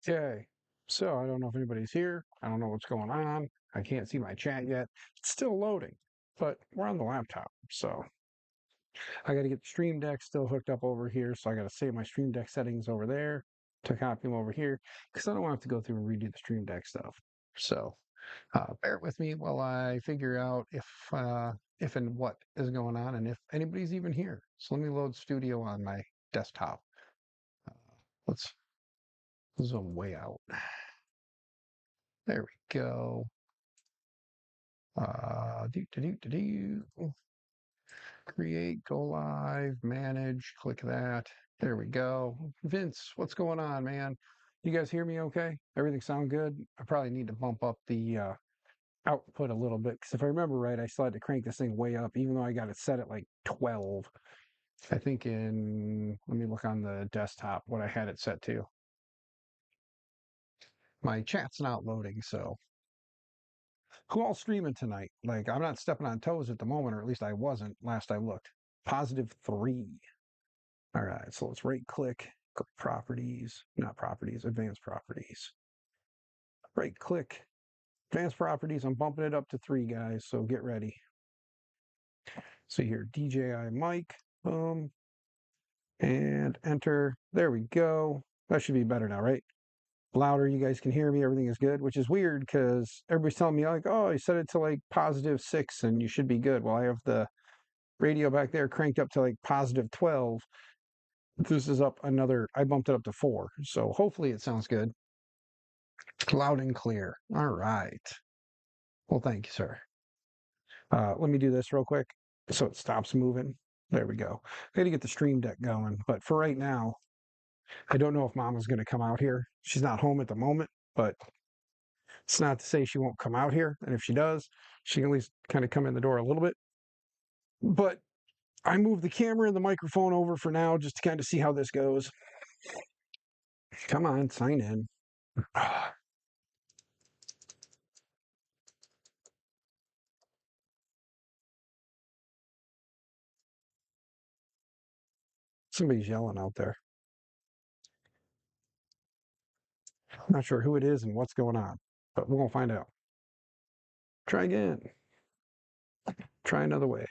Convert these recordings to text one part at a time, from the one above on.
Okay, so I don't know if anybody's here. I don't know what's going on. I can't see my chat yet. It's still loading, but we're on the laptop. So I got to get the Stream Deck still hooked up over here. So I got to save my Stream Deck settings over there to copy them over here because I don't want to have to go through and redo the Stream Deck stuff. So bear with me while I figure out if and what is going on and if anybody's even here. So let me load Studio on my desktop. Uh, let's zoom way out. There we go. Create, go live, manage, click that. There we go. Vince, what's going on, man? You guys hear me okay? Everything sound good? I probably need to bump up the output a little bit because if I remember right, I still had to crank this thing way up, even though I got it set at like 12. I think let me look on the desktop what I had it set to. My chat's not loading, so who all streaming tonight? Like, I'm not stepping on toes at the moment, or at least I wasn't last I looked. +3. All right, so let's right click, properties, not properties, advanced properties. Right click, advanced properties. I'm bumping it up to 3, guys, so get ready. So here, DJI mic, boom, and enter. There we go. That should be better now, right? Louder, you guys can hear me, everything is good, which is weird because everybody's telling me like, oh, I set it to like +6 and you should be good. Well, I have the radio back there cranked up to like +12. This is up another, I bumped it up to 4. So hopefully it sounds good. Loud and clear. All right. Well, thank you, sir. Let me do this real quick so it stops moving. There we go. I got to get the Stream Deck going. But for right now, I don't know if Mama's going to come out here. She's not home at the moment, but it's not to say she won't come out here. And if she does, she can at least kind of come in the door a little bit. But I moved the camera and the microphone over for now just to kind of see how this goes. Come on, sign in. Somebody's yelling out there. I'm not sure who it is and what's going on, but we're going to find out. Try again. Try another way.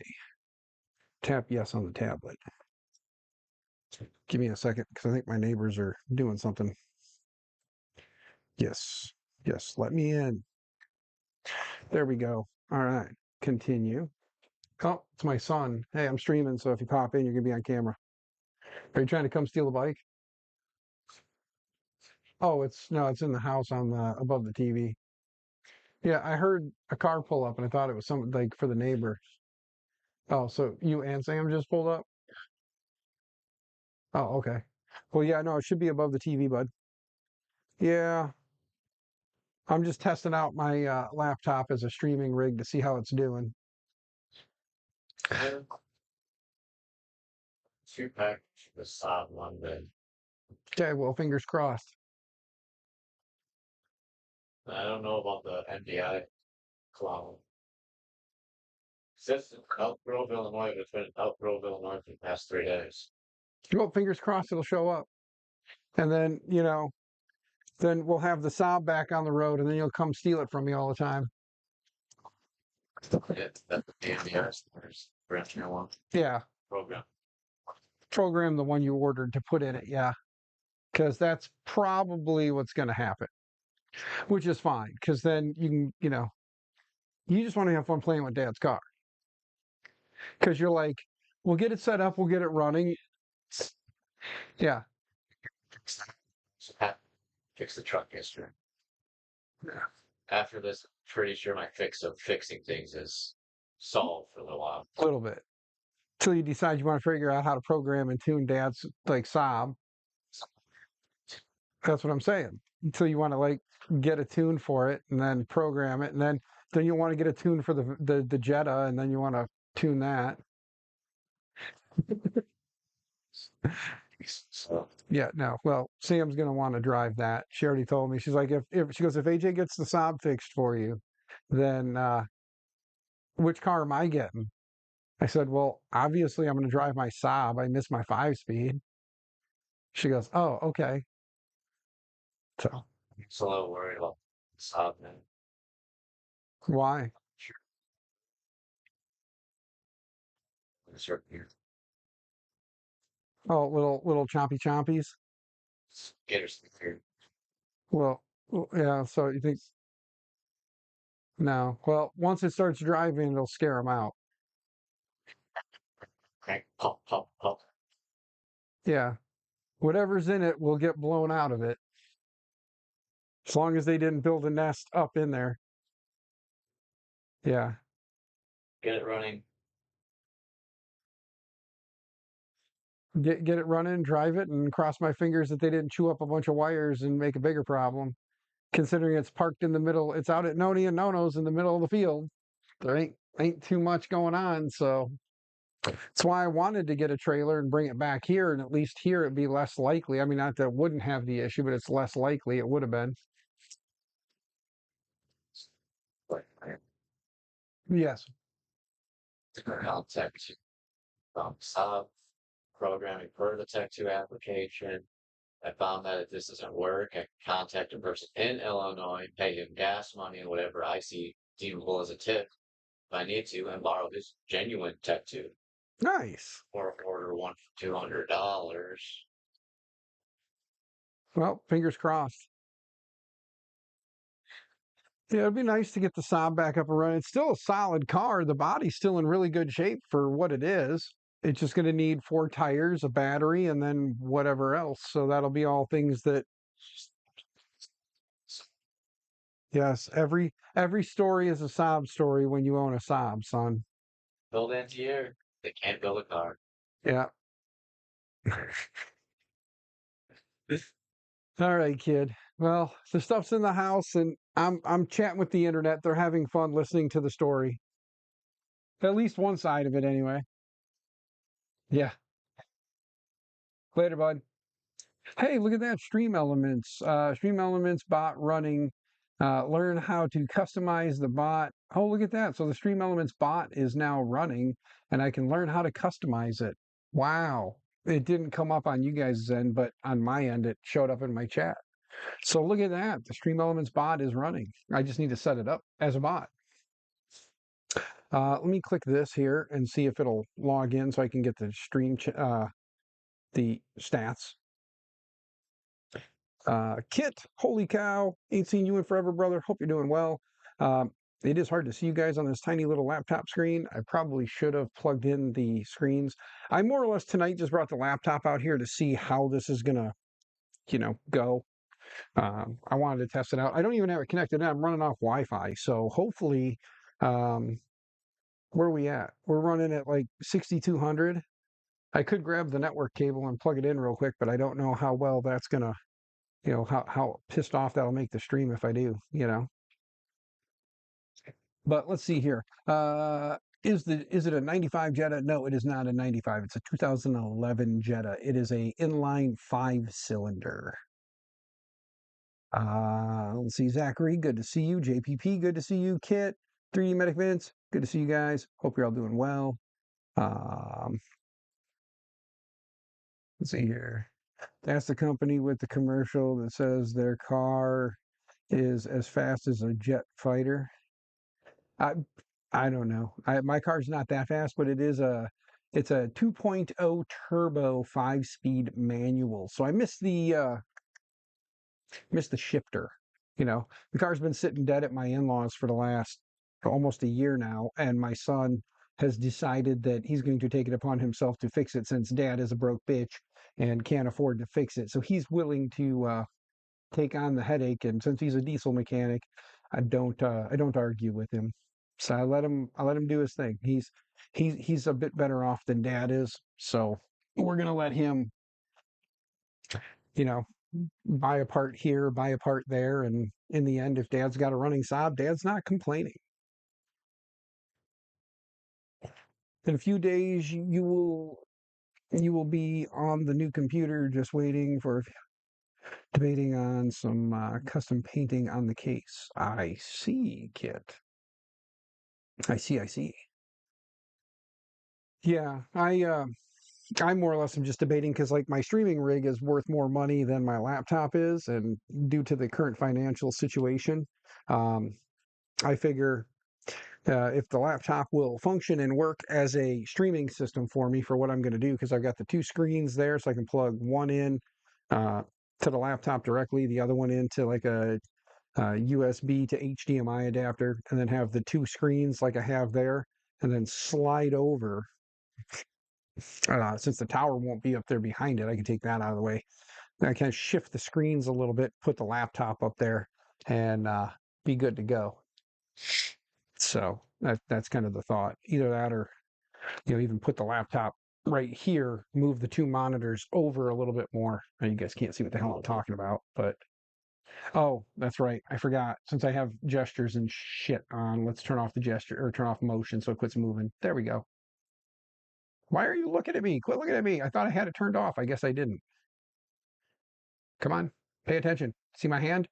Tap yes on the tablet. Give me a second because I think my neighbors are doing something. Yes. Yes. Let me in. There we go. All right. Continue. Oh, it's my son. Hey, I'm streaming, so if you pop in, you're going to be on camera. Are you trying to come steal the bike? Oh, it's in the house on the above the TV. Yeah, I heard a car pull up and I thought it was something like for the neighbor. Oh, so you and Sam just pulled up? Oh, okay. Well, yeah, no, it should be above the TV, bud. Yeah, I'm just testing out my laptop as a streaming rig to see how it's doing. Two pack the sod one day. Okay, well, fingers crossed. I don't know about the MDI cloud. Says in Elk Grove, Illinois, but it's been in Elk Grove, Illinois for the past 3 days. Well, fingers crossed it'll show up. And then, then we'll have the Saab back on the road and then you'll come steal it from me all the time. Yeah, that's the MDI branching one Yeah, program. program the one you ordered to put in it. Yeah, because that's probably what's going to happen, which is fine because then you can, you just want to have fun playing with dad's car because you're like, we'll get it set up, we'll get it running. Yeah. Fix the truck yesterday. Yeah. After this, pretty sure my fix of fixing things is solved for a little while. A little bit. Till you decide you want to figure out how to program and tune dad's like Saab. That's what I'm saying. Until you want to like get a tune for it and then program it, and then you want to get a tune for the Jetta, and then you want to tune that. So, Yeah, no. Well, Sam's gonna want to drive that. She already told me. She's like, if she goes, if AJ gets the Saab fixed for you, then which car am I getting? I said, well, obviously I'm gonna drive my Saab. I miss my 5-speed. She goes, oh, okay. So I'm just a little worried about Saab, man. why? Sure. Sure. Oh, little chompy chompies. Get her some here. Well, yeah. So you think no? Well, once it starts driving, it'll scare them out. Crank, pop, pop, pop. Yeah, whatever's in it will get blown out of it, as long as they didn't build a nest up in there. Yeah, Get it running. get it running, drive it, and cross my fingers that they didn't chew up a bunch of wires and make a bigger problem. Considering it's parked in the middle, it's out at Noni and Nono's in the middle of the field. There ain't too much going on, so that's why I wanted to get a trailer and bring it back here, and at least here it'd be less likely. I mean, not that it wouldn't have the issue, but it's less likely it would have been. But Yes. contact Saab programming per the Tech 2 application. I found that if this doesn't work, I can contact a person in Illinois, pay him gas money and whatever I see deemable as a tip if I need to, and borrow his genuine Tech 2 Nice. or order one for $200. Well, fingers crossed. Yeah, it'd be nice to get the Saab back up and running. It's still a solid car. The body's still in really good shape for what it is. It's just going to need four tires, a battery, and then whatever else. So that'll be all things that, yes, every story is a sob story when you own a Saab, son. Build anti-air. They can't build a car. Yeah. All right, kid. Well, the stuff's in the house, and I'm chatting with the internet. They're having fun listening to the story. At least one side of it, anyway. Yeah. Later, bud. Hey, look at that. Stream Elements. Stream Elements bot running. Learn how to customize the bot. Oh, look at that. So the Stream Elements bot is now running, and I can learn how to customize it. Wow. It didn't come up on you guys' end, but on my end, it showed up in my chat. So look at that. The Stream Elements bot is running. I just need to set it up as a bot. Let me click this here and see if it'll log in so I can get the the stats. Kit, holy cow, ain't seen you in forever, brother. Hope you're doing well. Um, it is hard to see you guys on this tiny little laptop screen. I probably should have plugged in the screens. I more or less tonight just brought the laptop out here to see how this is gonna, go. I wanted to test it out. I don't even have it connected. I'm running off Wi-Fi, so hopefully, um, where are we at? We're running at like 6200. I could grab the network cable and plug it in real quick, but I don't know how well that's gonna how pissed off that'll make the stream if I do. But let's see here. Is it a 95 Jetta? No, it is not a 95. It's a 2011 Jetta. It is a inline 5-cylinder. Let's see, Zachary, good to see you. JPP, good to see you. Kit, 3D Medic Vince, good to see you guys. Hope you're all doing well. Um, let's see here. That's the company with the commercial that says their car is as fast as a jet fighter. I I don't know. My car's not that fast, but it's a 2.0 turbo 5-speed manual. So I missed the shifter. The car's been sitting dead at my in-laws for the last almost a year now, and my son has decided that he's going to take it upon himself to fix it since dad is a broke bitch and can't afford to fix it. So he's willing to take on the headache, and since he's a diesel mechanic, I don't argue with him. So I let him do his thing. He's a bit better off than dad is, so we're gonna let him, you know, buy a part here, buy a part there, and in the end, if dad's got a running Saab, dad's not complaining. In a few days, you will be on the new computer, just waiting for debating on some custom painting on the case. I see, Kit. I see. Yeah, I more or less am just debating because like my streaming rig is worth more money than my laptop is, and due to the current financial situation, um, I figure if the laptop will function and work as a streaming system for me for what I'm going to do, because I've got the two screens there, so I can plug one in uh, to the laptop directly, the other one into like a USB to HDMI adapter, and then have the two screens like I have there, and then slide over. Since the tower won't be up there behind it, I can take that out of the way. I can shift the screens a little bit, put the laptop up there, and be good to go. So that's kind of the thought. Either that, or even put the laptop right here, move the two monitors over a little bit more. Now, you guys can't see what the hell I'm talking about, but oh, that's right. I forgot. Since I have gestures and shit on, let's turn off the gesture or turn off motion so it quits moving. There we go. Why are you looking at me? Quit looking at me. I thought I had it turned off. I guess I didn't. Come on, pay attention. See my hand?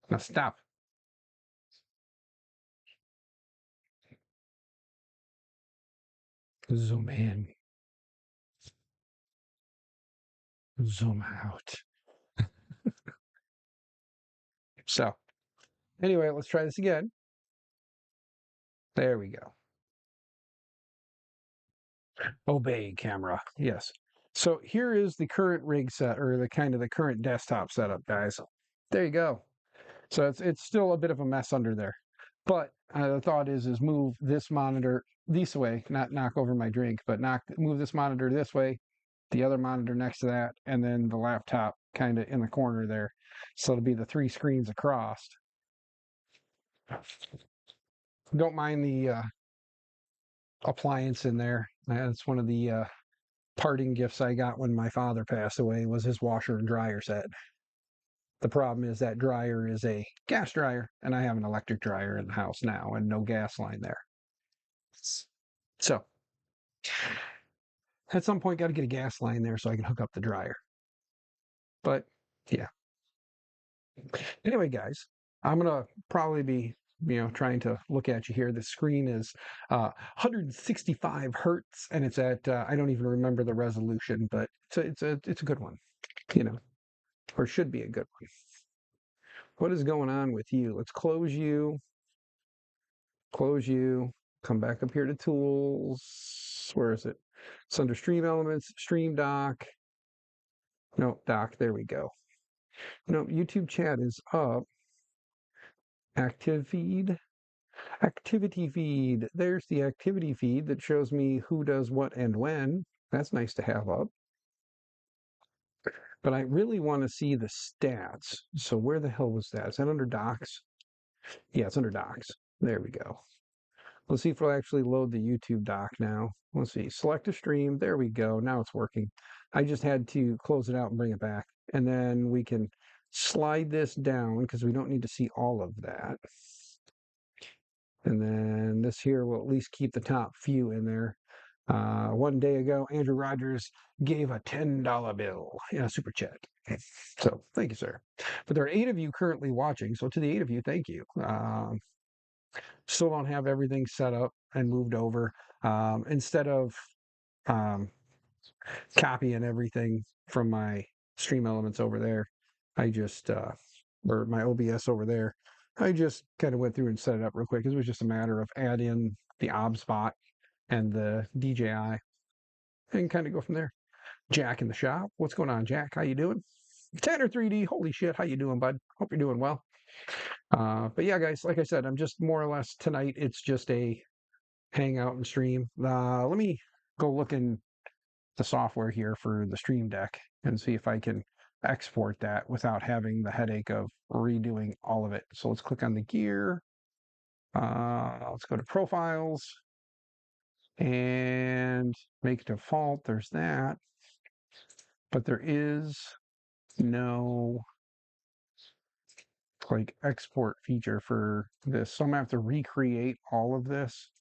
Now stop. Zoom in, zoom out. So, anyway, let's try this again. There we go. Obey camera. Yes. So here is the current rig set, or the kind of the current desktop setup, guys. There you go. So it's still a bit of a mess under there. But the thought is move this monitor this way, not knock over my drink, but move this monitor this way, the other monitor next to that, and then the laptop kind of in the corner there. So it'll be the three screens across. Don't mind the appliance in there. That's one of the parting gifts I got when my father passed away, was his washer and dryer set. The problem is that dryer is a gas dryer, and I have an electric dryer in the house now and no gas line there. So at some point, got to get a gas line there so I can hook up the dryer. But yeah. Anyway, guys, I'm gonna probably be trying to look at you here. The screen is 165 hertz, and it's at I don't even remember the resolution, but it's a good one, you know, or should be a good one. What is going on with you? Let's close you, come back up here to tools. Where is it? It's under stream elements, stream dock. No, dock, there we go. No, YouTube chat is up. Active feed. Activity feed. There's the activity feed that shows me who does what and when. That's nice to have up. But I really want to see the stats. So where the hell was that? Is that under docs? Yeah, it's under docs. There we go. Let's see if it'll actually load the YouTube doc now. Let's see. Select a stream. There we go. Now it's working. I just had to close it out and bring it back. And then we can slide this down because we don't need to see all of that. And then this here will at least keep the top few in there. One day ago, Andrew Rogers gave a $10 bill in a super chat. So thank you, sir. But there are 8 of you currently watching. So to the 8 of you, thank you. Still don't have everything set up and moved over. Instead of um, copying everything from my stream elements over there, I just, or my OBS over there, I just kind of went through and set it up real quick. It was just a matter of add in the ob spot and the DJI and kind of go from there. Jack in the shop. What's going on, Jack? How you doing? Tanner 3D. Holy shit. How you doing, bud? Hope you're doing well. But yeah, guys, like I said, I'm just more or less tonight. It's just a hangout and stream. Let me go look in the software here for the Stream Deck and see if I can export that without having the headache of redoing all of it. So let's click on the gear. Let's go to profiles and make default. There's that. But there is no like export feature for this. So I'm gonna have to recreate all of this.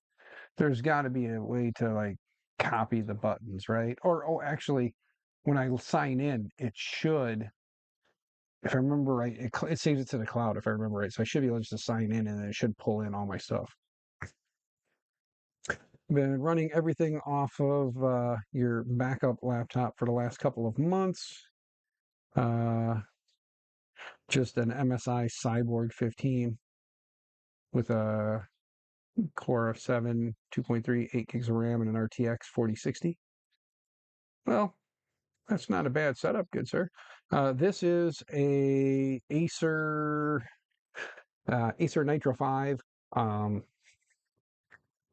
There's got to be a way to like copy the buttons, right? Or oh, actually, when I sign in, it should, if I remember right, it saves it to the cloud if I remember right. So I should be able just to sign in and it should pull in all my stuff. Been running everything off of your backup laptop for the last couple of months. Uh, just an MSI Cyborg 15 with a Core i7, 2.3, 8 gigs of RAM, and an RTX 4060. Well, that's not a bad setup, good sir. This is a Acer Nitro 5. Um,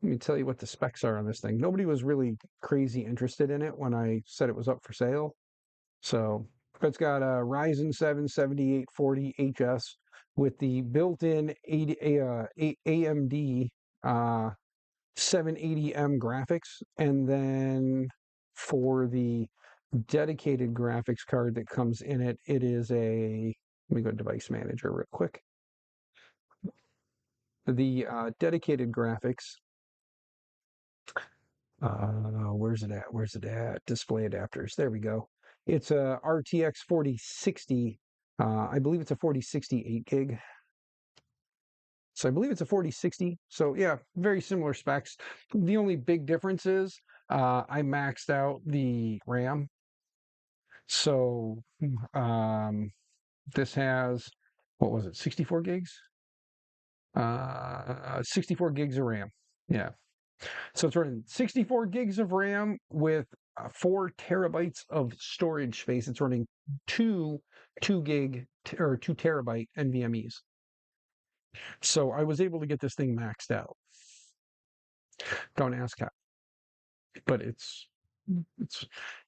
Let me tell you what the specs are on this thing. Nobody was really crazy interested in it when I said it was up for sale. So it's got a Ryzen 7 7840HS with the built-in AMD 780M graphics, and then for the dedicated graphics card that comes in it, it is a. Let me go to Device Manager real quick. The dedicated graphics. Where's it at? Where's it at? Display adapters. There we go. It's a RTX 4060. I believe it's a 4060 8 gig. So I believe it's a 4060. So yeah, very similar specs. The only big difference is I maxed out the RAM. So um, this has, what was it, 64 gigs? 64 gigs of RAM. Yeah. So it's running 64 gigs of RAM with 4 terabytes of storage space. It's running two 2 gig or 2 terabyte NVMe's. So I was able to get this thing maxed out. Don't ask how, but it's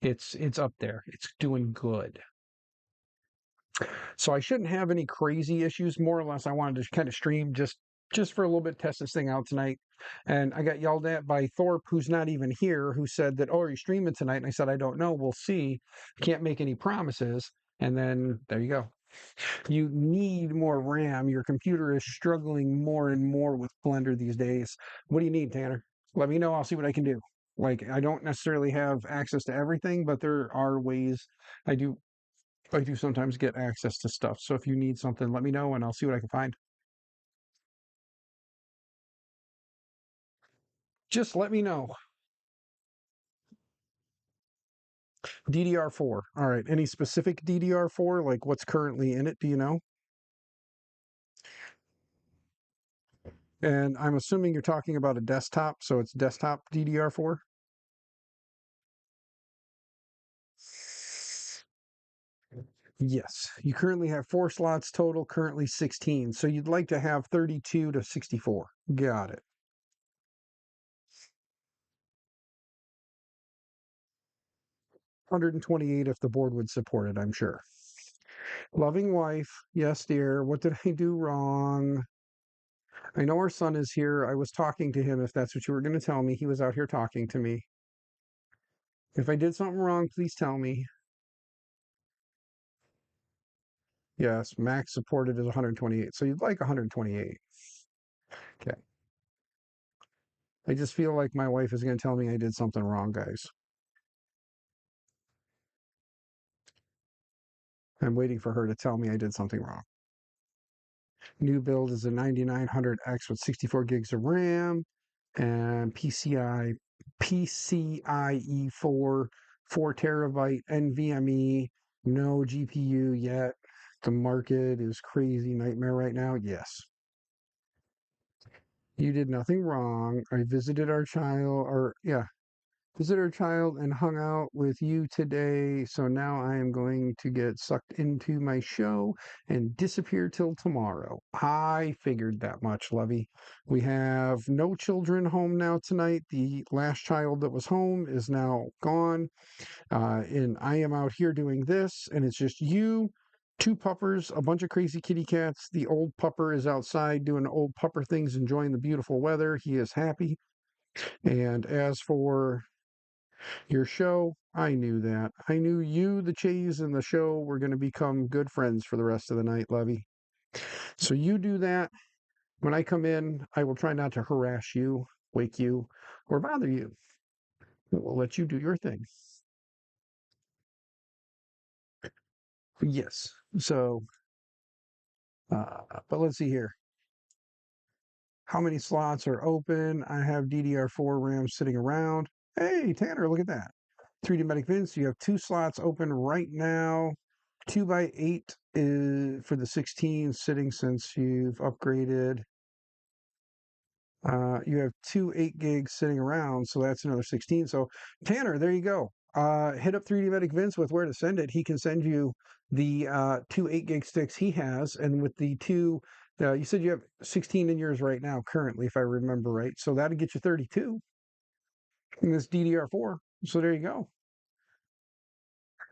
it's up there. It's doing good. So I shouldn't have any crazy issues. More or less, I wanted to kind of stream just for a little bit, test this thing out tonight. And I got yelled at by Thorpe, who's not even here, who said that, "Oh, are you streaming tonight?" And I said, "I don't know. We'll see. Can't make any promises." And then there you go. You need more RAM. Your computer is struggling more and more with Blender these days. What do you need, Tanner? Let me know. I'll see what I can do. Like, I don't necessarily have access to everything, but there are ways I do I do sometimes get access to stuff. So if you need something, let me know and I'll see what I can find. Just let me know. DDR4. All right. Any specific DDR4? Like what's currently in it? Do you know? And I'm assuming you're talking about a desktop. So it's desktop DDR4? Yes. You currently have 4 slots total, currently 16. So you'd like to have 32 to 64. Got it. 128 if the board would support it, I'm sure. Loving wife. Yes, dear. What did I do wrong? I know our son is here. I was talking to him, if that's what you were going to tell me. He was out here talking to me. If I did something wrong, please tell me. Yes, max supported is 128. So you'd like 128. Okay. I just feel like my wife is going to tell me I did something wrong, guys. I'm waiting for her to tell me I did something wrong. New build is a 9900X with 64 gigs of RAM and PCIe 4 terabyte NVMe, no GPU yet. The market is crazy nightmare right now. Yes. You did nothing wrong. I visited our child, or yeah, visitor child and hung out with you today. So now I am going to get sucked into my show and disappear till tomorrow. I figured that much, Lovey. We have no children home now tonight. The last child that was home is now gone. And I am out here doing this, and it's just you. Two puppers, a bunch of crazy kitty cats. The old pupper is outside doing old pupper things, enjoying the beautiful weather. He is happy. And as for your show, I knew that. I knew you, the Chase, and the show were going to become good friends for the rest of the night, Levy. So you do that. When I come in, I will try not to harass you, wake you, or bother you. We'll let you do your thing. Yes. So, but let's see here. how many slots are open. I have DDR4 RAM sitting around. Hey, Tanner, look at that. 3D Medic Vince, you have 2 slots open right now. 2x8 is for the 16 sitting since you've upgraded. You have 2 8 gigs sitting around, so that's another 16. So Tanner, there you go. Hit up 3D Medic Vince with where to send it. He can send you the 2 8 gig sticks he has, and with the two, you said you have 16 in yours right now, currently, if I remember right. So that'd get you 32 in this DDR4. So there you go.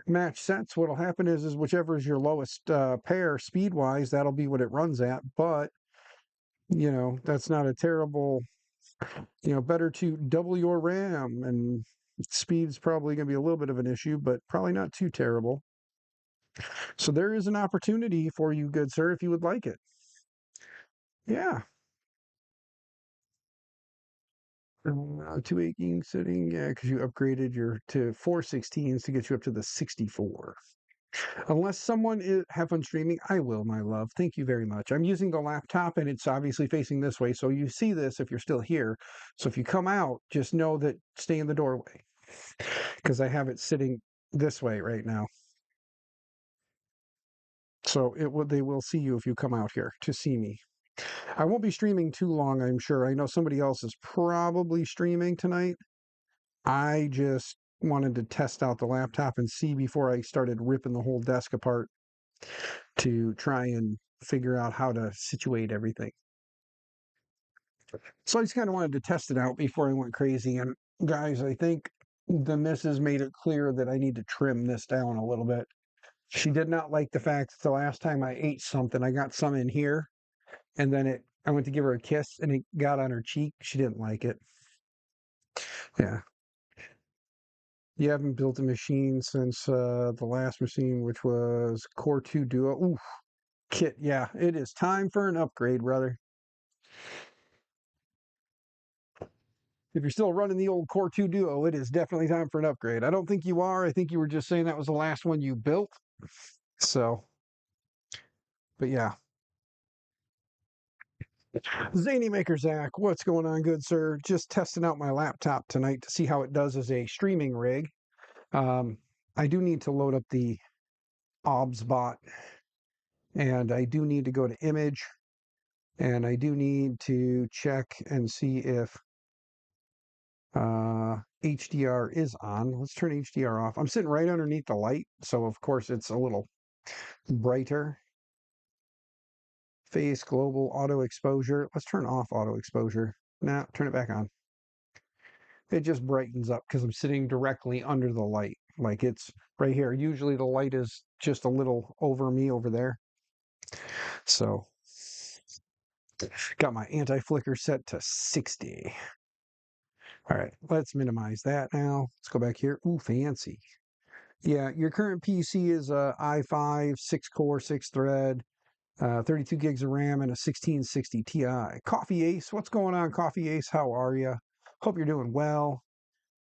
Match sets. What'll happen is whichever is your lowest pair speed wise, that'll be what it runs at. But that's not a terrible. Better to double your RAM, and speed's probably going to be a little bit of an issue, but probably not too terrible. So there is an opportunity for you, good sir, if you would like it. Yeah. 2 8 sitting, yeah, because you upgraded your to 416s to get you up to the 64. Unless someone have fun streaming, I will, my love. Thank you very much. I'm using the laptop and it's obviously facing this way, so you see this if you're still here. So if you come out, just know that stay in the doorway because I have it sitting this way right now. So they will see you if you come out here to see me. I won't be streaming too long, I'm sure. I know somebody else is probably streaming tonight. I just wanted to test out the laptop and see before I started ripping the whole desk apart to try and figure out how to situate everything. So I just kind of wanted to test it out before I went crazy. And guys, I think the missus made it clear that I need to trim this down a little bit. She did not like the fact that the last time I ate something, I got some in here, and then I went to give her a kiss, and it got on her cheek. She didn't like it. Yeah. You haven't built a machine since the last machine, which was Core 2 Duo. Ooh, kit. Yeah, it is time for an upgrade, brother. If you're still running the old Core 2 Duo, it is definitely time for an upgrade. I don't think you are. I think you were just saying that was the last one you built. So, but yeah. Zany Maker Zach, what's going on, good sir? Just testing out my laptop tonight to see how it does as a streaming rig. Um, I do need to load up the OBS bot, and I do need to go to image, and I do need to check and see if HDR is on. Let's turn HDR off. I'm sitting right underneath the light, so of course it's a little brighter. Face global auto exposure. Let's turn off auto exposure. Now turn it back on. It just brightens up because I'm sitting directly under the light. Like it's right here. Usually the light is just a little over me over there. So got my anti-flicker set to 60. All right, let's minimize that now. Let's go back here. Ooh, fancy. Yeah, your current PC is a i5, 6-core, 6-thread, 32 gigs of RAM, and a 1660 Ti. Coffee Ace, what's going on, Coffee Ace? How are you? Hope you're doing well.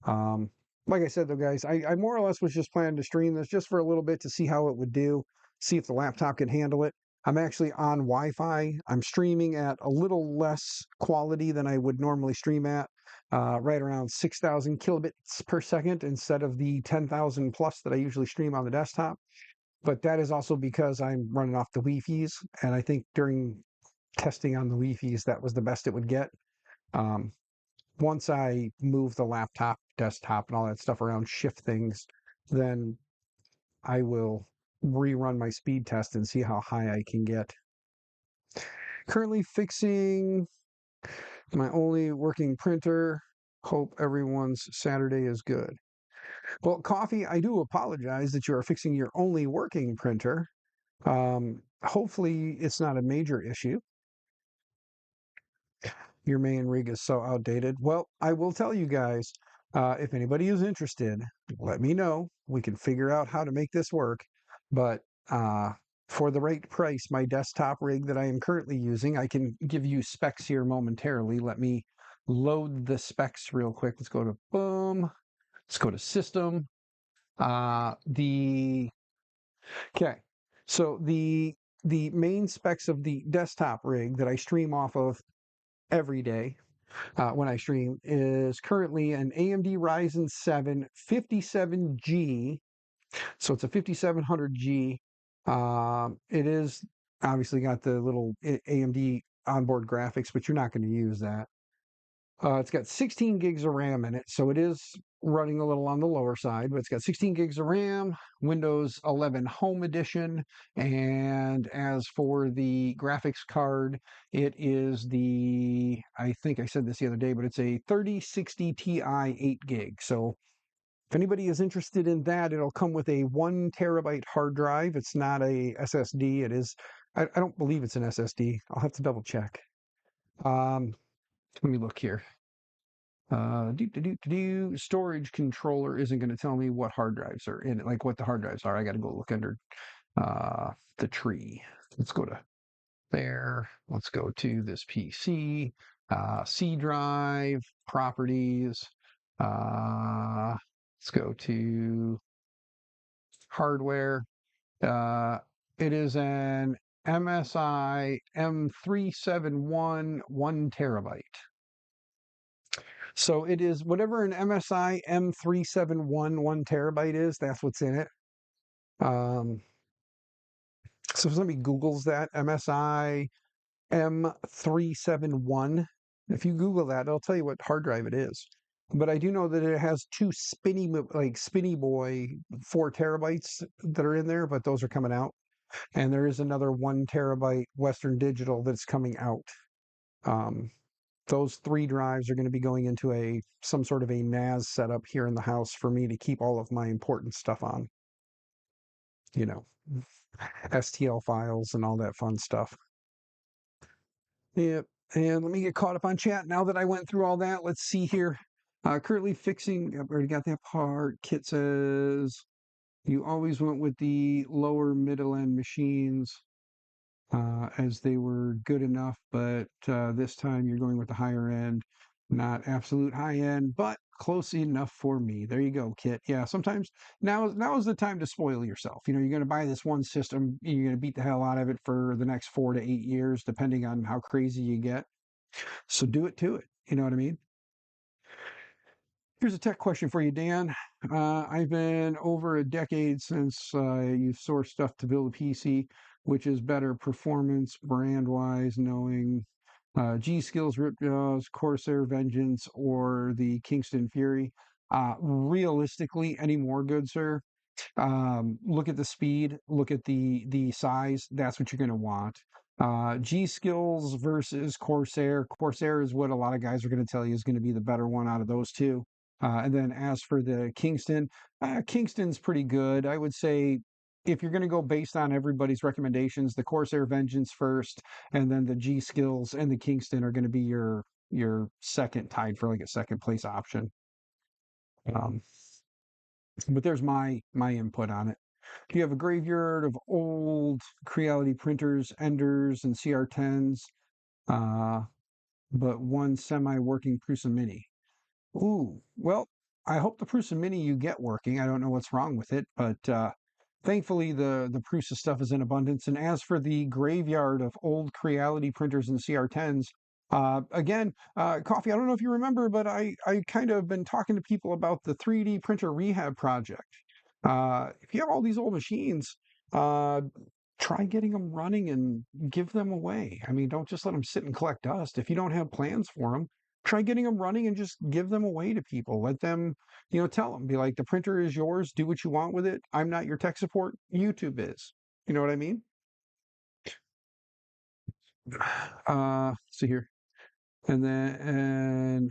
Um, like I said, though, guys, I more or less was just planning to stream this just for a little bit to see how it would do, see if the laptop can handle it. I'm actually on Wi-Fi. I'm streaming at a little less quality than I would normally stream at, right around 6,000 kilobits per second instead of the 10,000 plus that I usually stream on the desktop. But that is also because I'm running off the Wi-Fi's, and I think during testing on the Wi-Fi's, that was the best it would get. Um, Once I move the laptop, desktop, and all that stuff around, shift things, then I will rerun my speed test and see how high I can get. Currently fixing my only working printer. Hope everyone's Saturday is good. Well, Coffee, I do apologize that you are fixing your only working printer. Hopefully, it's not a major issue. Your main rig is so outdated. Well, I will tell you guys, if anybody is interested, let me know. We can figure out how to make this work. But for the right price, my desktop rig that I am currently using, I can give you specs here momentarily. Let me load the specs real quick. Let's go to boom. Let's go to system. The Okay. So the main specs of the desktop rig that I stream off of every day when I stream is currently an AMD Ryzen 7 57G. So it's a 5700G. It is obviously got the little AMD onboard graphics, but you're not going to use that. It's got 16 gigs of RAM in it, so it is running a little on the lower side, but it's got 16 gigs of RAM, Windows 11 Home Edition, and as for the graphics card, it is I think I said this the other day, but it's a 3060 Ti 8 gig. So if anybody is interested in that, it'll come with a 1 terabyte hard drive. It's not a SSD. It is, I don't believe it's an SSD. I'll have to double check. Um, Let me look here. Storage controller isn't going to tell me what hard drives are in it, like what the hard drives are. I got to go look under the tree. Let's go to there. Let's go to this PC, C drive, properties. Let's go to hardware. Uh, it is an MSI M371 1 terabyte. So it is whatever an MSI M371 1 terabyte is, that's what's in it. Um, so if somebody Googles that, MSI M371, if you Google that, it'll tell you what hard drive it is. But I do know that it has two Spinny Boy 4 terabytes that are in there, but those are coming out. And there is another 1 terabyte Western Digital that's coming out. Um, those three drives are going to be going into some sort of a NAS setup here in the house for me to keep all of my important stuff on, you know, STL files and all that fun stuff. Yep. And let me get caught up on chat now that I went through all that. Let's see here. Currently fixing, I've already got that part. Kit says you always went with the lower middle end machines as they were good enough, but this time you're going with the higher end, not absolute high end, but close enough for me. There you go, Kit. Yeah, sometimes now is the time to spoil yourself. You know, you're going to buy this one system, you're going to beat the hell out of it for the next 4 to 8 years, depending on how crazy you get. So do it to it. You know what I mean? Here's a tech question for you, Dan. I've been over a decade since you've sourced stuff to build a PC. Which is better performance, brand wise, knowing G Skills, Ripjaws, Corsair Vengeance, or the Kingston Fury? Realistically, any more good, sir? Look at the speed, look at the size. That's what you're going to want. G Skills versus Corsair. Corsair is what a lot of guys are going to tell you is going to be the better one out of those two. And then as for the Kingston, Kingston's pretty good. I would say if you're going to go based on everybody's recommendations, the Corsair Vengeance first, and then the G Skills and the Kingston are going to be your second, tied for like a second place option. Um, but there's my input on it. Do you have a graveyard of old Creality printers, Enders, and CR10s, uh, but one semi-working Prusa Mini? Ooh, well, I hope the Prusa Mini you get working. I don't know what's wrong with it, but thankfully the Prusa stuff is in abundance. And as for the graveyard of old Creality printers and CR10s, again, Coffee, I don't know if you remember, but I kind of been talking to people about the 3D printer rehab project. If you have all these old machines, uh, try getting them running and give them away. I mean, don't just let them sit and collect dust. If you don't have plans for them, try getting them running and just give them away to people. Let them, tell them, be like, the printer is yours. Do what you want with it. I'm not your tech support. YouTube is. You know what I mean? See here. And then,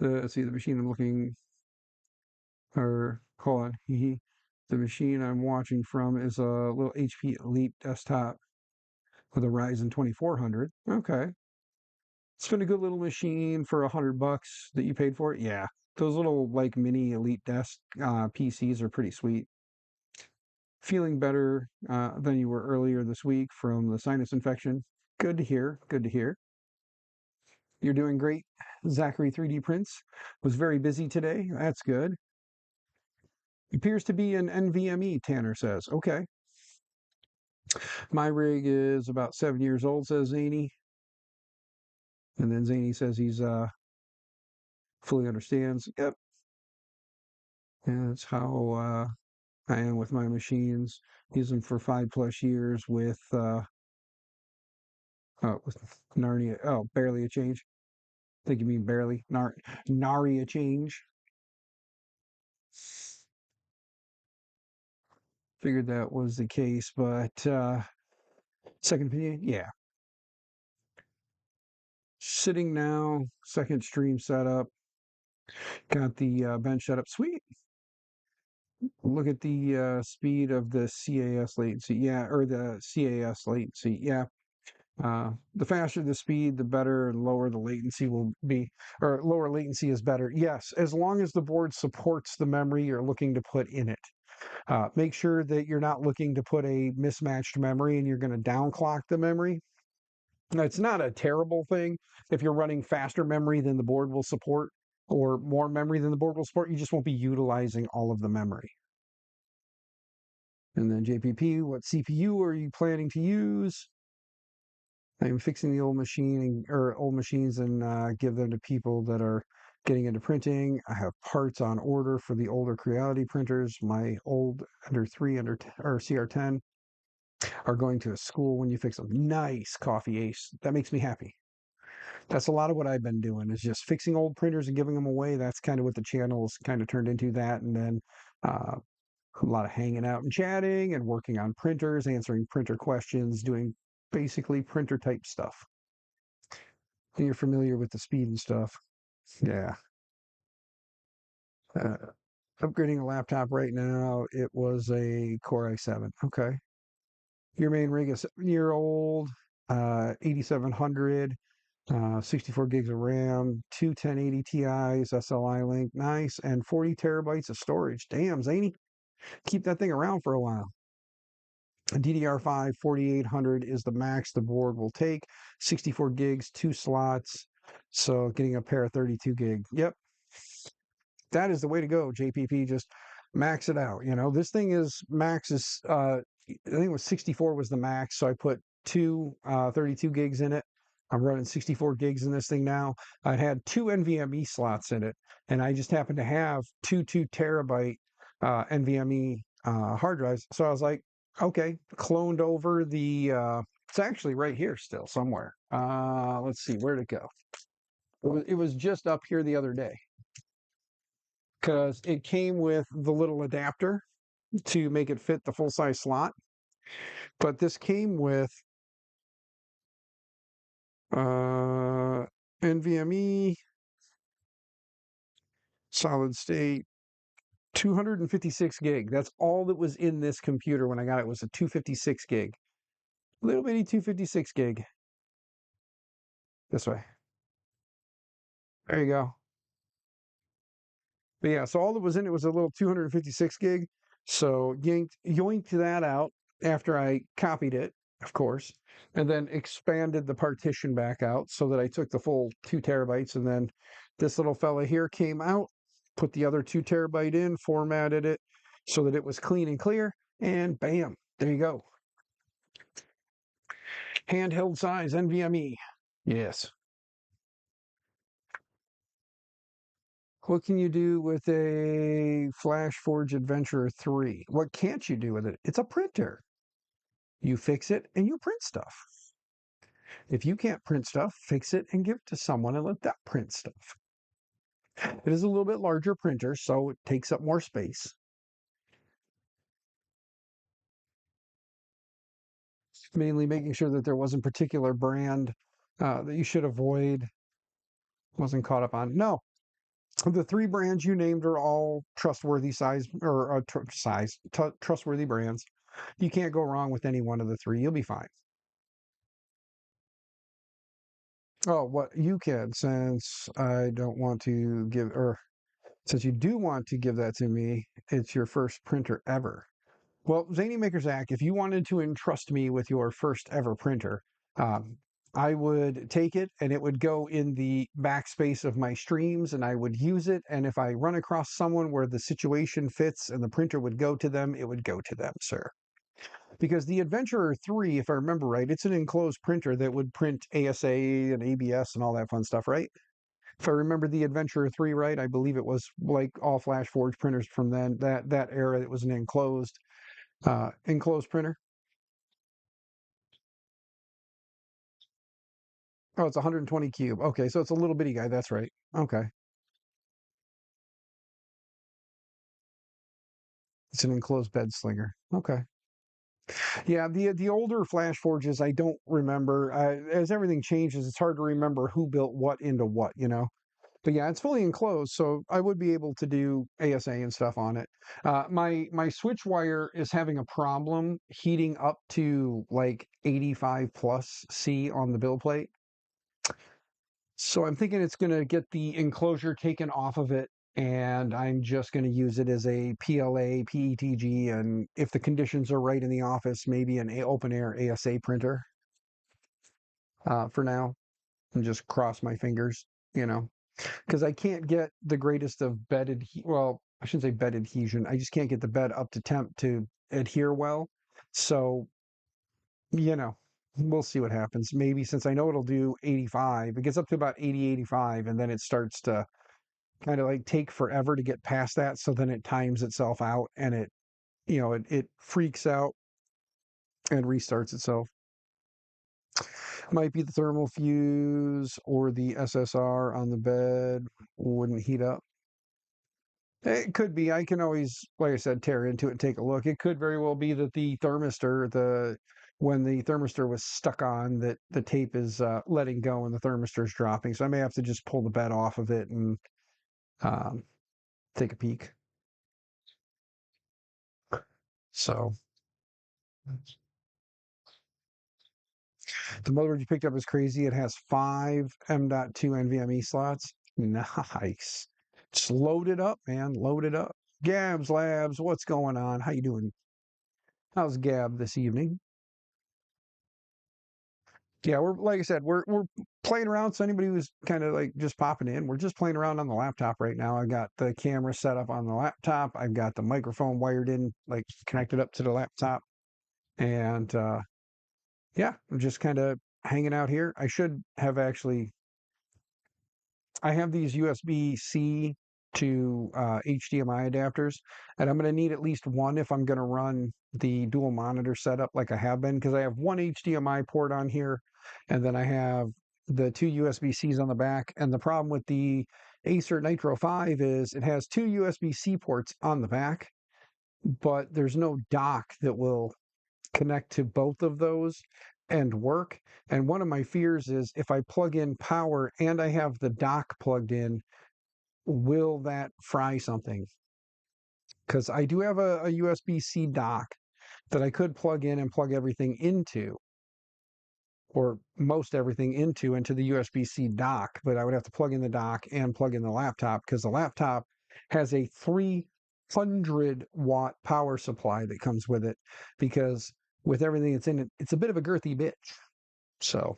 let's see, the machine I'm looking, or hold on. The machine I'm watching from is a little HP Elite desktop with a Ryzen 2400. Okay. It's been a good little machine for $100 that you paid for it. Yeah. Those little like mini Elite desk PCs are pretty sweet. Feeling better than you were earlier this week from the sinus infection. Good to hear. Good to hear. You're doing great. Zachary 3D Prints was very busy today. That's good. Appears to be an NVMe, Tanner says. Okay. My rig is about 7 years old, says Zany. And then Zany says he's fully understands. Yep, and that's how I am with my machines. Use them for 5+ years with Narnia. Oh, barely a change. I think you mean barely. Nary a change. Figured that was the case, but second opinion, yeah. Sitting now, second stream setup. Got the bench setup. Sweet. Look at the speed of the CAS latency. Yeah, or the CAS latency. Yeah. The faster the speed, the better, and lower the latency will be, or lower latency is better. Yes, as long as the board supports the memory you're looking to put in it. Make sure that you're not looking to put a mismatched memory and you're going to downclock the memory. Now, it's not a terrible thing if you're running faster memory than the board will support or more memory than the board will support. You just won't be utilizing all of the memory. And then JPP, what CPU are you planning to use? I'm fixing the old machine or old machines and give them to people that are getting into printing. I have parts on order for the older Creality printers. My old or CR10 are going to a school when you fix them. Nice, Coffee Ace. That makes me happy. That's a lot of what I've been doing is just fixing old printers and giving them away. That's kind of what the channel's kind of turned into that. And then uh, a lot of hanging out and chatting and working on printers, answering printer questions, doing basically printer type stuff. And you're familiar with the speed and stuff. Yeah. Uh, Upgrading a laptop right now. It was a Core i7. Okay. Your main rig is 7 year old, 8700, 64 gigs of RAM, two 1080 Ti's, SLI link, nice, and 40 terabytes of storage. Damn, Zany, keep that thing around for a while. DDR5 4800 is the max the board will take. 64 gigs, two slots. So getting a pair of 32 gig. Yep, that is the way to go, JPP. Just max it out. This thing is max is I think it was 64 was the max, so I put two 32 gigs in it. I'm running 64 gigs in this thing now. I had two NVMe slots in it, and I just happened to have two 2 terabyte NVMe hard drives. So I was like, okay, cloned over the. It's actually right here still somewhere. Let's see, where'd it go? It was just up here the other day because it came with the little adapter to make it fit the full size slot. But this came with NVMe, solid state, 256 gig. That's all that was in this computer when I got it was a 256 gig. Little bitty 256 gig. This way. There you go. But yeah, so all that was in it was a little 256 gig. So yoinked that out after I copied it, of course, and then expanded the partition back out so that I took the full 2 terabytes. And then this little fella here came out, put the other 2 terabyte in, formatted it so that it was clean and clear, and bam, there you go. Handheld size NVMe. Yes. What can you do with a FlashForge Adventurer 3? What can't you do with it? It's a printer. You fix it and you print stuff. If you can't print stuff, fix it and give it to someone and let that print stuff. It is a little bit larger printer, so it takes up more space. Mainly making sure that there wasn't particular brand that you should avoid, wasn't caught up on. No, the three brands you named are all trustworthy trustworthy brands. You can't go wrong with any one of the three. You'll be fine. Oh, what you can, since I don't want to give, or since you do want to give that to me, it's your first printer ever. Well, Zany Maker Zach, if you wanted to entrust me with your first ever printer, um, I would take it and it would go in the backspace of my streams and I would use it. And if I run across someone where the situation fits and the printer would go to them, it would go to them, sir. because the Adventurer 3, if I remember right, it's an enclosed printer that would print ASA and ABS and all that fun stuff, right? If I remember the Adventurer 3 right, I believe it was like all Flash Forge printers from then that era. It was an enclosed printer. Oh, it's 120 cube. Okay, so it's a little bitty guy. That's right. Okay, it's an enclosed bed slinger. Okay. Yeah, the older Flash Forges, I don't remember. As everything changes, it's hard to remember who built what into what, you know. But yeah, it's fully enclosed, so I would be able to do ASA and stuff on it. My switch wire is having a problem heating up to like 85 plus C on the build plate. So I'm thinking it's going to get the enclosure taken off of it, and I'm just going to use it as a PLA, PETG, and if the conditions are right in the office, maybe an open air ASA printer for now, and just cross my fingers, you know, because I can't get the greatest of bed well, I shouldn't say bed adhesion. I just can't get the bed up to temp to adhere well. So, you know, we'll see what happens. Maybe since I know it'll do 85, it gets up to about 80, 85, and then it starts to kind of like take forever to get past that. So then it times itself out and it freaks out and restarts itself. Might be the thermal fuse or the SSR on the bed wouldn't heat up. It could be. I can always, like I said, tear into it and take a look. It could very well be that the thermistor, when the thermistor was stuck on, that the tape is letting go and the thermistor is dropping. So I may have to just pull the bed off of it and um, take a peek. So the motherboard you picked up is crazy. It has 5 M.2 NVMe slots. Nice. Just load it up, man. Load it up. Gabs Labs, what's going on? How you doing? How's Gab this evening? Yeah, we're like I said, we're playing around. So anybody who's kind of like just popping in, we're just playing around on the laptop right now. I got the camera set up on the laptop. I've got the microphone wired in, like connected up to the laptop, and yeah, I'm just kind of hanging out here. I should have actually. I have these USB-C to HDMI adapters, and I'm going to need at least one if I'm going to run the dual monitor setup like I have been, because I have one HDMI port on here, and then I have the two USB-Cs on the back. And the problem with the Acer Nitro 5 is it has two USB-C ports on the back, but there's no dock that will connect to both of those and work. And one of my fears is if I plug in power and I have the dock plugged in, will that fry something? Because I do have a USB-C dock that I could plug in and plug everything into, or most everything into the USB-C dock, but I would have to plug in the dock and plug in the laptop because the laptop has a 300-watt power supply that comes with it because with everything that's in it, it's a bit of a girthy bitch. So,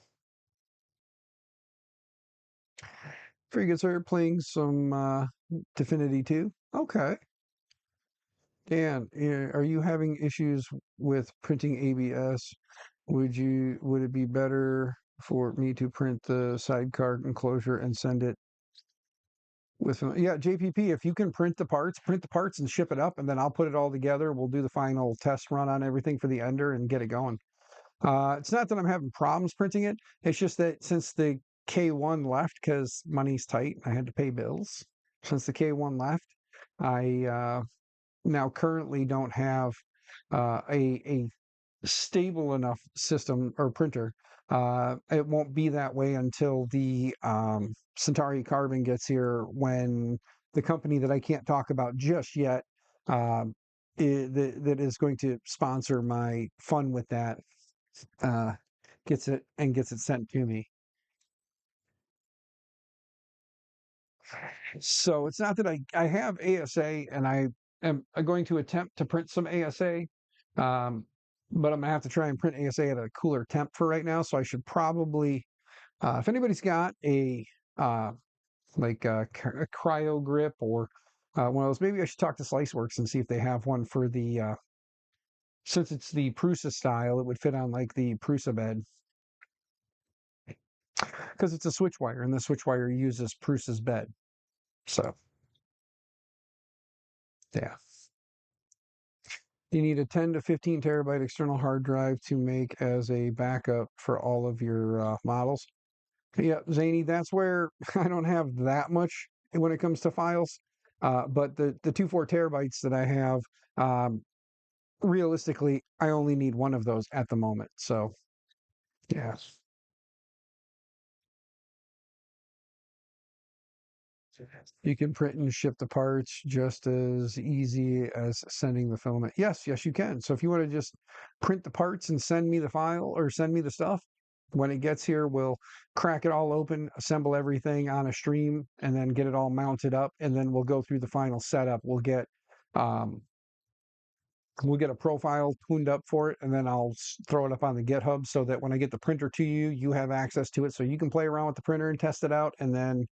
very good, sir. Playing some Divinity 2. Okay. Dan, are you having issues with printing ABS? Would it be better for me to print the sidecar enclosure and send it with yeah, JPP, if you can print the parts and ship it up, and then I'll put it all together. We'll do the final test run on everything for the ender and get it going. It's not that I'm having problems printing it. It's just that since the K1 left, because money's tight, I had to pay bills. Since the K1 left, I now currently don't have a stable enough system or printer. It won't be that way until the Centauri Carbon gets here, when the company that I can't talk about just yet um, that is going to sponsor my fun with that uh, gets it sent to me. So it's not that I have ASA and I am going to attempt to print some ASA, um, but I'm gonna have to try and print ASA at a cooler temp for right now. So I should probably, if anybody's got a uh, like a cryo grip or one of those, maybe I should talk to SliceWorks and see if they have one for the Since it's the Prusa style, it would fit on like the Prusa bed because it's a switch wire, and the switch wire uses Prusa's bed. So yeah, you need a 10 to 15 terabyte external hard drive to make as a backup for all of your models. Yeah, Zany, that's where I don't have that much when it comes to files. But the 2 4 terabytes that I have, um, realistically, I only need one of those at the moment. So yeah. You can print and ship the parts just as easy as sending the filament. Yes, yes, you can. So if you want to just print the parts and send me the file or send me the stuff, when it gets here, we'll crack it all open, assemble everything on a stream, and then get it all mounted up. And then we'll go through the final setup. Um, we'll get a profile tuned up for it, and then I'll throw it up on the GitHub so that when I get the printer to you, you have access to it so you can play around with the printer and test it out. And then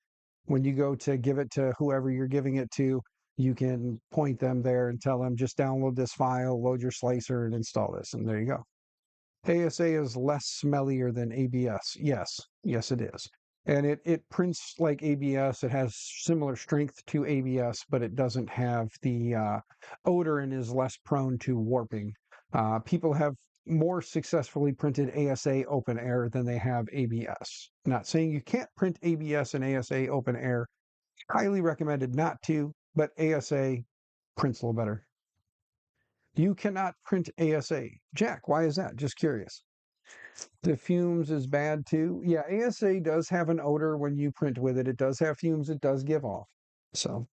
when you go to give it to whoever you're giving it to, you can point them there and tell them just download this file, load your slicer, and install this. And there you go. ASA is less smellier than ABS. Yes, yes, it is. And it prints like ABS. It has similar strength to ABS, but it doesn't have the odor and is less prone to warping. People have more successfully printed ASA open air than they have ABS. Not saying you can't print ABS and ASA open air. Highly recommended not to, but ASA prints a little better. You cannot print ASA. Jack, why is that? Just curious. The fumes is bad too. Yeah, ASA does have an odor when you print with it. It does have fumes it does give off. So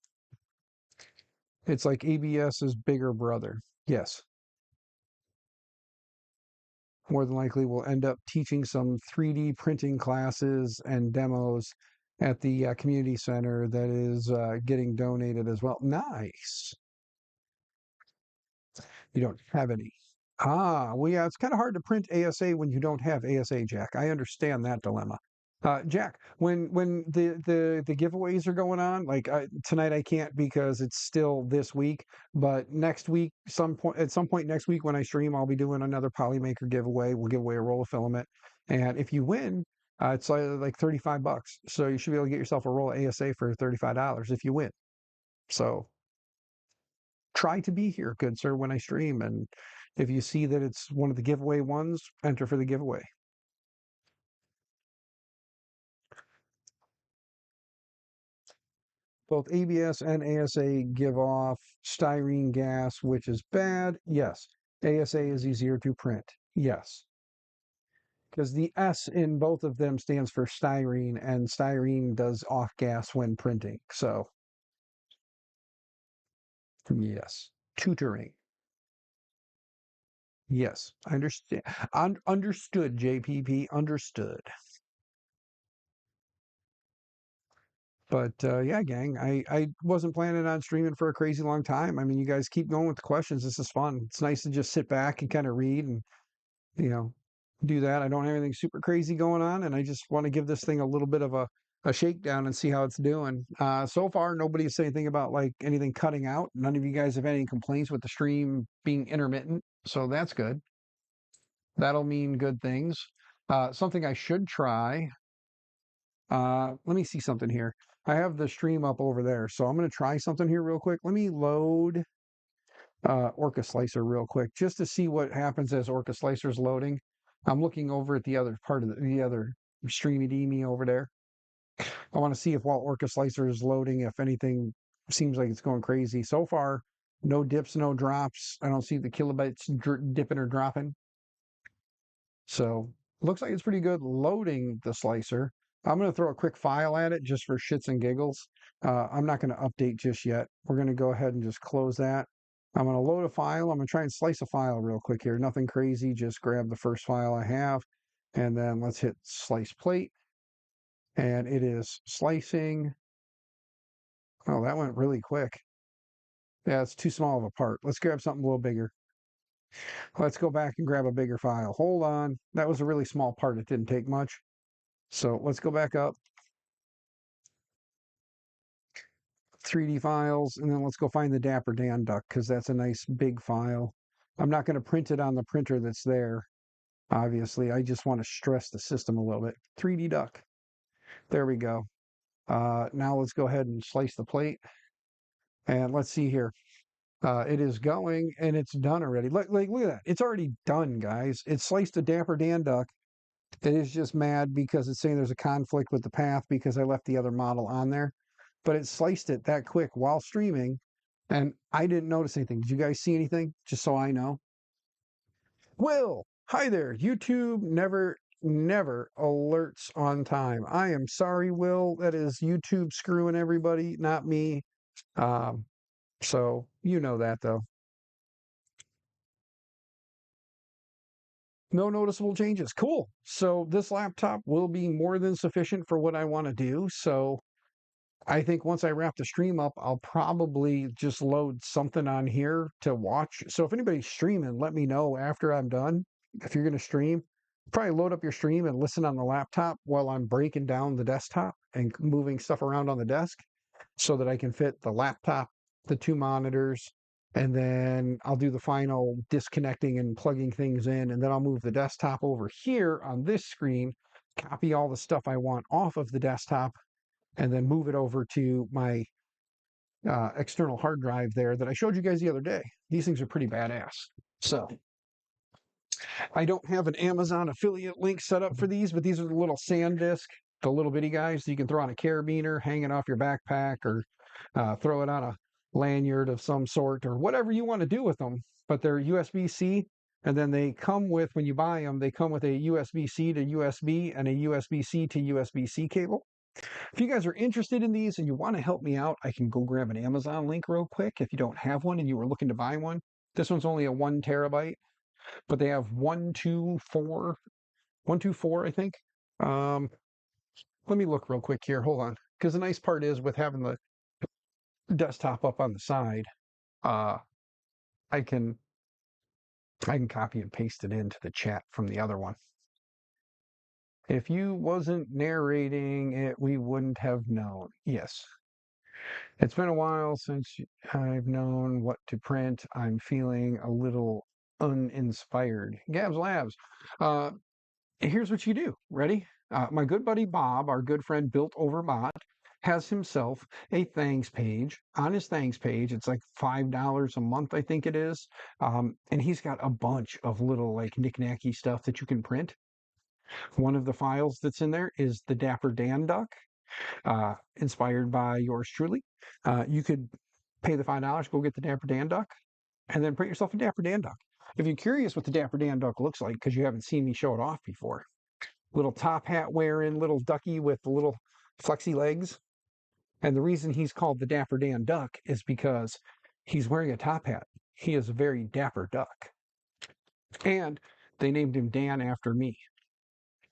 it's like ABS's bigger brother. Yes. More than likely we'll end up teaching some 3D printing classes and demos at the community center that is getting donated as well. Nice. You don't have any. Ah, well, yeah, it's kind of hard to print ASA when you don't have ASA, Jack. I understand that dilemma. Jack, when the giveaways are going on, like tonight I can't because it's still this week, but next week, some point next week when I stream, I'll be doing another Polymaker giveaway. We'll give away a roll of filament, and if you win, it's like $35. So you should be able to get yourself a roll of ASA for $35 if you win. So try to be here, good sir, when I stream. And if you see that it's one of the giveaway ones, enter for the giveaway. Both ABS and ASA give off styrene gas, which is bad. Yes. ASA is easier to print. Yes. Because the S in both of them stands for styrene, and styrene does off gas when printing. So, yes. Tutoring. Yes. I understand. Understood, JPP. Understood. But yeah, gang, I wasn't planning on streaming for a crazy long time. I mean, you guys keep going with the questions. This is fun. It's nice to just sit back and kind of read and, you know, do that. I don't have anything super crazy going on, and I just want to give this thing a little bit of a shakedown and see how it's doing. So far, nobody said anything about like anything cutting out. None of you guys have any complaints with the stream being intermittent. So that's good. That'll mean good things. Something I should try. Let me see something here. I have the stream up over there, so I'm going to try something here real quick. Let me load Orca Slicer real quick just to see what happens as Orca Slicer's loading. I'm looking over at the other part of the other streamy deemy over there. I want to see if while Orca Slicer is loading, if anything seems like it's going crazy. So far, no dips, no drops. I don't see the kilobytes dipping or dropping. So looks like it's pretty good loading the slicer. I'm going to throw a quick file at it just for shits and giggles. I'm not going to update just yet. We're going to go ahead and just close that. I'm going to load a file. I'm going to try and slice a file real quick here. Nothing crazy. Just grab the first file I have. And then let's hit slice plate. And it is slicing. Oh, that went really quick. Yeah, it's too small of a part. Let's grab something a little bigger. Let's go back and grab a bigger file. Hold on. That was a really small part. It didn't take much. So let's go back up, 3D files, and then let's go find the Dapper Dan duck because that's a nice big file. I'm not going to print it on the printer that's there. Obviously, I just want to stress the system a little bit. 3D Duck. There we go. Now let's go ahead and slice the plate. And let's see here. It is going and it's done already. Look at that. It's already done, guys. It sliced a Dapper Dan duck. It is just mad because it's saying there's a conflict with the path because I left the other model on there. But it sliced it that quick while streaming, and I didn't notice anything. Did you guys see anything? Just so I know. Will, hi there. YouTube never alerts on time. I am sorry, Will. That is YouTube screwing everybody, not me. Um, so you know that though. No noticeable changes. Cool. So this laptop will be more than sufficient for what I want to do. So I think once I wrap the stream up, I'll probably just load something on here to watch. So if anybody's streaming, let me know after I'm done. If you're going to stream, probably load up your stream and listen on the laptop while I'm breaking down the desktop and moving stuff around on the desk so that I can fit the laptop, the two monitors, and then I'll do the final disconnecting and plugging things in. And then I'll move the desktop over here on this screen, copy all the stuff I want off of the desktop, and then move it over to my external hard drive there that I showed you guys the other day. These things are pretty badass. So I don't have an Amazon affiliate link set up for these, but these are the little SanDisk, the little bitty guys that you can throw on a carabiner, hang it off your backpack, or throw it on a lanyard of some sort, or whatever you want to do with them. But they're USB-C, and then they come with, when you buy them, they come with a USB-C to USB and a USB-C to USB-C cable. If you guys are interested in these and you want to help me out, I can go grab an Amazon link real quick if you don't have one and you were looking to buy one. This one's only a 1 terabyte, but they have 124, I think. Um, Let me look real quick here. Hold on. Because the nice part is with having the desktop up on the side, uh, I can I can copy and paste it into the chat from the other one. If you wasn't narrating it, we wouldn't have known. Yes. It's been a while since I've known what to print. I'm feeling a little uninspired. Gabs Labs. Uh, Here's what you do. Ready? My good buddy Bob, our good friend Built Over Bot, has himself a thanks page. On his thanks page, it's like $5 a month, I think it is. And he's got a bunch of little like knick-knacky stuff that you can print. One of the files that's in there is the Dapper Dan Duck, inspired by yours truly. You could pay the $5, go get the Dapper Dan Duck, and then print yourself a Dapper Dan Duck. If you're curious what the Dapper Dan Duck looks like, because you haven't seen me show it off before, little top hat wearing little ducky with the little flexy legs. And the reason he's called the Dapper Dan Duck is because he's wearing a top hat. He is a very dapper duck. And they named him Dan after me.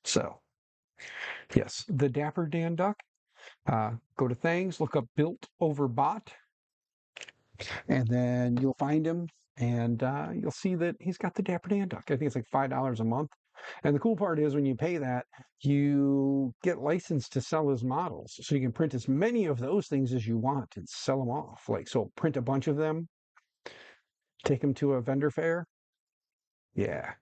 So, yes, the Dapper Dan Duck. Go to Things, look up Built Over Bot, and then you'll find him, and you'll see that he's got the Dapper Dan Duck. I think it's like $5 a month. And the cool part is when you pay that, you get licensed to sell his models. So you can print as many of those things as you want and sell them off. Like, so print a bunch of them, take them to a vendor fair. Yeah.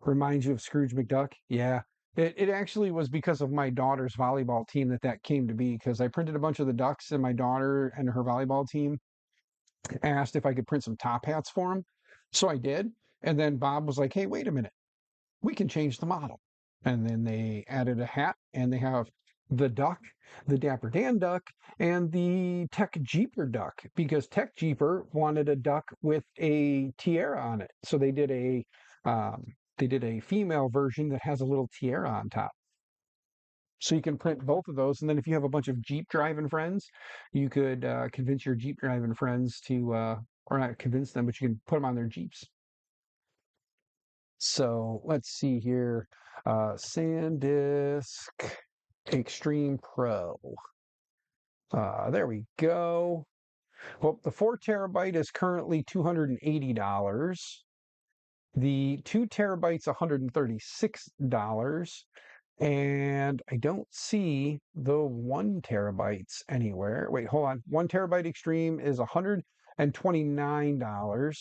Reminds you of Scrooge McDuck. Yeah. It actually was because of my daughter's volleyball team that came to be, because I printed a bunch of the ducks and my daughter and her volleyball team asked if I could print some top hats for them. So I did. And then Bob was like, hey, wait a minute. We can change the model. And then they added a hat and they have the duck, the Dapper Dan duck, and the Tech Jeeper duck, because Tech Jeeper wanted a duck with a tiara on it. So they did a female version that has a little tiara on top. So you can print both of those, and then if you have a bunch of Jeep driving friends, you could convince your Jeep driving friends to, or not convince them, but you can put them on their Jeeps. So let's see here. SanDisk Extreme Pro. There we go. Well, the 4 terabyte is currently $280. The 2 terabytes, $136. And I don't see the 1 terabytes anywhere. Wait, hold on. 1 terabyte Extreme is $129.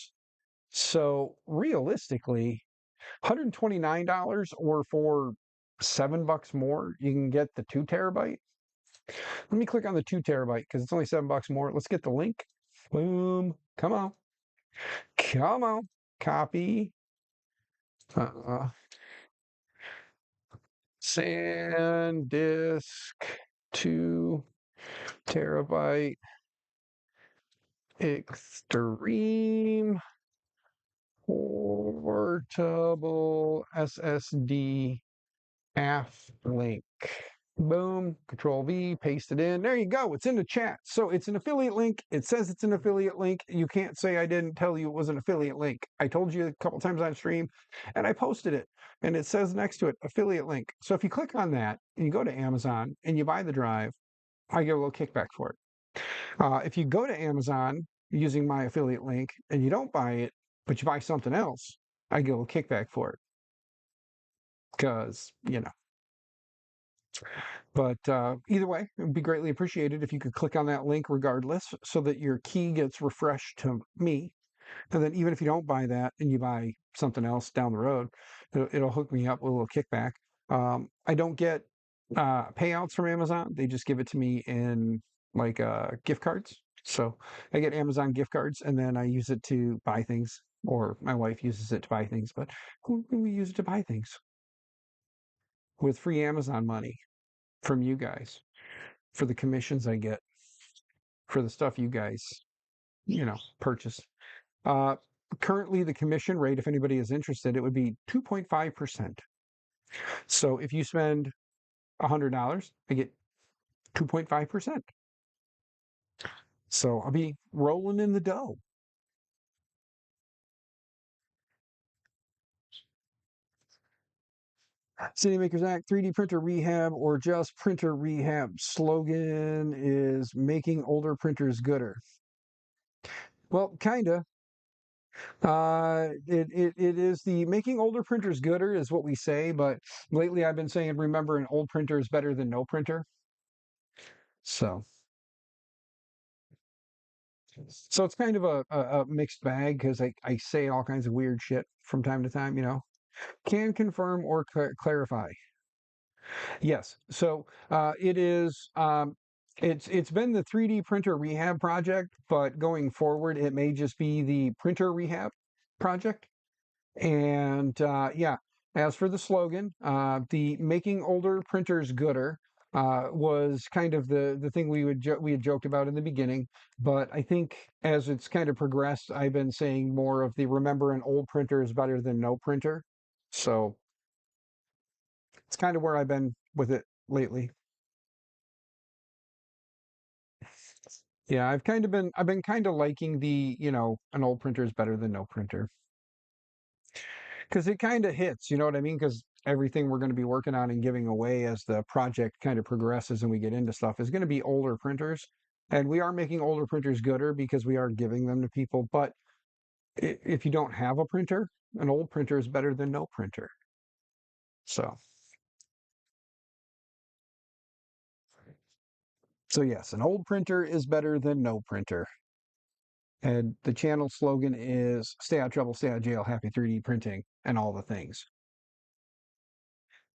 So realistically, $129 or for $7 more, you can get the 2 terabyte. Let me click on the 2 terabyte because it's only $7 more. Let's get the link. Boom. Come on. Come on. Copy. Uh, SanDisk 2 terabyte extreme portable SSD AF link. Boom, Control V, paste it in. There you go. It's in the chat. So it's an affiliate link. It says it's an affiliate link. You can't say I didn't tell you it was an affiliate link. I told you a couple times on stream and I posted it and it says next to it affiliate link. So if you click on that and you go to Amazon and you buy the drive, I get a little kickback for it. If you go to Amazon using my affiliate link and you don't buy it, but you buy something else, I get a little kickback for it because, But either way, it would be greatly appreciated if you could click on that link regardless so that your key gets refreshed to me. And then even if you don't buy that and you buy something else down the road, it'll hook me up with a little kickback. I don't get payouts from Amazon. They just give it to me in like gift cards. So I get Amazon gift cards and then I use it to buy things, or my wife uses it to buy things, but we use it to buy things with free Amazon money from you guys for the commissions I get for the stuff you guys, purchase. Uh, Currently, the commission rate, if anybody is interested, it would be 2.5%. So if you spend $100, I get 2.5%. So I'll be rolling in the dough. City Makers Act, 3D printer rehab, or just printer rehab. Slogan is making older printers gooder. Well, kinda. It is the making older printers gooder is what we say, but lately I've been saying remember an old printer is better than no printer. So so it's kind of a mixed bag because I say all kinds of weird shit from time to time, Can confirm or clarify. Yes. So it is it's been the 3D printer rehab project, but going forward it may just be the printer rehab project. And yeah, as for the slogan, the making older printers gooder was kind of the thing we had joked about in the beginning. But I think as it's kind of progressed, I've been saying more of the remember an old printer is better than no printer. So it's kind of where I've been with it lately. Yeah, I've been kind of liking the, an old printer is better than no printer. Because it kind of hits, you know what I mean? Because everything we're going to be working on and giving away as the project kind of progresses and we get into stuff is going to be older printers. And we are making older printers gooder because we are giving them to people. But if you don't have a printer, an old printer is better than no printer. So, so yes, an old printer is better than no printer. And the channel slogan is stay out of trouble, stay out of jail, happy 3D printing, and all the things.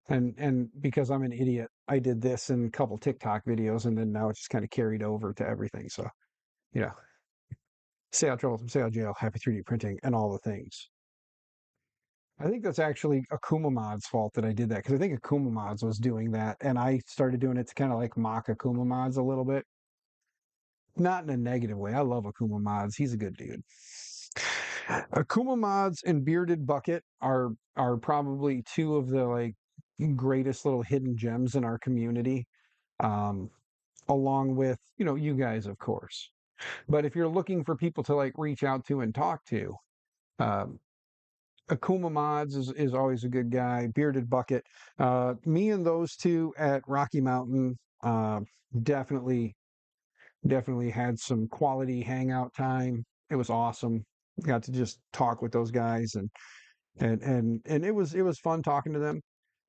And because I'm an idiot, I did this in a couple TikTok videos, and then now it's just kind of carried over to everything. So, yeah, stay out of trouble, stay out of jail, happy 3D printing, and all the things. I think that's actually Akuma Mod's fault that I did that because I think Akuma Mods was doing that, and I started doing it to kind of like mock Akuma Mods a little bit. Not in a negative way. I love Akuma Mods. He's a good dude. Akuma Mods and Bearded Bucket are probably two of the like greatest little hidden gems in our community. Um, Along with, you guys, of course. But if you're looking for people to like reach out to and talk to, um, Akuma Mods is always a good guy. Bearded Bucket. Me and those two at Rocky Mountain definitely definitely had some quality hangout time. It was awesome. Got to just talk with those guys and it was fun talking to them.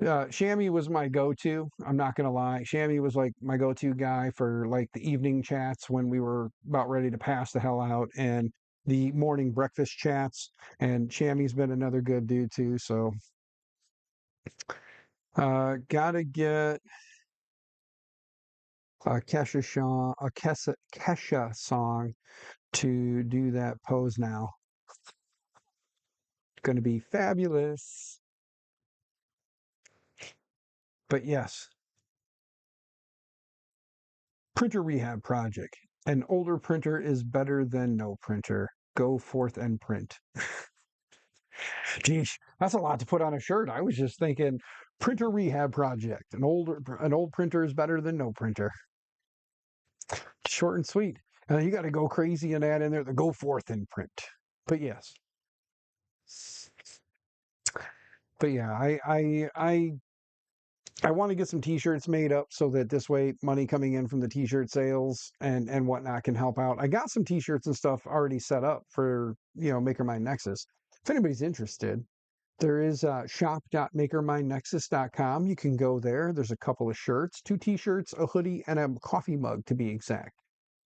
Shammy was my go-to. I'm not gonna lie. Shammy was like my go-to guy for like the evening chats when we were about ready to pass the hell out. And the morning breakfast chats, and Chammy's been another good dude too. So gotta get a Kesha song to do that pose now. Going to be fabulous. But yes, printer rehab project. An older printer is better than no printer. Go forth and print. Geez, that's a lot to put on a shirt. I was just thinking printer rehab project. An old printer is better than no printer. Short and sweet. You got to go crazy and add in there the go forth and print. But yes. But yeah, I want to get some t-shirts made up so that this way money coming in from the t-shirt sales and whatnot can help out. I got some t-shirts and stuff already set up for, MakerMind Nexus. If anybody's interested, there is shop.makermindnexus.com. You can go there. There's a couple of shirts, 2 t-shirts, a hoodie, and a coffee mug to be exact.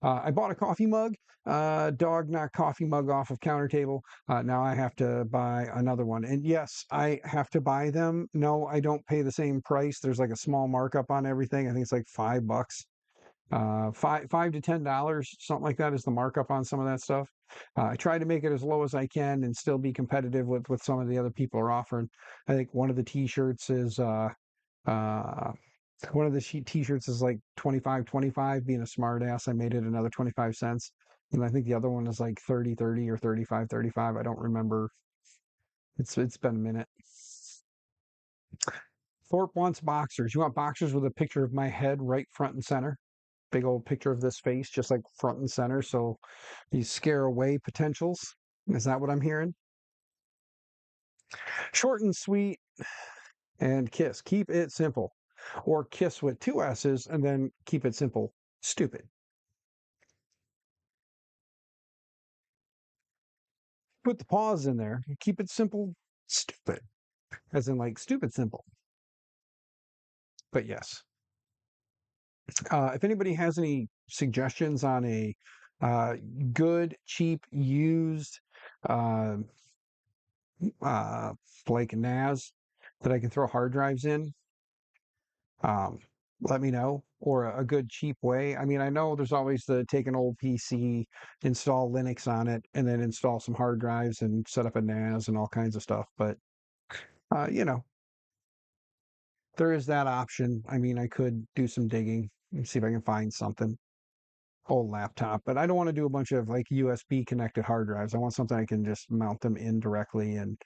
I bought a coffee mug, dog knocked coffee mug off of counter table. Now I have to buy another one. And yes, I have to buy them. No, I don't pay the same price. There's like a small markup on everything. I think it's like $5. Five to $10, something like that is the markup on some of that stuff. I try to make it as low as I can and still be competitive with some of the other people are offering. I think one of the t-shirts is uh one of the t-shirts is like 25.25. Being a smart ass, I made it another 25 cents. And I think the other one is like 30.30 or 35.35. I don't remember. It's been a minute. Thorpe wants boxers. You want boxers with a picture of my head right front and center? Big old picture of this face, just like front and center, so you scare away potentials. Is that what I'm hearing? Short and sweet and kiss. Keep it simple. Or kiss with 2 S's and then keep it simple. Stupid. Put the pause in there. Keep it simple. Stupid. As in like stupid simple. But yes. If anybody has any suggestions on a uh, good, cheap, used uh, uh, like NAS that I can throw hard drives in, um, let me know. Or a good cheap way. I mean, I know there's always the take an old PC, install Linux on it, and then install some hard drives and set up a NAS and all kinds of stuff. But uh, you know, there is that option. I mean, I could do some digging and see if I can find something. Old laptop, but I don't want to do a bunch of like USB connected hard drives. I want something I can just mount them in directly and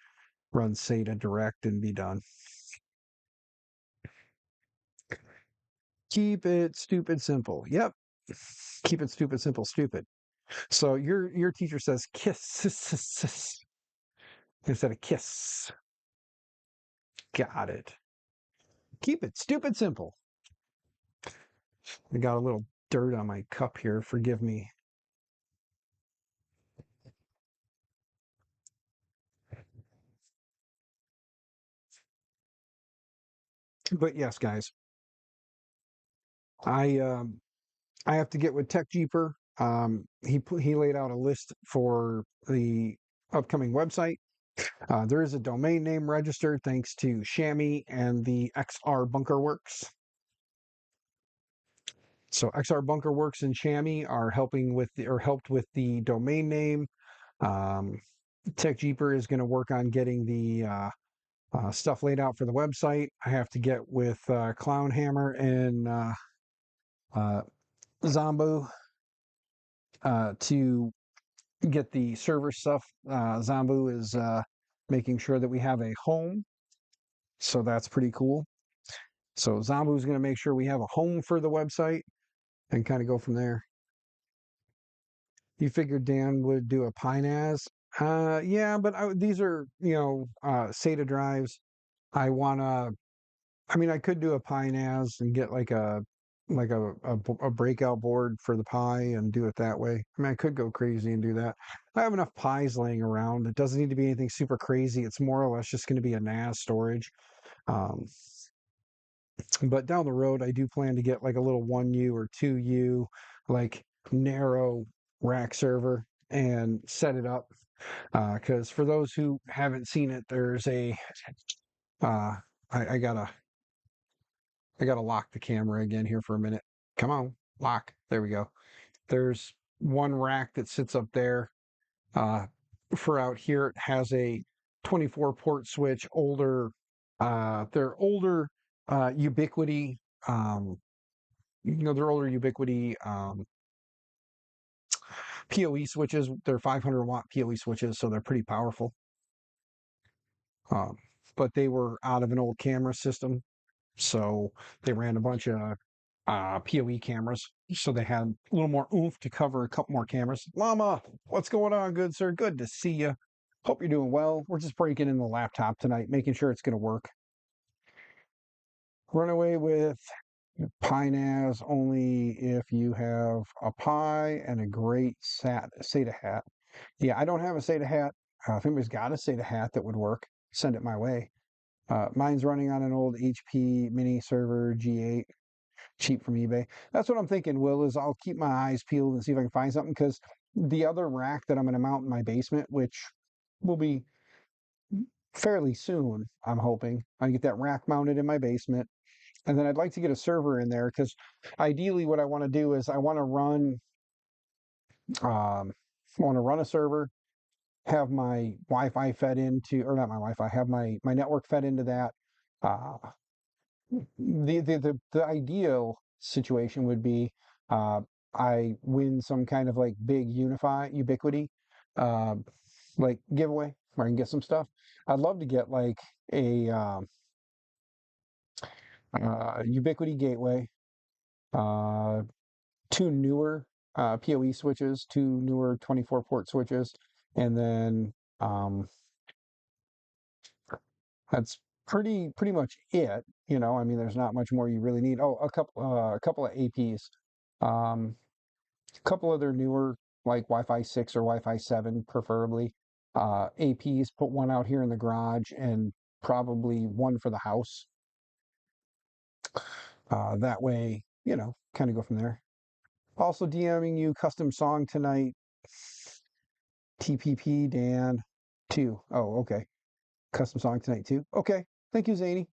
run SATA direct and be done. Keep it stupid simple. Yep. Keep it stupid simple, stupid. So your teacher says kiss instead of kiss. Got it. Keep it stupid simple. I got a little dirt on my cup here. Forgive me. But yes, guys, I I have to get with TechJeeper. He laid out a list for the upcoming website. There is a domain name registered thanks to Shammy and the XR Bunker Works. So XR Bunker Works and Shammy are helped with the domain name. Um, TechJeeper is going to work on getting the stuff laid out for the website. I have to get with Clownhammer and uh, Zombo to get the server stuff. Zombo is making sure that we have a home, so that's pretty cool. So Zombo is going to make sure we have a home for the website and kind of go from there. You figured Dan would do a PineAs? Yeah, but these are SATA drives. I wanna. I mean, I could do a PineAs and get like a breakout board for the Pi and do it that way. I mean, I could go crazy and do that. I have enough Pis laying around. It doesn't need to be anything super crazy. It's more or less just going to be a NAS storage. Um, but down the road, I do plan to get like a little 1U or 2U, like narrow rack server and set it up. Because for those who haven't seen it, there's a uh, I gotta lock the camera again here for a minute. Come on, lock. There we go. There's one rack that sits up there. Uh, for out here, it has a 24 port switch, older, they're older Ubiquity, um, they're older Ubiquity PoE switches. They're 500-watt PoE switches, so they're pretty powerful. Um, but they were out of an old camera system, so they ran a bunch of PoE cameras. So they had a little more oomph to cover a couple more cameras. Llama, what's going on, good sir? Good to see you. Hope you're doing well. We're just breaking in the laptop tonight, making sure it's going to work. Run away with Pinaz only if you have a pie and a great SATA hat. Yeah, I don't have a SATA hat. If anybody's got a SATA hat that would work, send it my way. Mine's running on an old HP mini server G8, cheap from eBay. That's what I'm thinking, Will, is I'll keep my eyes peeled and see if I can find something, because the other rack that I'm going to mount in my basement, which will be fairly soon, I'm hoping, I get that rack mounted in my basement. And then I'd like to get a server in there, because ideally what I want to do is I want to run a server, have my Wi-Fi fed into, or not my Wi-Fi, have my network fed into that. Uh, the ideal situation would be uh, I win some kind of like big ubiquity uh, like giveaway where I can get some stuff. I'd love to get like a ubiquity gateway, uh, two newer PoE switches, two newer 24 port switches, and then that's pretty much it. I mean, there's not much more you really need. Oh, a couple of APs, a couple other newer like Wi-Fi 6 or Wi-Fi 7, preferably. APs. Put one out here in the garage and probably one for the house. That way, kind of go from there. Also DMing you custom song tonight. TPP Dan 2. Oh, okay. Custom song tonight too. Okay. Thank you, Zany.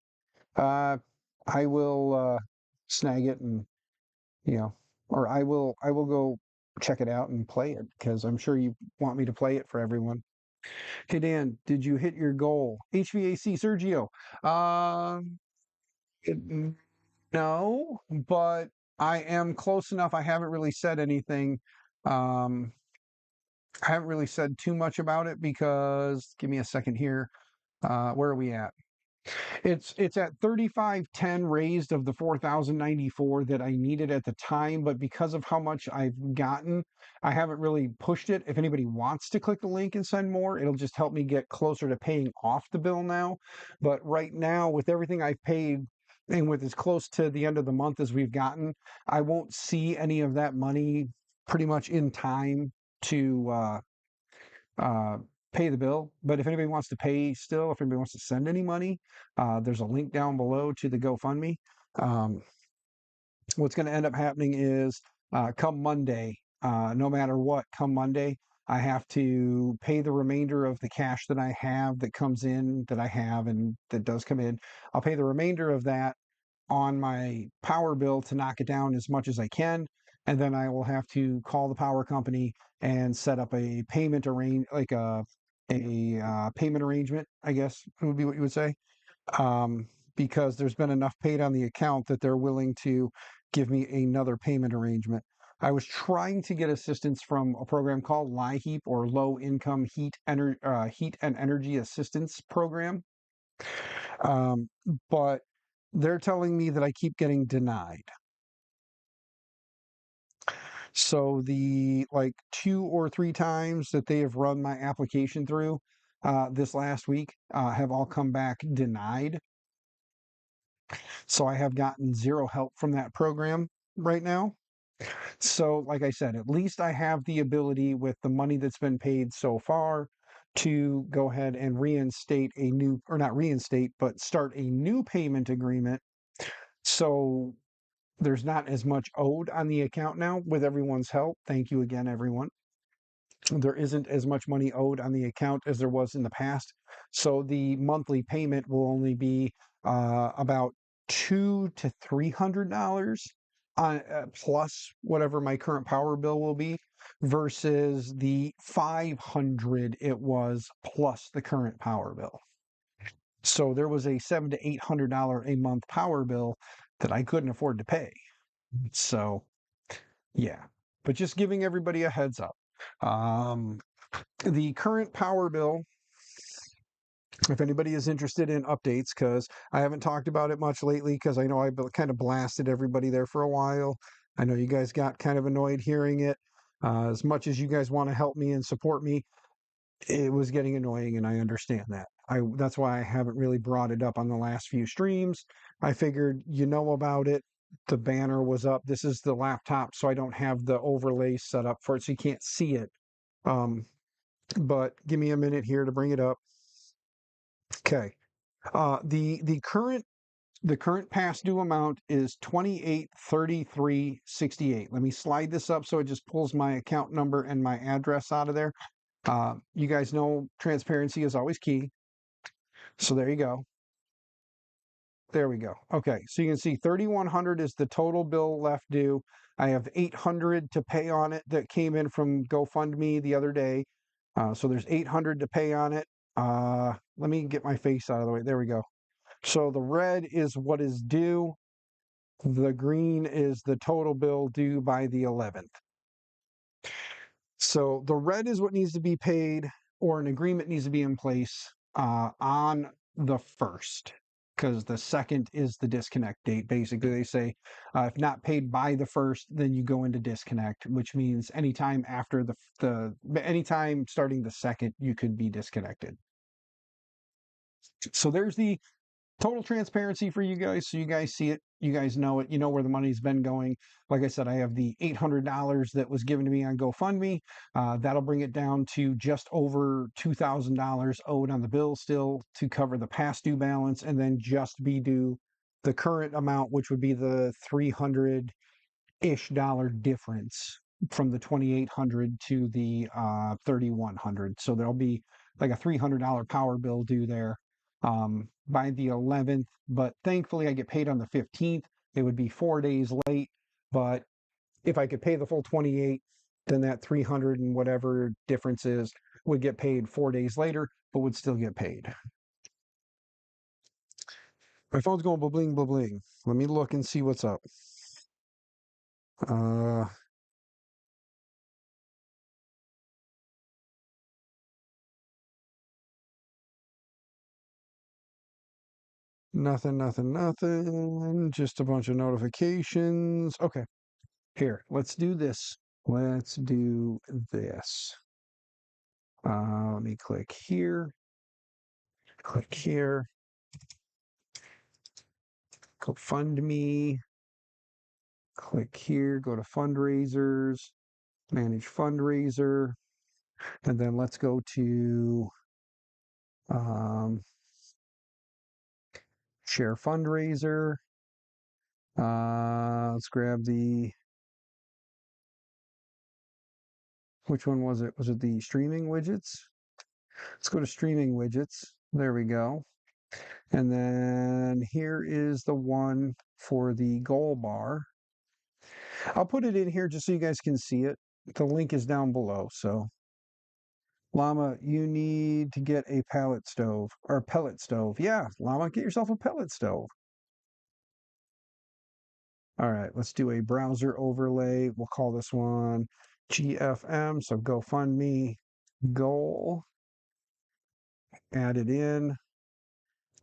Uh, I will snag it, and you know, or I will go check it out and play it, because I'm sure you want me to play it for everyone. Hey Dan, did you hit your goal? HVAC Sergio. Um, it- no, but I am close enough. I haven't really said anything. Um, I haven't really said too much about it, because give me a second here. Where are we at? It's at 3510 raised of the 4094 that I needed at the time, but because of how much I've gotten, I haven't really pushed it. If anybody wants to click the link and send more, it'll just help me get closer to paying off the bill now. But right now, with everything I've paid and with as close to the end of the month as we've gotten, I won't see any of that money pretty much in time to uh, pay the bill. But if anybody wants to pay still, if anybody wants to send any money, there's a link down below to the GoFundMe. Um, what's going to end up happening is come Monday, no matter what, come Monday, I have to pay the remainder of the cash that I have that comes in, that I have and that does come in. I'll pay the remainder of that on my power bill to knock it down as much as I can. And then I will have to call the power company and set up a payment like a payment arrangement, I guess would be what you would say. Because there's been enough paid on the account that they're willing to give me another payment arrangement. I was trying to get assistance from a program called LIHEAP, or Low Income Heat and Energy Assistance Program. Um, but they're telling me that I keep getting denied. So the like 2 or 3 times that they have run my application through this last week have all come back denied. So I have gotten zero help from that program right now. So, like I said, at least I have the ability with the money that's been paid so far to go ahead and reinstate a new, or not reinstate, but start a new payment agreement. So there's not as much owed on the account now with everyone's help. Thank you again, everyone. There isn't as much money owed on the account as there was in the past. So the monthly payment will only be about $200 to $300 on plus whatever my current power bill will be, versus the 500 it was plus the current power bill. So there was a $700 to $800 a month power bill that I couldn't afford to pay. So yeah, but just giving everybody a heads up. Um, the current power bill, if anybody is interested in updates, because I haven't talked about it much lately, because I know I kind of blasted everybody there for a while. I know you guys got kind of annoyed hearing it. As much as you guys want to help me and support me, it was getting annoying, and I understand that. That's why I haven't really brought it up on the last few streams. I figured you know about it. The banner was up. This is the laptop, so I don't have the overlay set up for it, so you can't see it. Um, but give me a minute here to bring it up. Okay. The current past due amount is 2833.68. Let me slide this up so it just pulls my account number and my address out of there. You guys know transparency is always key. So there you go. There we go. Okay, so you can see 3,100 is the total bill left due. I have 800 to pay on it that came in from GoFundMe the other day. So there's 800 to pay on it. Let me get my face out of the way. There we go. So the red is what is due. The green is the total bill due by the 11th. So the red is what needs to be paid, or an agreement needs to be in place on the 1st, because the 2nd is the disconnect date. Basically, they say if not paid by the 1st, then you go into disconnect, which means anytime after anytime starting the 2nd, you could be disconnected. So there's the total transparency for you guys, so you guys see it, you guys know it, you know where the money's been going. Like I said, I have the $800 that was given to me on GoFundMe. That'll bring it down to just over $2,000 owed on the bill still to cover the past due balance, and then just be due the current amount, which would be the 300-ish dollar difference from the 2,800 to the 3,100. So there'll be like a $300 power bill due there by the 11th. But thankfully, I get paid on the 15th. It would be 4 days late. But if I could pay the full 28, then that 300 and whatever difference is would get paid 4 days later, but would still get paid. My phone's going bling, bling. Let me look and see what's up. Uh, Nothing, nothing, nothing. Just a bunch of notifications. Okay, here, let's do this. Let's do this. Let me click here, go fund me, click here, go to fundraisers, manage fundraiser, and then let's go to share fundraiser. Let's grab which one was it? Was it the streaming widgets? Let's go to streaming widgets. There we go. And then here is the one for the goal bar. I'll put it in here just so you guys can see it. The link is down below. So, Llama, you need to get a pellet stove. Yeah, Llama, get yourself a pellet stove. All right, let's do a browser overlay. We'll call this one GFM. So GoFundMe goal. Add it in.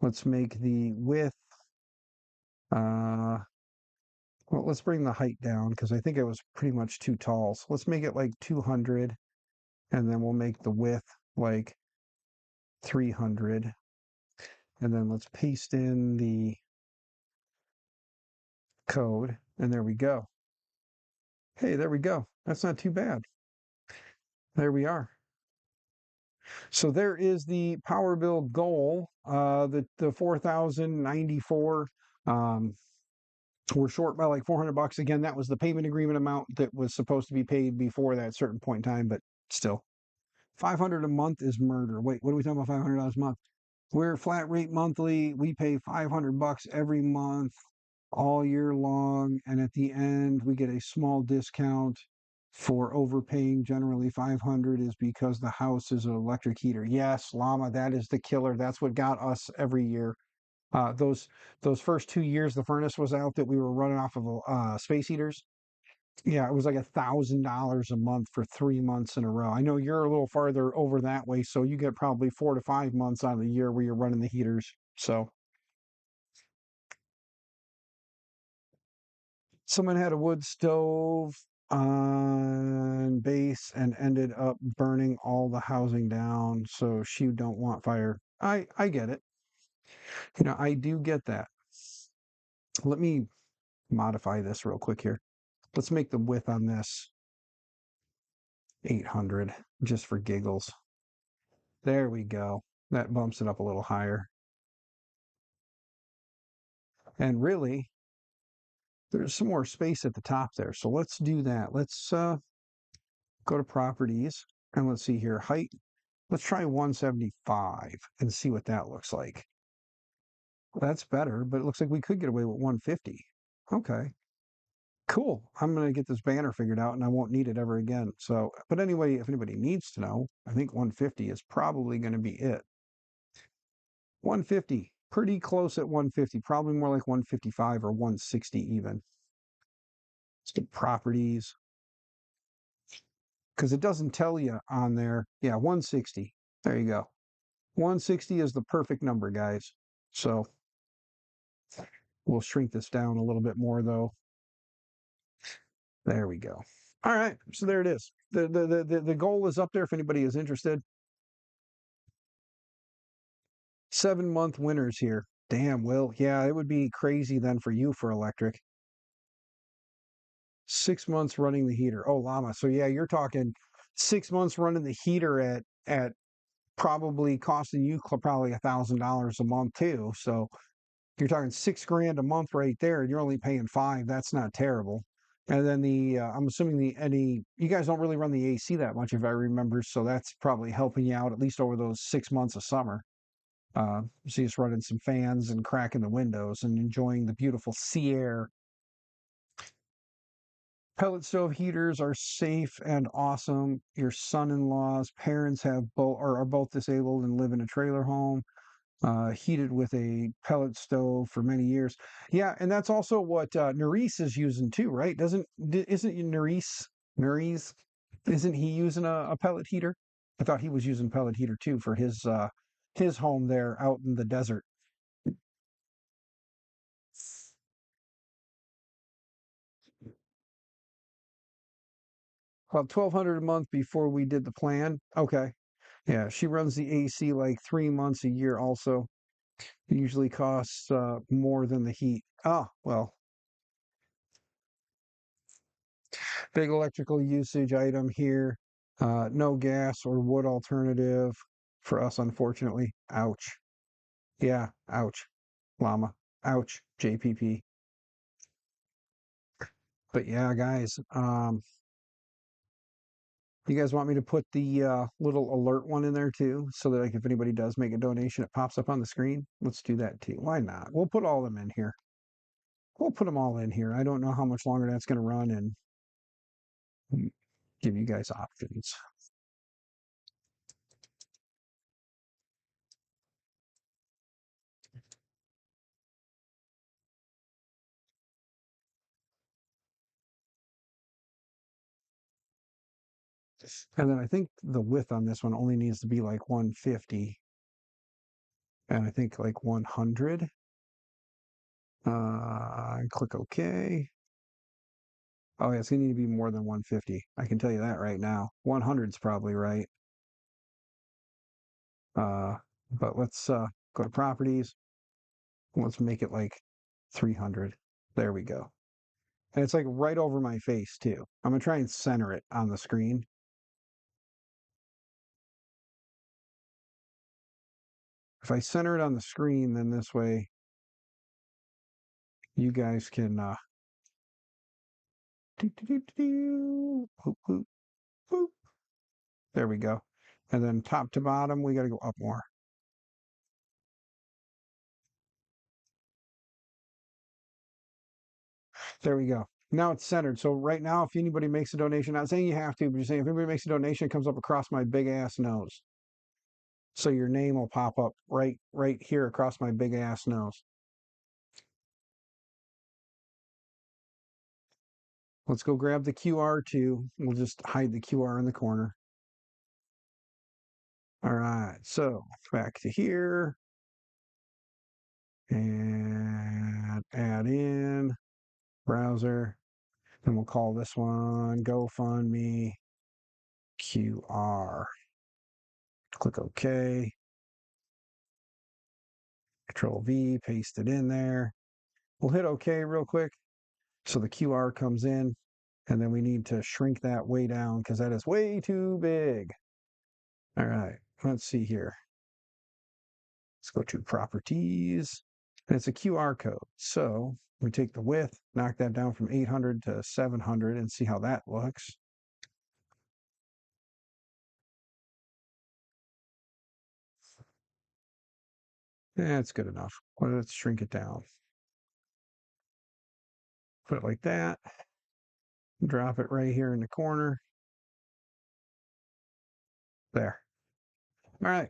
Let's make the width. Well, let's bring the height down because I think it was pretty much too tall. So let's make it like 200, and then we'll make the width like 300. And then let's paste in the code, and there we go. Hey, there we go. That's not too bad. There we are. So there is the power bill goal, the 4,094. We're short by like $400. Again, that was the payment agreement amount that was supposed to be paid before that certain point in time, but still, 500 a month is murder. Wait, what are we talking about? $500 a month? We're flat rate monthly. We pay 500 bucks every month, all year long, and at the end we get a small discount for overpaying. Generally, 500 is because the house is an electric heater. Yes, Llama, that is the killer. That's what got us every year. Those first 2 years the furnace was out that we were running off of space heaters. Yeah, it was like $1,000 a month for 3 months in a row. I know you're a little farther over that way, so you get probably 4 to 5 months out of the year where you're running the heaters. So someone had a wood stove on base and ended up burning all the housing down, so she don't want fire. I get it. I do get that. Let me modify this real quick here. Let's make the width on this 800 just for giggles. There we go. That bumps it up a little higher. And really, there's some more space at the top there. So let's do that. Let's go to properties and let's see here. Height. Let's try 175 and see what that looks like. That's better, but it looks like we could get away with 150. Okay. Cool. I'm going to get this banner figured out and I won't need it ever again. So, but anyway, if anybody needs to know, I think 150 is probably going to be it. 150, pretty close at 150, probably more like 155 or 160 even. Let's get properties because it doesn't tell you on there. Yeah, 160. There you go. 160 is the perfect number, guys. So we'll shrink this down a little bit more though. There we go. All right, so there it is. The goal is up there if anybody is interested. 7 month winners here. Damn, Will. Yeah, it would be crazy then for you for electric. 6 months running the heater. Oh, llama. So yeah, you're talking 6 months running the heater at probably costing you probably $1,000 a month too. So you're talking 6 grand a month right there, and you're only paying five. That's not terrible. And then I'm assuming you guys don't really run the AC that much, if I remember. So that's probably helping you out at least over those 6 months of summer. So you're just running some fans and cracking the windows and enjoying the beautiful sea air. Pellet stove heaters are safe and awesome. Your son-in-law's parents are both disabled and live in a trailer home, heated with a pellet stove for many years. Yeah, and that's also what Nerys is using too, right? Isn't Nerys? Isn't he using a pellet heater? I thought he was using pellet heater too for his home there out in the desert. About 1,200 a month before we did the plan. Okay. Yeah, she runs the AC like 3 months a year also. It usually costs more than the heat. Ah, well, big electrical usage item here. No gas or wood alternative for us, unfortunately. Ouch. Yeah, ouch. Llama. Ouch. JPP. But yeah, guys, you guys want me to put the little alert one in there too, so that like if anybody does make a donation, it pops up on the screen? Let's do that too. Why not? We'll put all of them in here. We'll put them all in here. I don't know how much longer that's going to run and give you guys options. And then I think the width on this one only needs to be like 150 and I think like 100. Click OK. Oh, yeah, it's going to need to be more than 150. I can tell you that right now. 100 is probably right. Uh, but let's go to properties. Let's make it like 300. There we go. And it's like right over my face too. I'm going to try and center it on the screen. If I center it on the screen, then this way you guys can there we go. And then top to bottom, we got to go up more. There we go. Now it's centered. So right now, if anybody makes a donation, not saying you have to, but just saying if anybody makes a donation, it comes up across my big ass nose. So your name will pop up right here across my big ass nose. Let's go grab the QR too. We'll just hide the QR in the corner. All right, so back to here and add in browser. And we'll call this one GoFundMe QR. Click OK. Control V, paste it in there. We'll hit OK real quick so the QR comes in. And then we need to shrink that way down because that is way too big. All right, let's see here. Let's go to properties. And it's a QR code. So we take the width, knock that down from 800 to 700 and see how that looks. That's good enough. Well, let's shrink it down. Put it like that. Drop it right here in the corner. There. All right.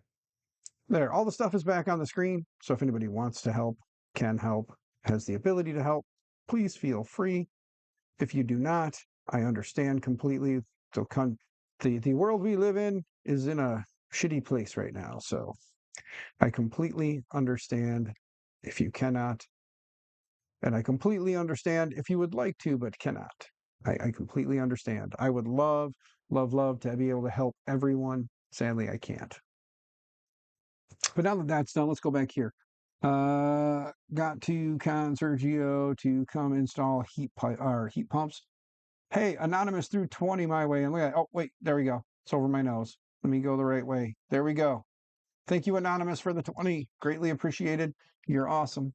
There. All the stuff is back on the screen. So if anybody wants to help, can help, has the ability to help, please feel free. If you do not, I understand completely. So the world we live in is in a shitty place right now. So I completely understand if you cannot. And I completely understand if you would like to, but cannot. I completely understand. I would love, love, love to be able to help everyone. Sadly, I can't. But now that that's done, let's go back here. Got to con Sergio to come install heat pumps. Hey, anonymous threw 20 my way, and look at it. Oh wait, there we go. It's over my nose. Let me go the right way. There we go. Thank you, anonymous, for the 20. Greatly appreciated. You're awesome.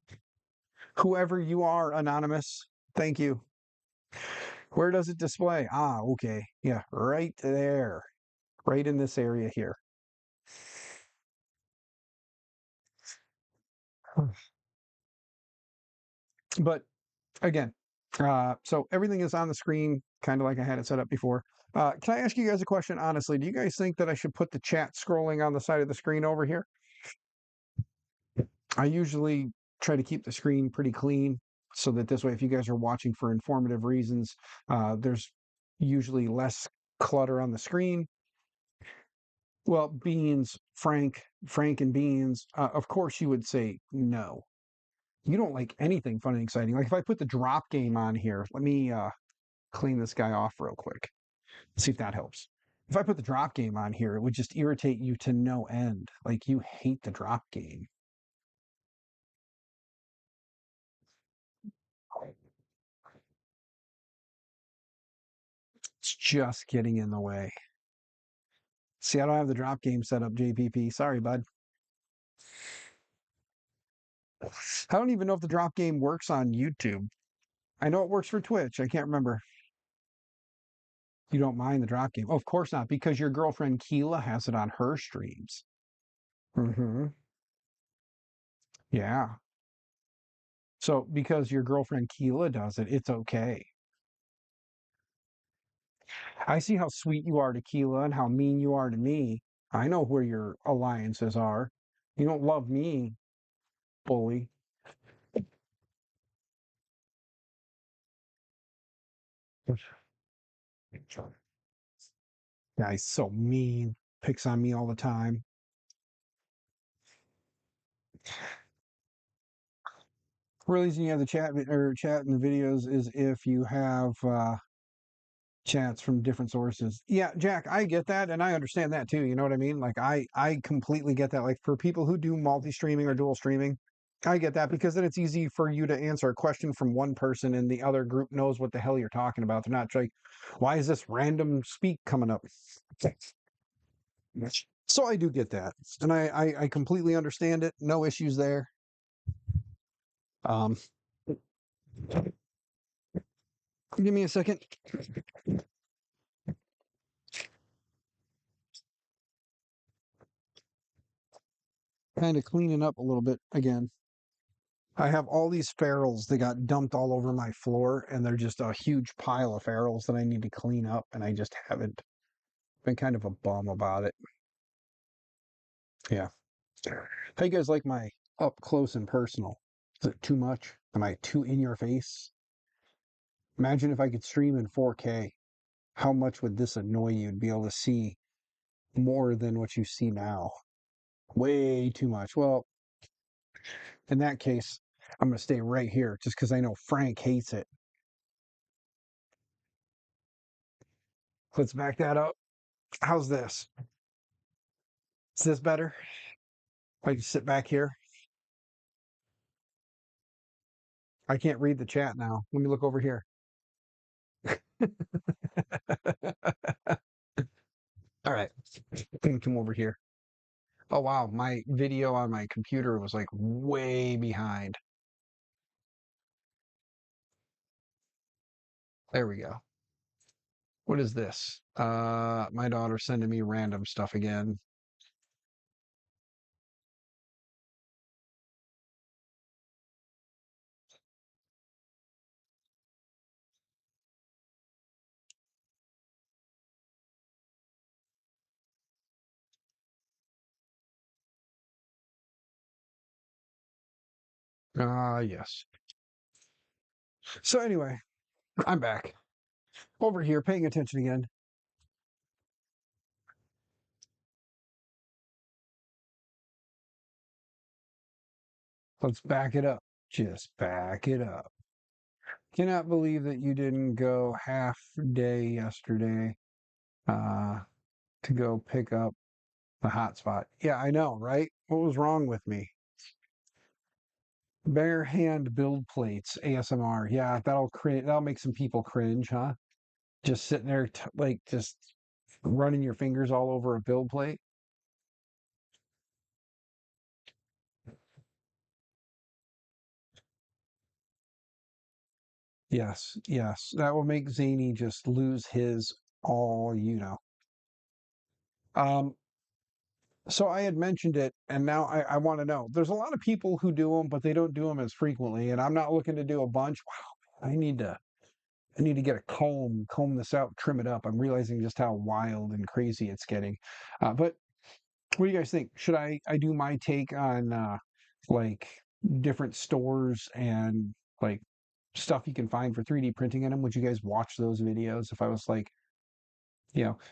Whoever you are, anonymous, thank you. Where does it display? Ah, okay. Yeah, right there. Right in this area here. But again, so everything is on the screen, kind of like I had it set up before. Can I ask you guys a question honestly? Do you guys think that I should put the chat scrolling on the side of the screen over here? I usually try to keep the screen pretty clean so that this way, if you guys are watching for informative reasons, there's usually less clutter on the screen. Well, Beans, Frank and Beans, of course you would say no. You don't like anything fun and exciting. Like if I put the drop game on here, let me clean this guy off real quick. See if that helps. If I put the drop game on here, it would just irritate you to no end. Like you hate the drop game. It's just getting in the way. See, I don't have the drop game set up, JPP. Sorry, bud. I don't even know if the drop game works on YouTube. I know it works for Twitch. I can't remember. You don't mind the drop game? Oh, of course not, because your girlfriend Keela has it on her streams. Mm-hmm. Yeah. So because your girlfriend Keela does it, it's okay. I see how sweet you are to Keela and how mean you are to me. I know where your alliances are. You don't love me, bully. Guy's so mean. Picks on me all the time. Real reason you have the chat in the videos is if you have chats from different sources. Yeah, Jack, I get that and I understand that too. You know what I mean? Like I completely get that. Like for people who do multi-streaming or dual streaming, I get that because then it's easy for you to answer a question from one person and the other group knows what the hell you're talking about. They're not like, why is this random speak coming up? So I do get that. And I completely understand it. No issues there. Um, give me a second. kind of cleaning up a little bit again. I have all these ferrules that got dumped all over my floor, and they're just a huge pile of ferrules that I need to clean up, and I just haven't. Been kind of a bum about it. Yeah. How you guys like my up close and personal? Is it too much? Am I too in your face? Imagine if I could stream in 4K. How much would this annoy you to be able to see more than what you see now? Way too much. Well, in that case, I'm going to stay right here just because I know Frank hates it. Let's back that up. How's this? Is this better? I can sit back here. I can't read the chat now. Let me look over here. All right. Come over here. Oh wow, my video on my computer was like way behind. There we go. What is this? My daughter sending me random stuff again. Yes. So anyway, I'm back. Over here paying attention again. Let's back it up. Just back it up. Cannot believe that you didn't go half day yesterday uh to go pick up the hotspot. Yeah, I know, right? What was wrong with me? Bare hand build plates, ASMR. Yeah, that'll make some people cringe, huh? Just sitting there, like just running your fingers all over a build plate. Yes, yes, that will make Zany just lose his all, you know. Um, so I had mentioned it, and now I want to know. There's a lot of people who do them, but they don't do them as frequently. And I'm not looking to do a bunch. Wow, I need to get a comb this out, trim it up. I'm realizing just how wild and crazy it's getting. But what do you guys think? Should I do my take on like different stores and like stuff you can find for 3D printing in them? Would you guys watch those videos if I was like,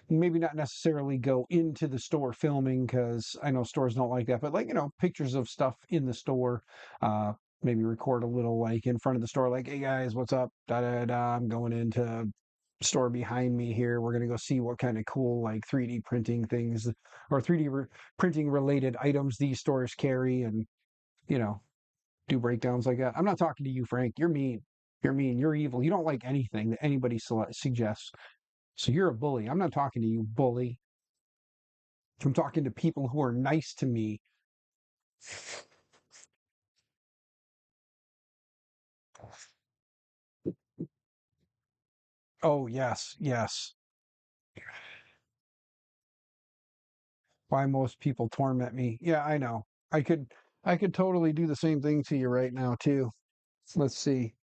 maybe not necessarily go into the store filming because I know stores don't like that, but like, pictures of stuff in the store, uh, maybe record a little like in front of the store, like, hey guys, what's up? Da da da. I'm going into store behind me here. We're gonna go see what kind of cool like 3D printing things or printing related items these stores carry, and you know, do breakdowns like that. I'm not talking to you, Frank. You're mean. You're mean. You're evil. You don't like anything that anybody suggests. So you're a bully. I'm not talking to you, bully. I'm talking to people who are nice to me. Oh, yes, yes. Why most people torment me. Yeah, I know. I could I could totally do the same thing to you right now too. Let's see.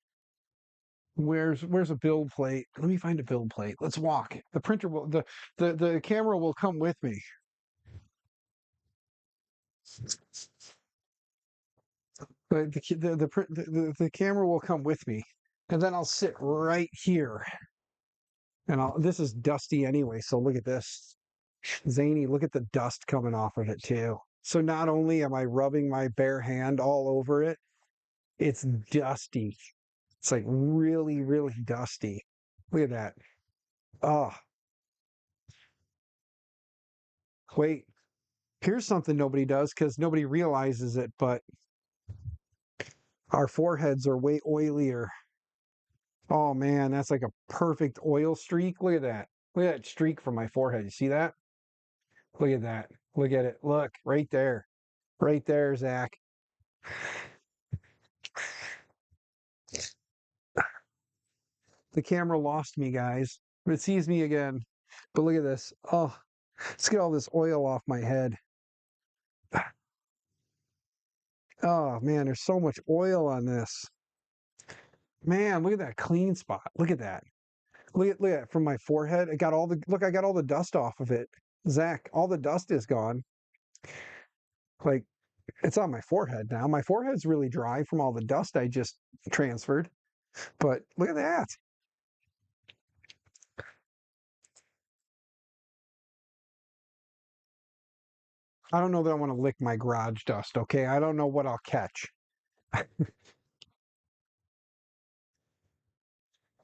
Where's a build plate? Let me find a build plate. Let's walk. The printer will the camera will come with me. The camera will come with me. And then I'll sit right here. And this is dusty anyway, so look at this. Zany, look at the dust coming off of it too. So not only am I rubbing my bare hand all over it, it's dusty. It's like really, really dusty. Look at that. Oh, wait. Here's something nobody does because nobody realizes it, but our foreheads are way oilier. Oh man, that's like a perfect oil streak. Look at that. Look at that streak from my forehead. You see that? Look at that. Look at it. Look right there. Right there, Zach. The camera lost me, guys. It sees me again. But look at this. Oh, let's get all this oil off my head. Oh man, there's so much oil on this. Man, look at that clean spot. Look at that. Look at from my forehead. It got all the look, I got all the dust off of it. Zach, all the dust is gone. Like it's on my forehead now. My forehead's really dry from all the dust I just transferred. But look at that. I don't know that I want to lick my garage dust, okay? I don't know what I'll catch. I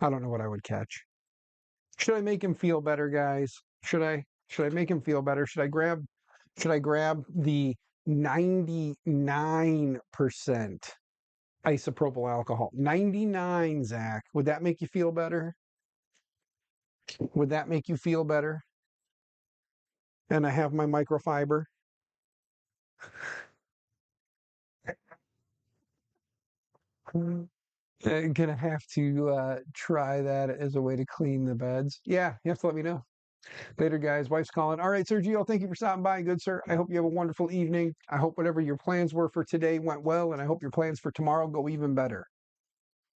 don't know what I would catch. Should I make him feel better, guys? Should I? Should I make him feel better? Should I grab the 99% isopropyl alcohol? 99, Zach. Would that make you feel better? Would that make you feel better? And I have my microfiber. Gonna have to try that as a way to clean the beds. Yeah, you have to let me know. Later, guys. Wife's calling. All right, Sergio, thank you for stopping by. Good, sir. I hope you have a wonderful evening. I hope whatever your plans were for today went well, and I hope your plans for tomorrow go even better.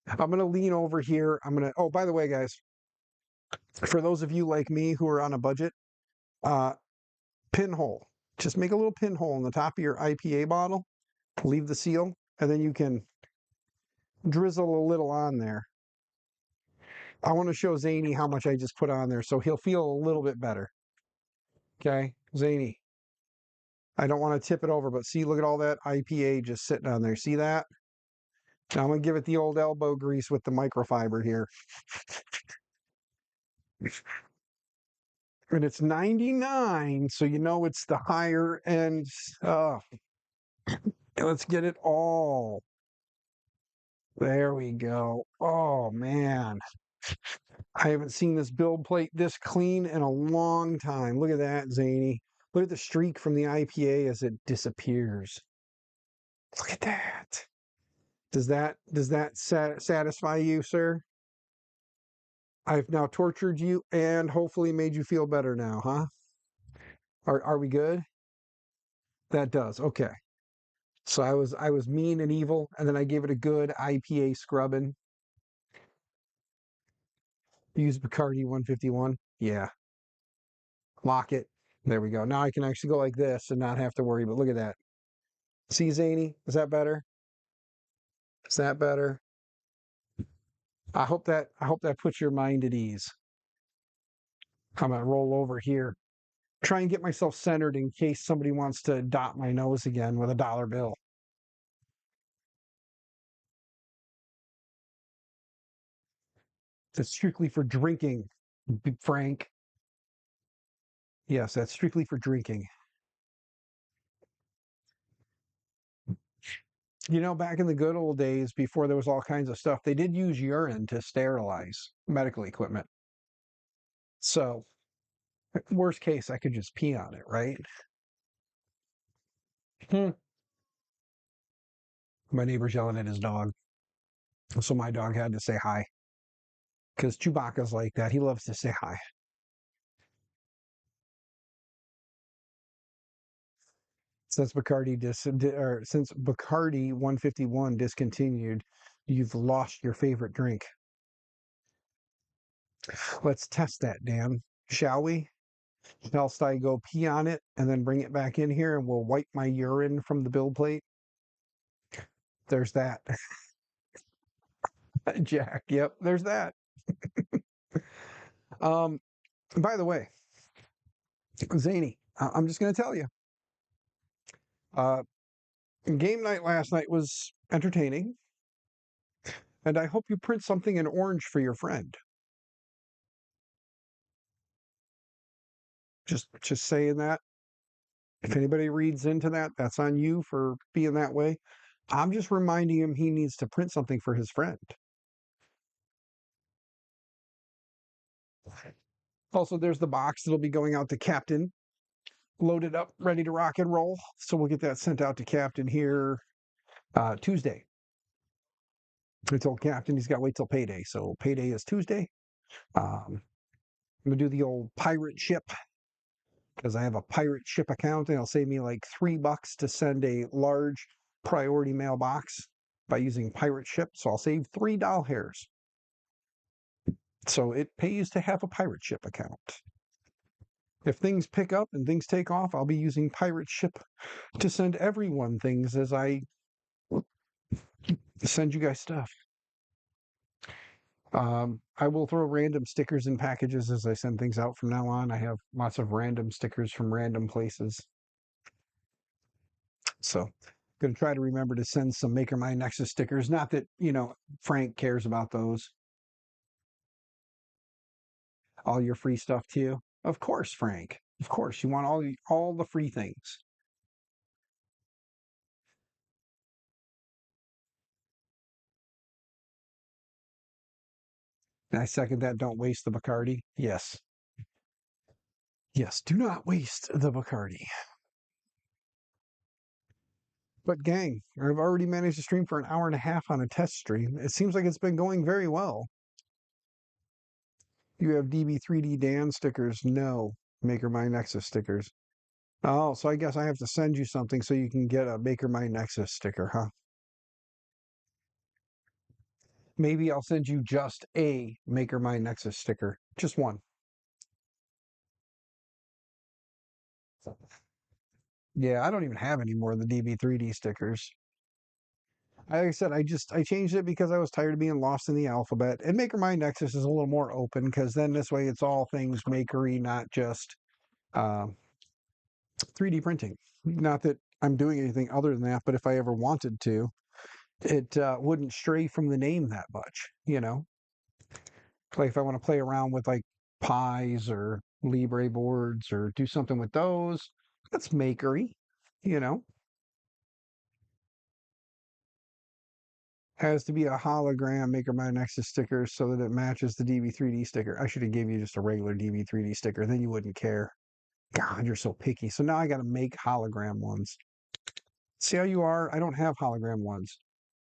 I'm going to lean over here. Oh, by the way, guys, for those of you like me who are on a budget, uh, pinhole. Just make a little pinhole in the top of your IPA bottle, leave the seal, and then you can drizzle a little on there. I want to show Zany how much I just put on there so he'll feel a little bit better. Okay, Zany. I don't want to tip it over, but see, look at all that IPA just sitting on there. See that? Now I'm going to give it the old elbow grease with the microfiber here. And it's 99, so you know it's the higher end stuff. Let's get it all. There we go. Oh, man. I haven't seen this build plate this clean in a long time. Look at that, Zany. Look at the streak from the IPA as it disappears. Look at that. Does that satisfy you, sir? I've now tortured you and hopefully made you feel better now, huh? Are we good? That does. Okay. So I was mean and evil, and then I gave it a good IPA scrubbing. Use Bacardi 151. Yeah. Lock it. There we go. Now I can actually go like this and not have to worry, but look at that. See, Zany? Is that better? Is that better? I hope that puts your mind at ease. I'm gonna roll over here. Try and get myself centered in case somebody wants to dot my nose again with a dollar bill. That's strictly for drinking, Frank. Yes, that's strictly for drinking. Back in the good old days, before there was all kinds of stuff, they did use urine to sterilize medical equipment. So, worst case, I could just pee on it, right? Hmm. My neighbor's yelling at his dog. So my dog had to say hi. Because Chewbacca's like that. He loves to say hi. Since Bacardi 151 discontinued, you've lost your favorite drink. Let's test that, Dan. Shall we? Else I go pee on it and then bring it back in here and we'll wipe my urine from the build plate. There's that. Jack. Yep, there's that. Um, by the way, Zany, I'm just going to tell you. Uh, game night last night was entertaining, and I hope you print something in orange for your friend. Just saying that. If anybody reads into that, that's on you for being that way. I'm just reminding him he needs to print something for his friend. Also, there's the box that'll be going out to Captain, loaded up, ready to rock and roll. So we'll get that sent out to Captain here Tuesday. I told Captain he's got to wait till payday. So payday is Tuesday. I'm gonna do the old pirate ship because I have a pirate ship account and it'll save me like $3 to send a large priority mailbox by using pirate ship, so I'll save 3 doll hairs. So it pays to have a pirate ship account. If things pick up and things take off, I'll be using pirate ship to send everyone things as I send you guys stuff. I will throw random stickers in packages as I send things out from now on. I have lots of random stickers from random places. So going to try to remember to send some Maker My Nexus stickers. Not that, Frank cares about those. All your free stuff too. Of course, Frank. Of course, you want all the free things. And I second that. Don't waste the Bacardi. Yes. Yes, do not waste the Bacardi. But gang, I've already managed to stream for an hour and a half on a test stream. It seems like it's been going very well. You have DB3D Dan stickers? No. Maker My Nexus stickers. Oh, so I guess I have to send you something so you can get a Maker My Nexus sticker, huh? Maybe I'll send you just a Maker My Nexus sticker. Just one. Yeah, I don't even have any more of the DB3D stickers. Like I said, I changed it because I was tired of being lost in the alphabet. And Maker My Nexus is a little more open because then this way it's all things makery, not just uh, 3D printing. Not that I'm doing anything other than that, but if I ever wanted to, it wouldn't stray from the name that much. Like if I want to play around with like pies or Libre boards or do something with those, that's makery, you know. Has to be a hologram Maker My Nexus sticker so that it matches the DB3D sticker. I should have gave you just a regular DB3D sticker, then you wouldn't care. God, you're so picky. So now I got to make hologram ones. See how you are? I don't have hologram ones.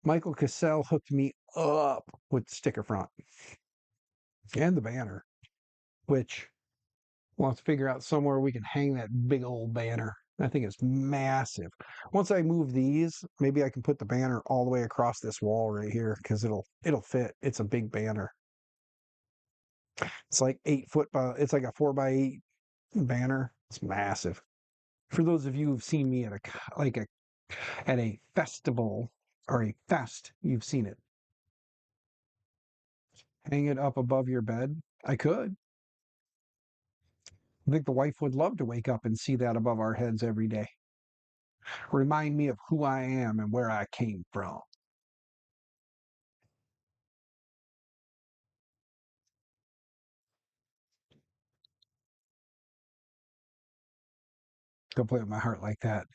Michael Cassell hooked me up with the sticker front and the banner, which we'll have to figure out somewhere we can hang that big old banner. That thing is massive. Once I move these, maybe I can put the banner all the way across this wall right here because it'll fit. It's a big banner. It's like 8 foot by. It's like a 4x8 banner. It's massive. For those of you who've seen me at a festival or a fest, you've seen it. Hang it up above your bed. I could. I think the wife would love to wake up and see that above our heads every day. Remind me of who I am and where I came from. Go play with my heart like that.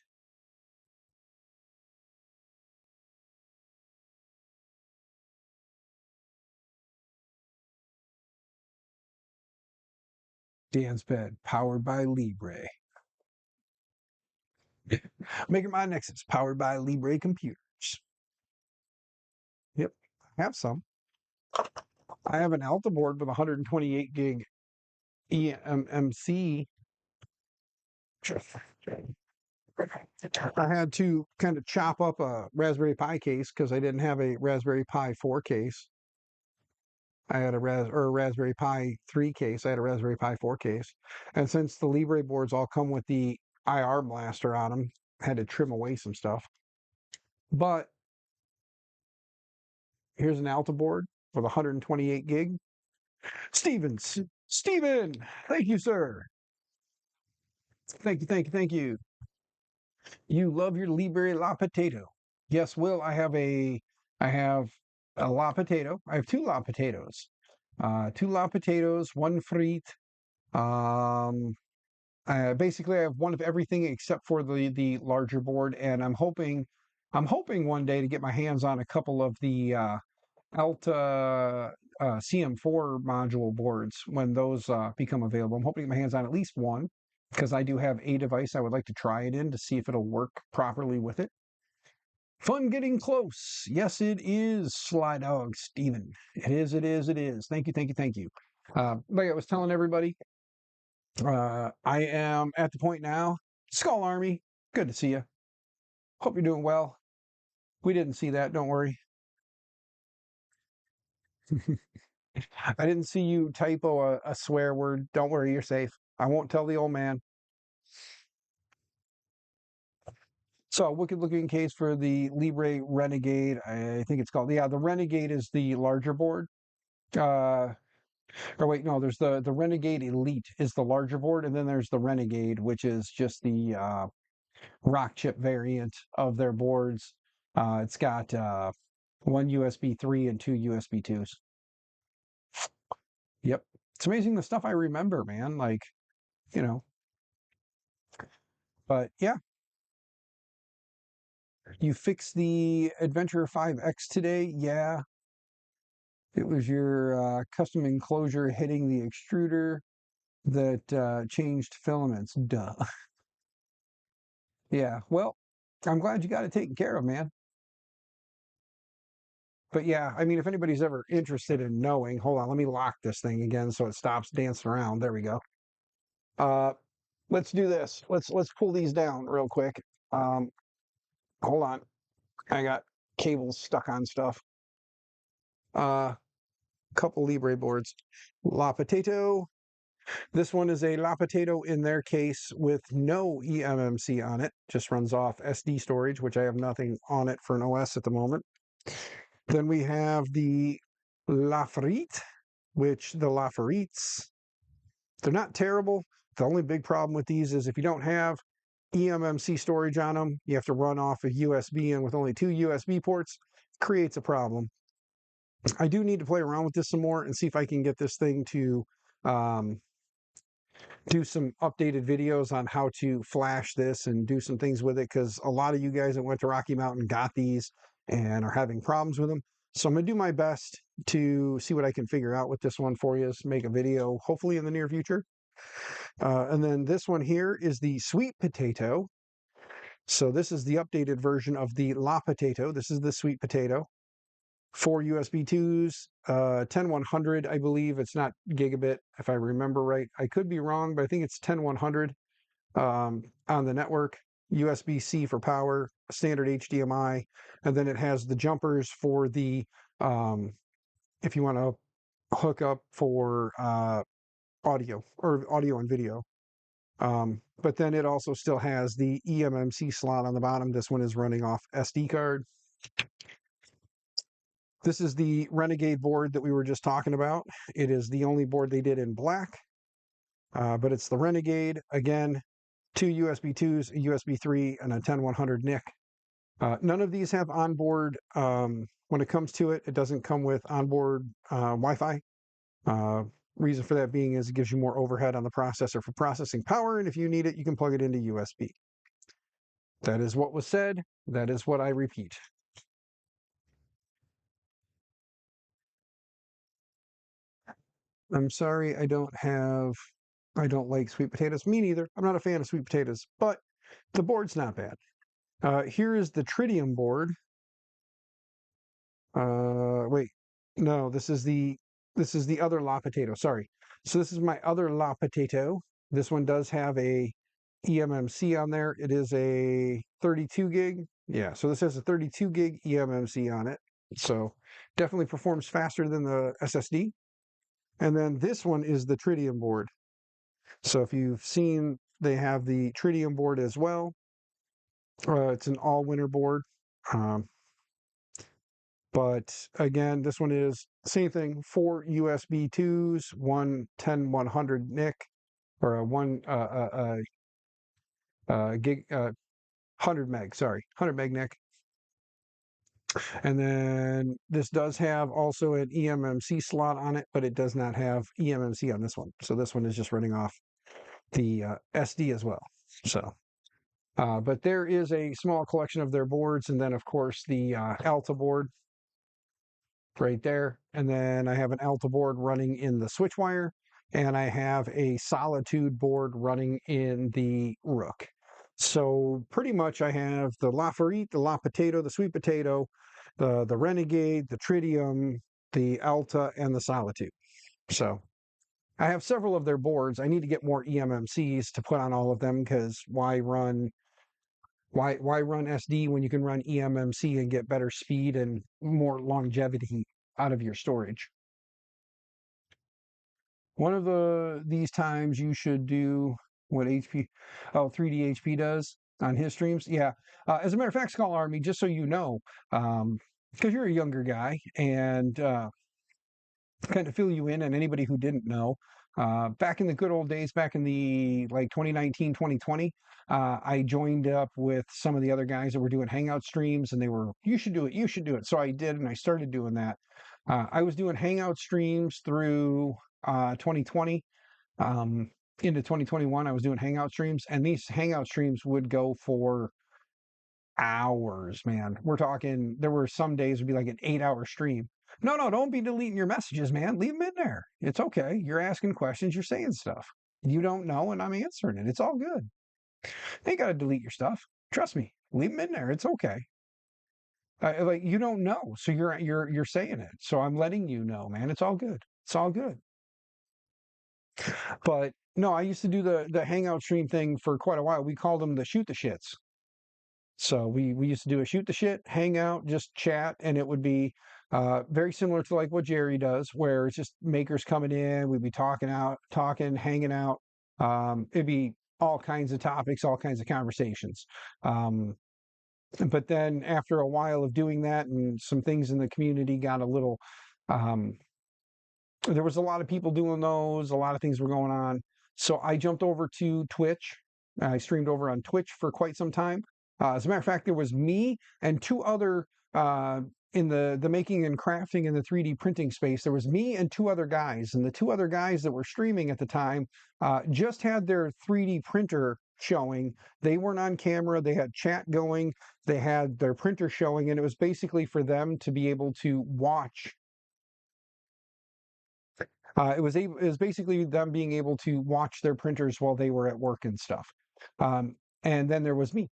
Dan's bed, powered by Libre. Maker My Nexus, powered by Libre computers. Yep, I have some. I have an Alta board with 128 gig eMMC. I had to kind of chop up a Raspberry Pi case because I didn't have a Raspberry Pi 4 case. I had a Raspberry Pi 3 case. I had a Raspberry Pi 4 case. And since the Libre boards all come with the IR blaster on them, I had to trim away some stuff. But here's an Alta board with 128 gig. Steven, thank you, sir. Thank you. You love your Libre La Potato. Yes, Will, I have a La Potato. I have two La Potatoes. Two La Potatoes, one frite. Um, Basically, I have one of everything except for the larger board, and I'm hoping one day to get my hands on a couple of the Alta CM4 module boards when those become available. I'm hoping to get my hands on at least one because I do have a device I would like to try it in to see if it'll work properly with it. Fun getting close. Yes, it is, Sly Dog Steven. It is. Thank you. Like I was telling everybody, I am at the point now. Skull Army, good to see you. Hope you're doing well. We didn't see that. Don't worry. I didn't see you typo a swear word. Don't worry, you're safe. I won't tell the old man. So, wicked looking case for the Libre Renegade. I think it's called. Yeah, the Renegade is the larger board. Uh, or wait, no, there's the Renegade Elite is the larger board, and then there's the Renegade, which is just the rock chip variant of their boards. It's got one USB 3 and two USB 2s. Yep. It's amazing the stuff I remember, man. Like, you know, but yeah, you fixed the Adventure 5X today. Yeah, it was your custom enclosure hitting the extruder that changed filaments. Duh. Yeah, well, I'm glad you got it taken care of, man. But yeah, I mean, if anybody's ever interested in knowing, hold on, let me lock this thing again so it stops dancing around. There we go. Uh, let's do this. Let's pull these down real quick. Um, hold on, I got cables stuck on stuff. Couple Libre boards. La Potato. This one is a La Potato in their case with no eMMC on it. Just runs off SD storage, which I have nothing on it for an OS at the moment. Then we have the Laferite, which the Laferites, they're not terrible. The only big problem with these is if you don't have eMMC storage on them, you have to run off a USB, and with only two USB ports, creates a problem. I do need to play around with this some more and see if I can get this thing to um, do some updated videos on how to flash this and do some things with it, because a lot of you guys that went to Rocky Mountain got these and are having problems with them. So I'm going to do my best to see what I can figure out with this one for you, make a video hopefully in the near future. And then this one here is the Sweet Potato. So this is the updated version of the La Potato. This is the Sweet Potato. 4 USB 2s, 10100, I believe. It's not gigabit, if I remember right. I could be wrong, but I think it's 10100 on the network. USB-C for power, standard HDMI, and then it has the jumpers for the if you want to hook up for audio or audio and video. But then it also still has the eMMC slot on the bottom. This one is running off SD card. This is the Renegade board that we were just talking about. It is the only board they did in black, but it's the Renegade. Again, two USB 2s, a USB 3, and a 10100 NIC. None of these have onboard, when it comes to it, it doesn't come with onboard Wi-Fi. Reason for that being is it gives you more overhead on the processor for processing power, and if you need it, you can plug it into USB. That is what was said. That is what I repeat. I'm sorry, I don't like sweet potatoes. Me neither. I'm not a fan of sweet potatoes, but the board's not bad. Here is the tritium board. Wait, no, this is the other La Potato. Sorry. So this is my other La Potato. This one does have a eMMC on there. It is a 32 gig. Yeah, so this has a 32 gig eMMC on it. So definitely performs faster than the SSD. And then this one is the tritium board. So if you've seen, they have the tritium board as well. It's an all-winter board. Um, but again, this one is same thing, 4 USB 2s, one 10100 NIC, or a one gig 100 meg, sorry, 100 meg NIC. And then this does have also an eMMC slot on it, but it does not have eMMC on this one. So this one is just running off the SD as well. So, but there is a small collection of their boards, and then of course the Alta board right there. And then I have an Alta board running in the switch wire, and I have a Solitude board running in the Rook. So pretty much I have the Laferite, the La Potato, the Sweet Potato, the Renegade, the Tritium, the Alta, and the Solitude. So I have several of their boards. I need to get more eMMCs to put on all of them, because Why run SD when you can run eMMC and get better speed and more longevity out of your storage? One of these times you should do what HP, oh, 3D HP does on his streams. Yeah. As a matter of fact, Skull Army, just so you know, because you're a younger guy and kind of fill you in and anybody who didn't know, back in the good old days, back in the like 2019, 2020, I joined up with some of the other guys that were doing Hangout streams and they were, you should do it, you should do it. So I did, and I started doing that. I was doing Hangout streams through 2020 um, into 2021. I was doing Hangout streams, and these Hangout streams would go for hours, man. We're talking, there were some days would be like an 8 hour stream. No, no, don't be deleting your messages, man. Leave them in there. It's okay. You're asking questions, you're saying stuff. You don't know, and I'm answering it. It's all good. You ain't got to delete your stuff. Trust me. Leave them in there. It's okay. Like you don't know, so you're saying it. So I'm letting you know, man. It's all good. It's all good. But no, I used to do the hangout stream thing for quite a while. We called them the shoot the shits. So we used to do a shoot the shit, hang out, just chat, and it would be very similar to like what Jerry does, where it's just makers coming in, we'd be talking, hanging out. It'd be all kinds of topics, all kinds of conversations. Um, but then after a while of doing that, and some things in the community got a little um, there was a lot of people doing those, a lot of things were going on. So I jumped over to Twitch. I streamed over on Twitch for quite some time. As a matter of fact, there was me and two other in the making and crafting and the 3D printing space. There was me and two other guys, and the two other guys that were streaming at the time just had their 3D printer showing. They weren't on camera. They had chat going. They had their printer showing, and it was basically for them to be able to watch it was basically them being able to watch their printers while they were at work and stuff. And then there was me.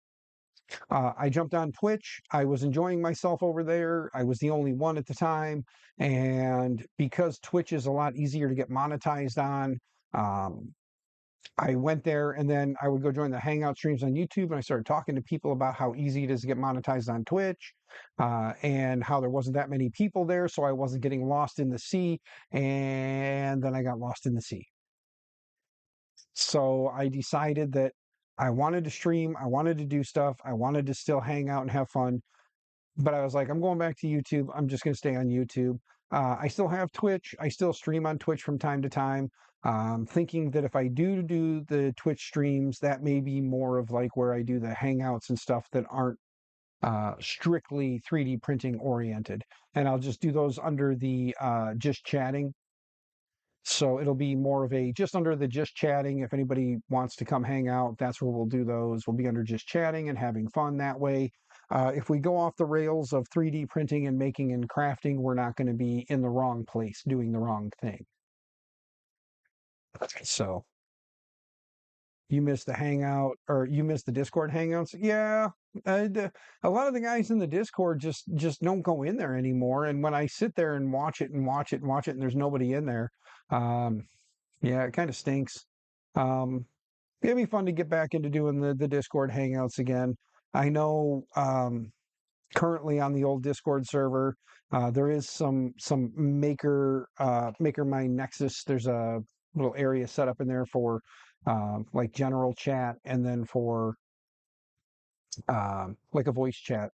I jumped on Twitch. I was enjoying myself over there. I was the only one at the time, and because Twitch is a lot easier to get monetized on, um, I went there, and then I would go join the Hangout streams on YouTube, and I started talking to people about how easy it is to get monetized on Twitch, and how there wasn't that many people there, so I wasn't getting lost in the sea. And then I got lost in the sea. So I decided that I wanted to stream, I wanted to do stuff, I wanted to still hang out and have fun, but I was like, I'm going back to YouTube. I'm just going to stay on YouTube. I still have Twitch. I still stream on Twitch from time to time. Thinking that if I do the Twitch streams, that may be more of like where I do the hangouts and stuff that aren't strictly 3D printing oriented. And I'll just do those under the just chatting. So it'll be more of a just under the just chatting. If anybody wants to come hang out, that's where we'll do those. We'll be under just chatting and having fun that way. If we go off the rails of 3D printing and making and crafting, we're not going to be in the wrong place doing the wrong thing. So you missed the hangout or you missed the Discord hangouts. Yeah, a lot of the guys in the Discord just don't go in there anymore. And when I sit there and watch it and watch it and watch it, and there's nobody in there, um, yeah, it kind of stinks. Um, It'd be fun to get back into doing the Discord hangouts again. I know currently on the old Discord server, there is some maker mind Nexus. There's a little area set up in there for like general chat, and then for like a voice chat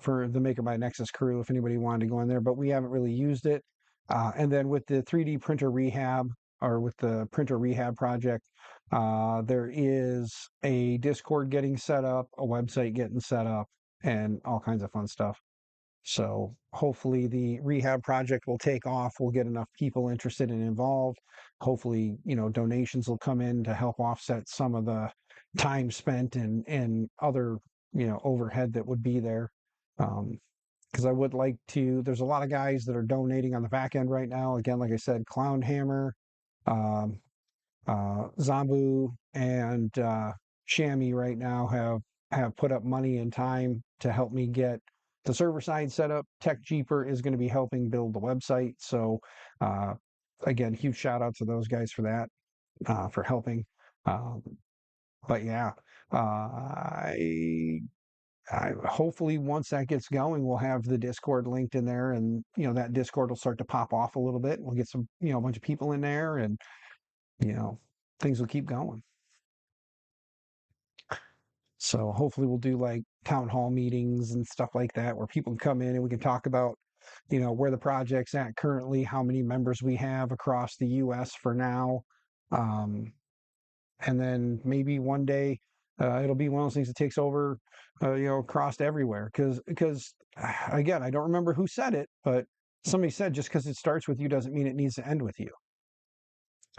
for the Maker by Nexus crew if anybody wanted to go in there, but we haven't really used it. And then with the 3D printer rehab or with the printer rehab project, there is a Discord getting set up, a website getting set up, and all kinds of fun stuff. So hopefully the rehab project will take off. We'll get enough people interested and involved. Hopefully, donations will come in to help offset some of the time spent and other, overhead that would be there. Because I would like to, there's a lot of guys that are donating on the back end right now. Again, like I said, Clown Hammer, um, Zambu, and Shammy right now have put up money and time to help me get the server side set up. Tech Jeeper is going to be helping build the website. So again, huge shout out to those guys for that, for helping. Um, but yeah, I hopefully once that gets going, we'll have the Discord linked in there, and that Discord will start to pop off a little bit. We'll get some, a bunch of people in there, and you know, things will keep going. So hopefully we'll do like town hall meetings and stuff like that where people can come in and we can talk about, where the project's at currently, how many members we have across the US for now. Um, and then maybe one day it'll be one of those things that takes over, across everywhere. Because again, I don't remember who said it, but somebody said just because it starts with you doesn't mean it needs to end with you.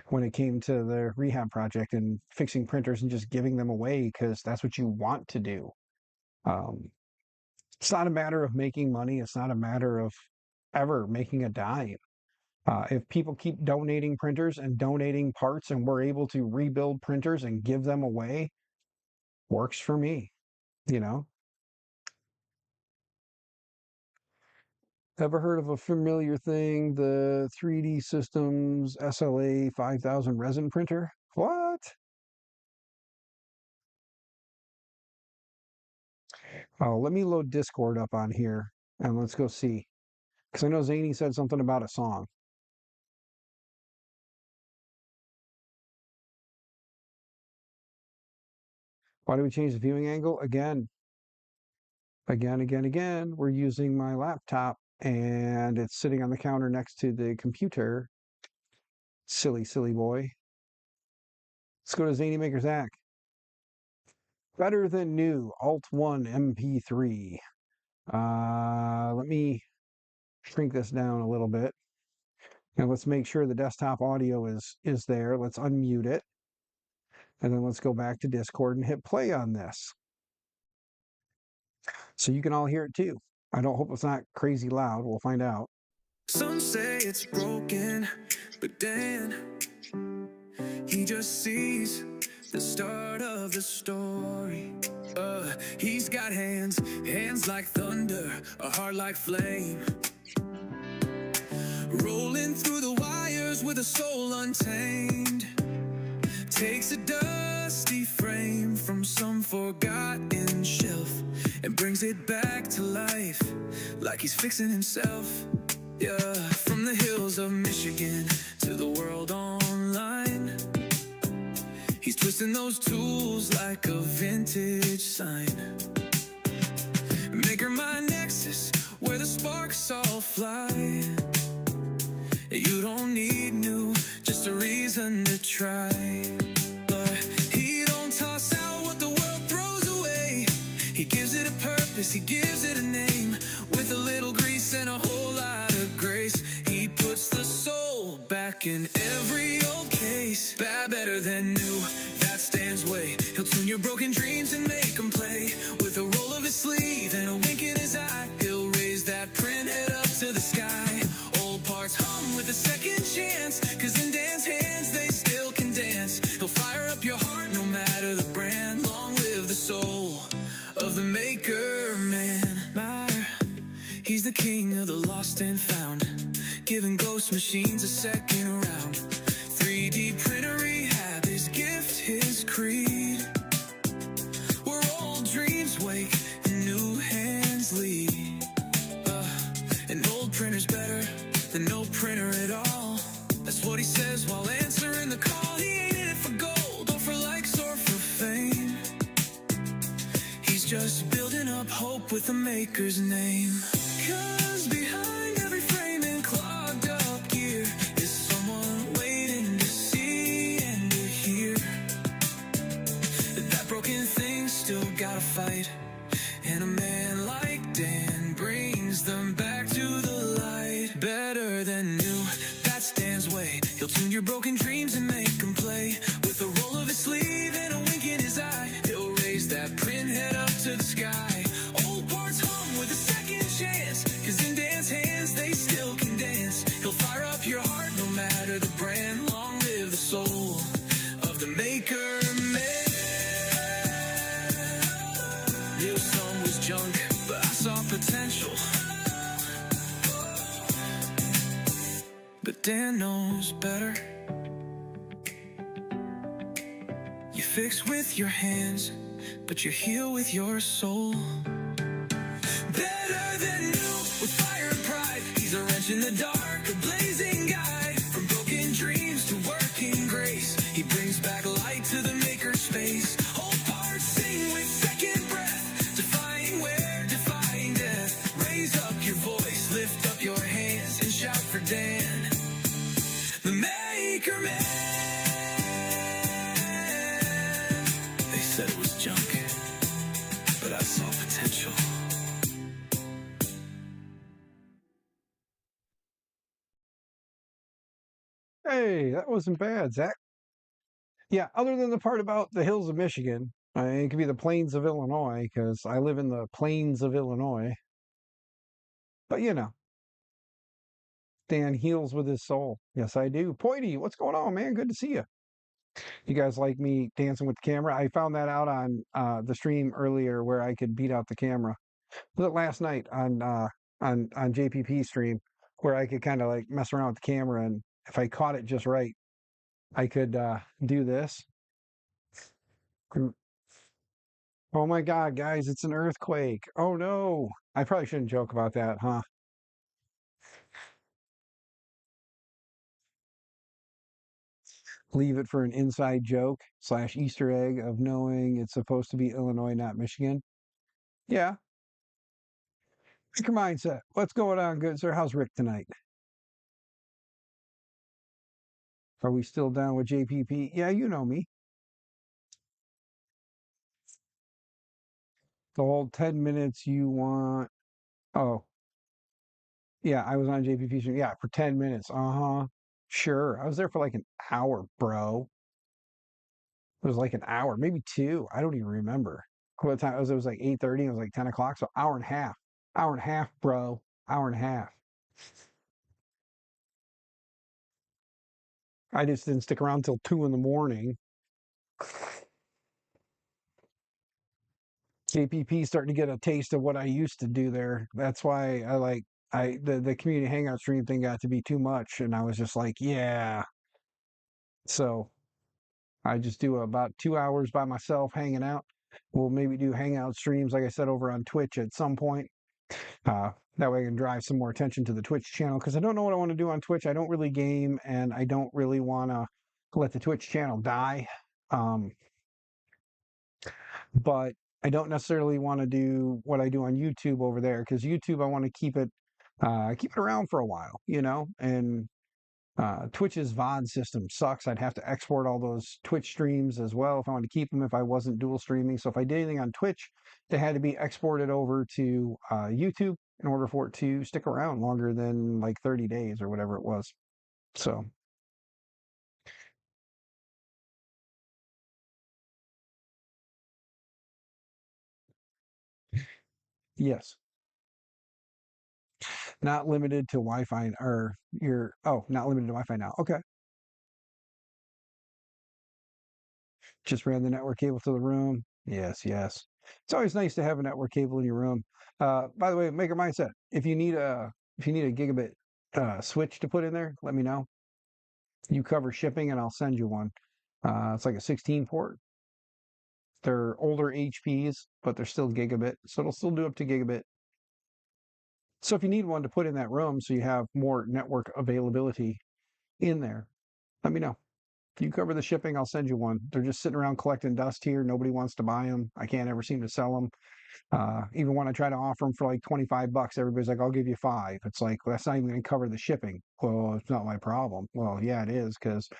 When it came to the rehab project and fixing printers and just giving them away because that's what you want to do. Um, it's not a matter of making money. It's not a matter of ever making a dime. If people keep donating printers and donating parts and we're able to rebuild printers and give them away, works for me, you know? Ever heard of a familiar thing, the 3D Systems SLA 5000 resin printer? What? Oh, let me load Discord up on here and let's go see. Because I know Zany said something about a song. Why do we change the viewing angle? Again. We're using my laptop and it's sitting on the counter next to the computer. Silly boy. Let's go to Zany Maker Zach. Better than new, Alt 1 MP3. Let me shrink this down a little bit. And let's make sure the desktop audio is there. Let's unmute it. And then let's go back to Discord and hit play on this. So you can all hear it too. I don't hope it's not crazy loud. We'll find out. Some say it's broken, but Dan, he just sees the start of the story. He's got hands like thunder, a heart like flame, rolling through the wires with a soul untamed. Takes a dusty frame from some forgotten shelf and brings it back to life like he's fixing himself. Yeah, from the hills of Michigan to the world online, he's twisting those tools like a vintage sign. Maker my nexus where the sparks all fly. You don't need new, just a reason to try. But he don't toss out what the world throws away. He gives it a purpose, he gives it a name. With a little grease and a whole lot of grace, he puts the soul back in every old case. Better than new, that stands way. He'll tune your broken dreams and make them play. With a roll of his sleeve and a wink in his eye, he'll raise that print head up to the sky. Old parts hum with a second chance, cause in Dan's hands they still can dance. He'll fire up your heart no matter the brand. Long live the soul of the maker man. He's the king of the lost and found, giving ghost machines a second round. 3D printer rehab, his gift, his creed. Where old dreams wake and new hands lead. An old printer's better than no printer at all. That's what he says while answering the call. He ain't in it for gold or for likes or for fame. He's just building up hope with the maker's name. Cause behind every frame and clogged up gear is someone waiting to see and to hear. That broken thing still gotta fight, and a man like Dan brings them back to the light. Better than new, that's Dan's way. He'll tune your broken dreams and make them play. With a roll of his sleeve and a wink in his eye, he'll raise that print head up to the sky. Old parts hum with a second chance, cause in Dan's hands they still can dance. He'll fire up your heart no matter the brand. Long live the soul of the maker man. Your song was junk, but I saw potential. But Dan knows better. You fix with your hands, but you heal with your soul. Better than new, with fire and pride. He's a wrench in the dark, a blazing guide. From broken dreams to working grace, he brings back light to the maker space. Whole parts sing with second breath, defying wear, defying death. Raise up your voice, lift up your hands, and shout for Dan, the Maker Man. They said it was junk, but I saw potential. Hey, that wasn't bad, Zach. Yeah, other than the part about the hills of Michigan, it could be the plains of Illinois because I live in the plains of Illinois. But Dan heals with his soul. Yes, I do. Poity, what's going on, man? Good to see you. You guys like me dancing with the camera? I found that out on the stream earlier where I could beat out the camera. Was it last night on JPP stream where I could kind of like mess around with the camera, and if I caught it just right, I could do this. Oh my God, guys, it's an earthquake. Oh no. I probably shouldn't joke about that, huh? Leave it for an inside joke slash Easter egg of knowing it's supposed to be Illinois, not Michigan. Yeah, pick your mindset. What's going on, good sir? How's Rick tonight? Are we still down with JPP? Yeah, you know me. The whole 10 minutes you want. Oh, yeah, I was on JPP stream. Yeah, for 10 minutes. Uh-huh. Sure. I was there for like an hour, bro. It was like an hour, maybe two. I don't even remember. What time it was like 8:30, it was like 10 o'clock. So hour and a half. Hour and a half, bro. Hour and a half. I just didn't stick around till 2 in the morning. JPP starting to get a taste of what I used to do there. That's why the community hangout stream thing got to be too much, and I was just like, yeah. So I just do about 2 hours by myself hanging out. We'll maybe do hangout streams, like I said, over on Twitch at some point. That way I can drive some more attention to the Twitch channel because I don't know what I want to do on Twitch. I don't really game, and I don't really want to let the Twitch channel die. Um, but I don't necessarily want to do what I do on YouTube over there because YouTube I want to keep it around for a while, and Twitch's VOD system sucks. I'd have to export all those Twitch streams as well if I wanted to keep them if I wasn't dual streaming. So if I did anything on Twitch, they had to be exported over to YouTube in order for it to stick around longer than like 30 days or whatever it was. So, yes, not limited to Wi-Fi or not limited to Wi-Fi now. Okay. Just ran the network cable to the room. Yes, yes. It's always nice to have a network cable in your room. By the way, make a mindset. If you need a gigabit switch to put in there, let me know. You cover shipping, and I'll send you one. It's like a 16 port. They're older HPs, but they're still gigabit, so it'll still do up to gigabit. So if you need one to put in that room, so you have more network availability in there, let me know. If you cover the shipping, I'll send you one. They're just sitting around collecting dust here. Nobody wants to buy them. I can't ever seem to sell them. Even when I try to offer them for like 25 bucks, everybody's like, I'll give you five. It's like, well, that's not even going to cover the shipping. Well, it's not my problem. Well, yeah, it is because if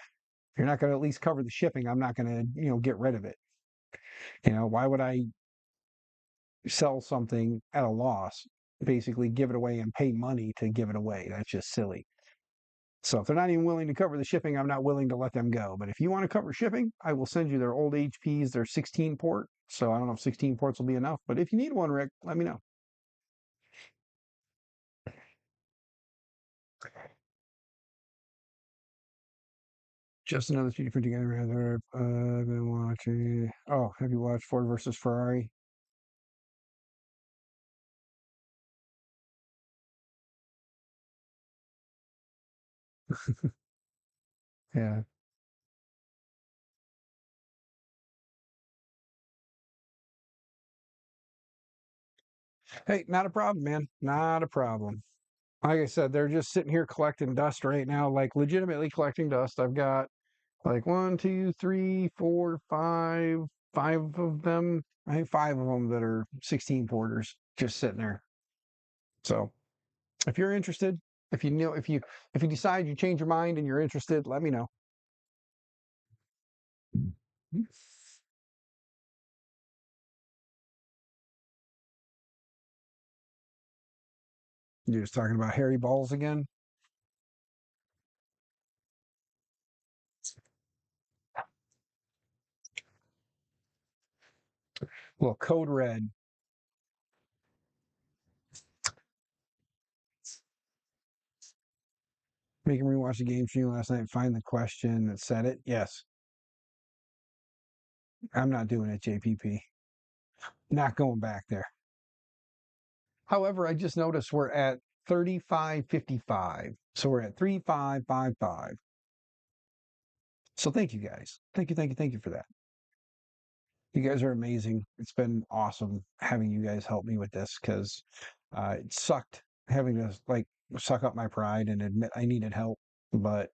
you're not going to at least cover the shipping, I'm not going to, get rid of it. Why would I sell something at a loss, basically give it away and pay money to give it away? That's just silly. So if they're not even willing to cover the shipping, I'm not willing to let them go. But if you want to cover shipping, I will send you their old HPs, their 16 port. So I don't know if 16 ports will be enough, but if you need one, Rick, let me know. Just another 3D printing together. I've been watching. Oh, have you watched Ford versus Ferrari? Yeah. Hey, not a problem, man. Not a problem. Like I said, they're just sitting here collecting dust right now, like legitimately collecting dust. I've got like one, two, three, four, five of them. I think five of them that are 16 porters just sitting there. So if you're interested, if you decide you change your mind and you're interested, let me know. You're just talking about hairy balls again. Well, code red. Make him rewatch the game stream last night. Find the question that said it. Yes, I'm not doing it, JPP. Not going back there. However, I just noticed we're at 35:55. So we're at 3555. So thank you guys. Thank you for that. You guys are amazing. It's been awesome having you guys help me with this because it sucked having to like suck up my pride and admit I needed help. But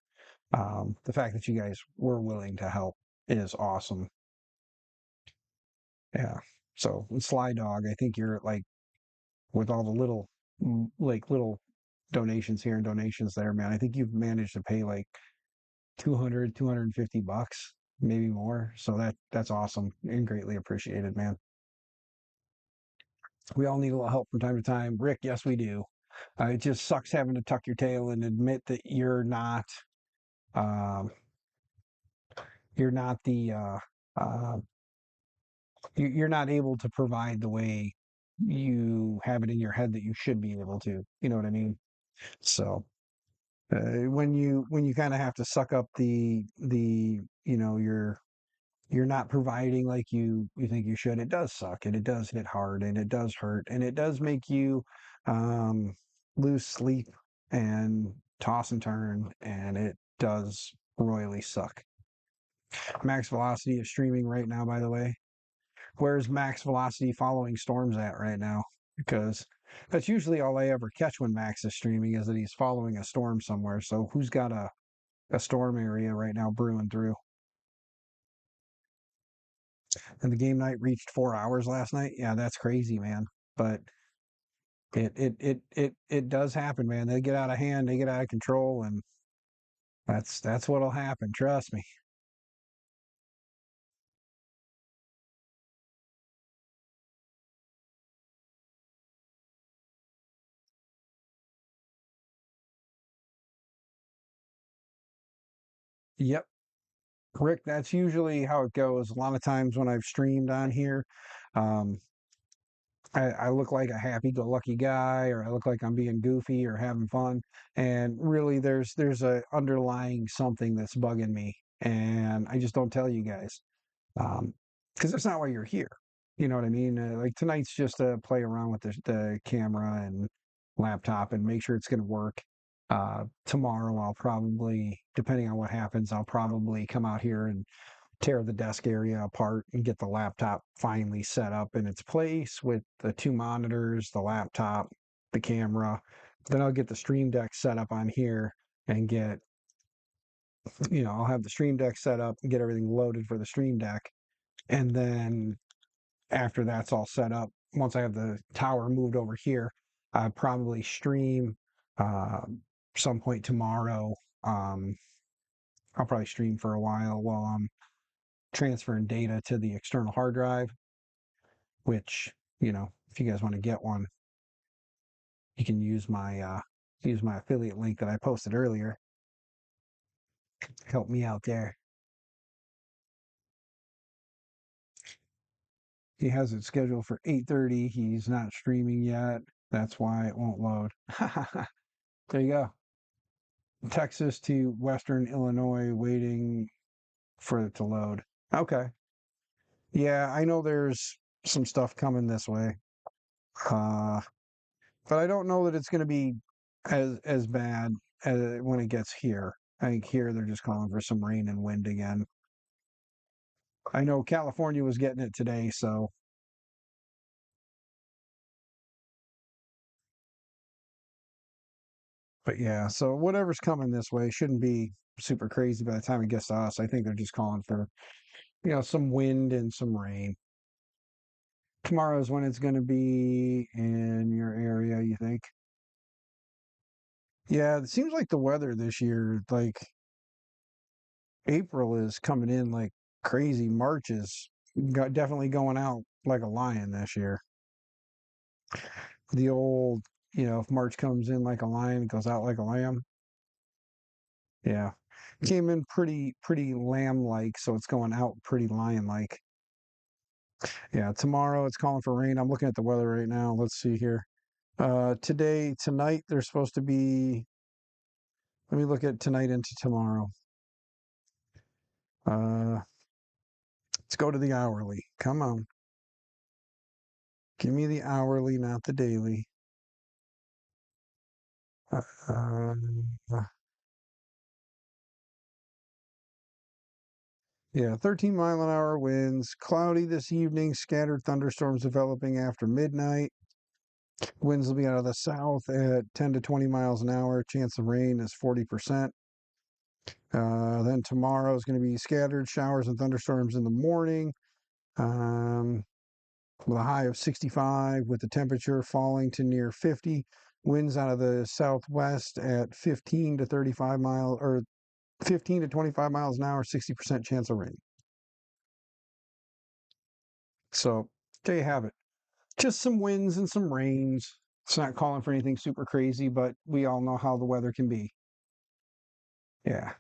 the fact that you guys were willing to help is awesome. Yeah. So Sly Dog, I think you're like with all the little like little donations here and donations there, man. I think you've managed to pay like 250 bucks, maybe more. So that's awesome and greatly appreciated, man. We all need a little help from time to time. Rick, yes, we do. It just sucks having to tuck your tail and admit that um, you're not uh, you're not able to provide the way you have it in your head that you should be able to. You know what I mean? So when you kind of have to suck up the you're not providing like you think you should, it does suck and it does hit hard and it does hurt and it does make you um lose sleep and toss and turn and it does royally suck. Max velocity is streaming right now, by the way. Where's max velocity following storms at right now? Because that's usually all I ever catch when Max is streaming is that he's following a storm somewhere. So who's got a storm area right now brewing through? And the game night reached 4 hours last night. Yeah, that's crazy, man. But it does happen, man. They get out of hand, they get out of control, and that's what'll happen. Trust me. Yep. Rick, that's usually how it goes. A lot of times when I've streamed on here, um, I look like a happy-go-lucky guy, or I look like I'm being goofy or having fun, and really there's a underlying something that's bugging me, and I just don't tell you guys. Because that's not why you're here. You know what I mean? Like tonight's just to play around with the camera and laptop and make sure it's going to work. Tomorrow, I'll probably, depending on what happens, I'll probably come out here and tear the desk area apart and get the laptop finally set up in its place with the two monitors, the laptop, the camera. Then I'll get the Stream Deck set up on here and I'll have the Stream Deck set up and get everything loaded for the Stream Deck. And then after that's all set up, once I have the tower moved over here, I probably stream uh, some point tomorrow. Um, I'll probably stream for a while I'm transferring data to the external hard drive, which, if you guys want to get one, you can use my affiliate link that I posted earlier. Help me out there. He has it scheduled for 8:30. He's not streaming yet. That's why it won't load. There you go. Texas to Western Illinois, waiting for it to load. Okay. Yeah, I know there's some stuff coming this way. Uh, but I don't know that it's going to be as bad as when it gets here. I think here they're just calling for some rain and wind again. I know California was getting it today, so But yeah, so whatever's coming this way shouldn't be super crazy by the time it gets to us. I think they're just calling for, some wind and some rain. Tomorrow's when it's going to be in your area, you think? Yeah, it seems like the weather this year, like April is coming in like crazy. March is definitely going out like a lion this year. The old, if March comes in like a lion, it goes out like a lamb. Yeah. Came in pretty lamb-like, so it's going out pretty lion-like. Yeah, tomorrow it's calling for rain. I'm looking at the weather right now. Let's see here. Tonight, there's supposed to be. Let me look at tonight into tomorrow. Uh, let's go to the hourly. Come on. Give me the hourly, not the daily. Uh, uh, yeah, 13-mile-an-hour winds. Cloudy this evening. Scattered thunderstorms developing after midnight. Winds will be out of the south at 10 to 20 miles an hour. Chance of rain is 40%. Then tomorrow is going to be scattered showers and thunderstorms in the morning, with a high of 65, with the temperature falling to near 50. Winds out of the southwest at 15 to 35 miles, or 15 to 25 miles an hour, 60% chance of rain. So there you have it. Just some winds and some rains. It's not calling for anything super crazy, but we all know how the weather can be. Yeah.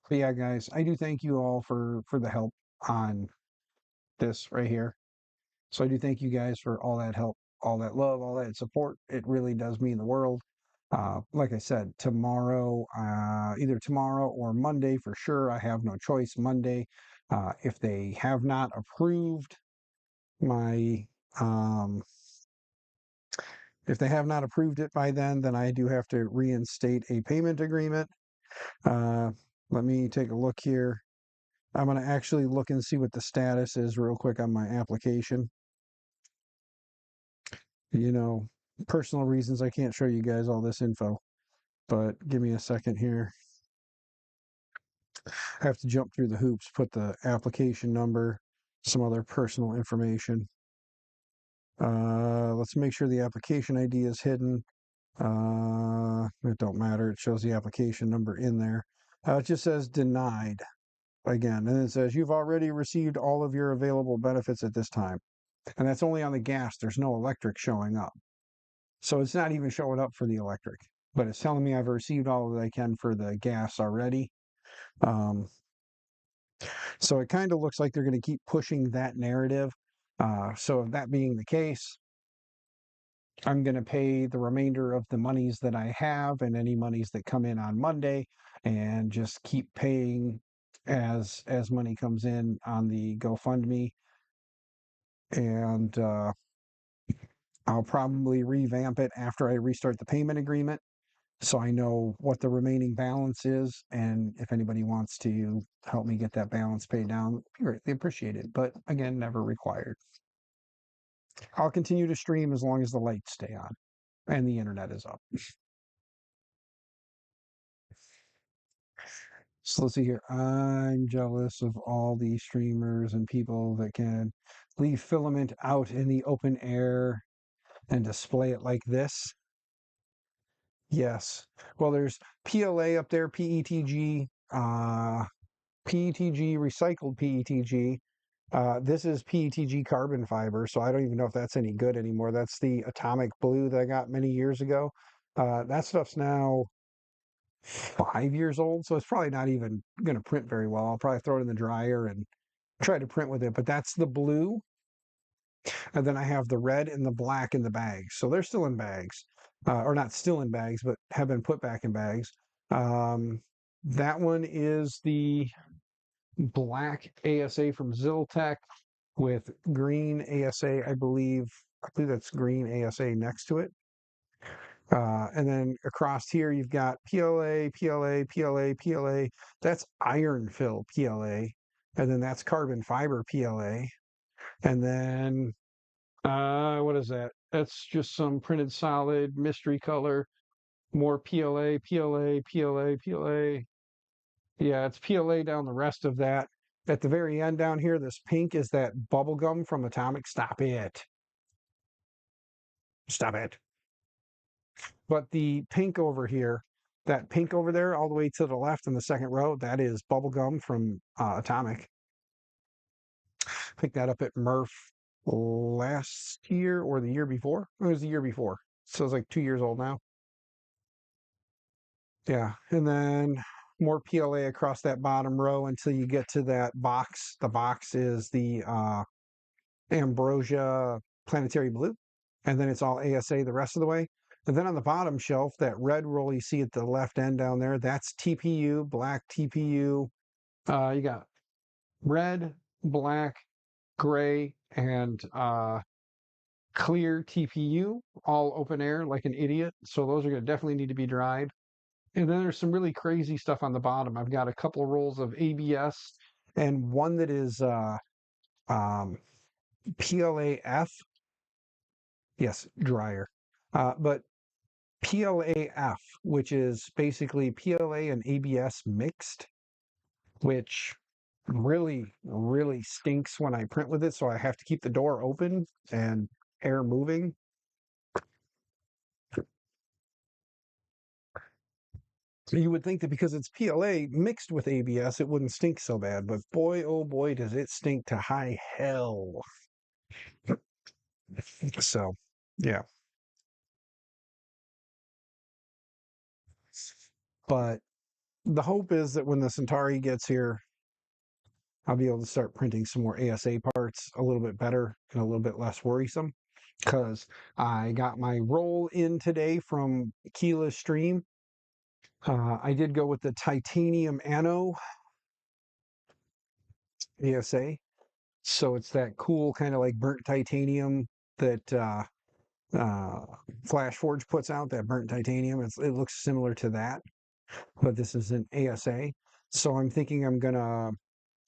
But yeah, guys, I do thank you all for the help on this right here. So I do thank you guys for all that help, all that love, all that support. It really does mean the world. Like I said, tomorrow, either tomorrow or Monday for sure. I have no choice. Monday, if they have not approved my, um, if they have not approved it by then I do have to reinstate a payment agreement. Uh, Let me take a look here. I'm going to actually look and see what the status is real quick on my application. You know, personal reasons, I can't show you guys all this info, but give me a second here. I have to jump through the hoops, put the application number, some other personal information. Let's make sure the application ID is hidden. It don't matter. It shows the application number in there. It just says denied again, and it says you've already received all of your available benefits at this time. And that's only on the gas. There's no electric showing up. So it's not even showing up for the electric, but it's telling me I've received all that I can for the gas already. Um, so it kind of looks like they're going to keep pushing that narrative. So if that being the case, I'm going to pay the remainder of the monies that I have and any monies that come in on Monday, and just keep paying as money comes in on the GoFundMe. And I'll probably revamp it after I restart the payment agreement, so I know what the remaining balance is, and if anybody wants to help me get that balance paid down, be greatly appreciated. But again, never required. I'll continue to stream as long as the lights stay on and the internet is up. So let's see here. I'm jealous of all these streamers and people that can leave filament out in the open air and display it like this. Yes. Well, there's PLA up there, PETG, PETG, recycled PETG. This is PETG carbon fiber, so I don't even know if that's any good anymore. That's the atomic blue that I got many years ago. That stuff's now 5 years old, so it's probably not even going to print very well. I'll probably throw it in the dryer and try to print with it, but that's the blue. And then I have the red and the black in the bags. So they're still in bags, or not still in bags, but have been put back in bags. That one is the black ASA from Ziltech with green ASA, I believe. I believe that's green ASA next to it. And then across here, you've got PLA, PLA, PLA, PLA. That's iron fill PLA. And then that's carbon fiber PLA. And then What is that? That's just some printed solid mystery color, more PLA, PLA, PLA, PLA. Yeah, it's PLA down the rest of that. At the very end down here, this pink is that bubble gum from Atomic. Stop it. Stop it. But the pink over here, that pink over there, all the way to the left in the second row, that is bubble gum from Atomic. Picked that up at Murph last year or the year before. It was the year before. So it's like 2 years old now. Yeah. And then more PLA across that bottom row until you get to that box. The box is the Ambrosia Planetary Blue. And then it's all ASA the rest of the way. And then on the bottom shelf, that red roll you see at the left end down there, that's TPU, black TPU. You got red, black, gray, and clear TPU, all open air like an idiot. So those are going to definitely need to be dried. And then there's some really crazy stuff on the bottom. I've got a couple of rolls of ABS and one that is um, PLAF. Yes, dryer. But PLAF, which is basically PLA and ABS mixed, which really, really stinks when I print with it. So I have to keep the door open and air moving. So you would think that because it's PLA mixed with ABS, it wouldn't stink so bad. But boy, oh boy, does it stink to high hell. So, yeah. But the hope is that when the Centauri gets here, I'll be able to start printing some more ASA parts a little bit better and a little bit less worrisome. Because I got my roll in today from Keyless Stream. I did go with the titanium anno ASA. So it's that cool kind of like burnt titanium that Flash Forge puts out, that burnt titanium. It looks similar to that, but this is an ASA. So I'm thinking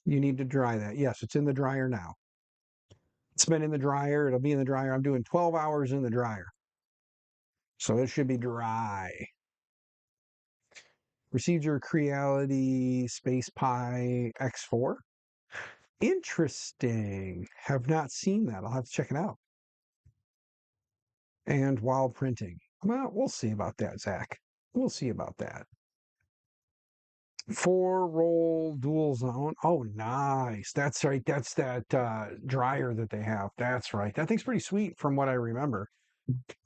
you need to dry that. Yes, it's in the dryer now. It's been in the dryer. It'll be in the dryer. I'm doing 12 hours in the dryer. So it should be dry. Received your Creality Space Pi X4. Interesting. Have not seen that. I'll have to check it out. And while printing. Well, we'll see about that, Zach. We'll see about that. 4-roll dual zone. Oh, nice. That's right. That's that dryer that they have. That's right. That thing's pretty sweet from what I remember.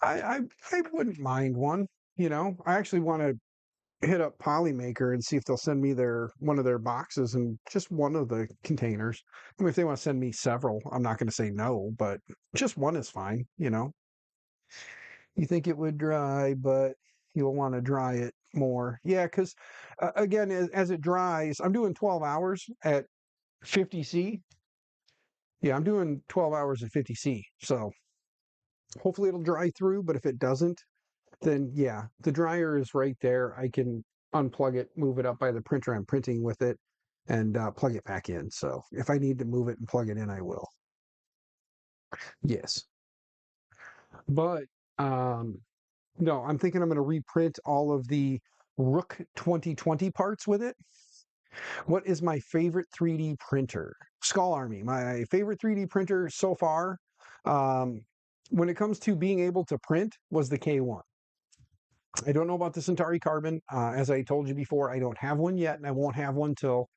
I wouldn't mind one. I actually want to hit up Polymaker and see if they'll send me one of their boxes and just one of the containers. I mean, if they want to send me several, I'm not going to say no, but just one is fine. You think it would dry, but you'll want to dry it more. Yeah, because again, as it dries, I'm doing 12 hours at 50C. Yeah, I'm doing 12 hours at 50C. So hopefully it'll dry through, but if it doesn't, then yeah, the dryer is right there. I can unplug it, move it up by the printer I'm printing with it, and plug it back in. So if I need to move it and plug it in, I will. Yes. But no, I'm thinking I'm going to reprint all of the Rook 2020 parts with it. What is my favorite 3D printer? Skull Army, my favorite 3D printer so far, when it comes to being able to print, was the K1. I don't know about the Centauri Carbon. As I told you before, I don't have one yet, and I won't have one till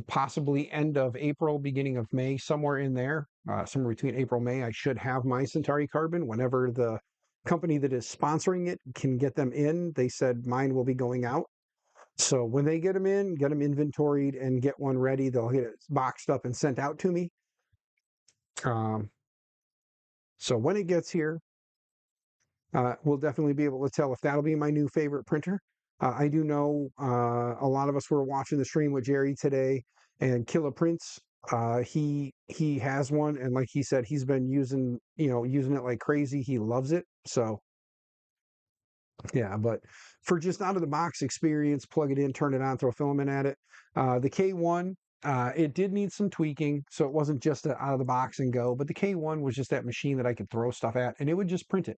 possibly end of April, beginning of May, somewhere in there, somewhere between April and May. I should have my Centauri Carbon whenever the company that is sponsoring it can get them in. They said mine will be going out. So when they get them in, get them inventoried and get one ready, they'll get it boxed up and sent out to me. So when it gets here, we'll definitely be able to tell if that'll be my new favorite printer. I do know a lot of us were watching the stream with Jerry today, and Killer Prince, he has one, and like he said, he's been using it like crazy. He loves it. So yeah, but for just out of the box experience, plug it in, turn it on, throw filament at it. The K1 It did need some tweaking, so it wasn't just a out of the box and go. But the K1 was just that machine that I could throw stuff at, and it would just print it.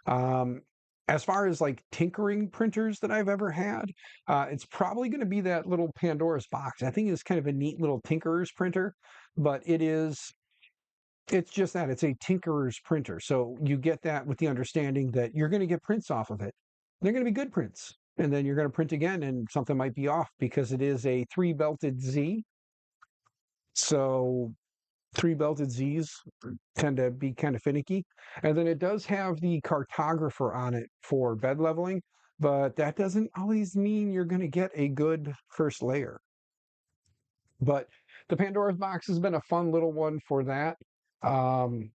Um, as far as like tinkering printers that I've ever had, it's probably going to be that little Pandora's box. I think it's kind of a neat little tinkerer's printer, but it's just that it's a tinkerer's printer. So you get that with the understanding that you're going to get prints off of it. They're going to be good prints. And then you're going to print again and something might be off because it is a 3-belted Z. So 3-belted Zs tend to be kind of finicky. And then it does have the cartographer on it for bed leveling, but that doesn't always mean you're going to get a good first layer. But the Pandora's box has been a fun little one for that. Um,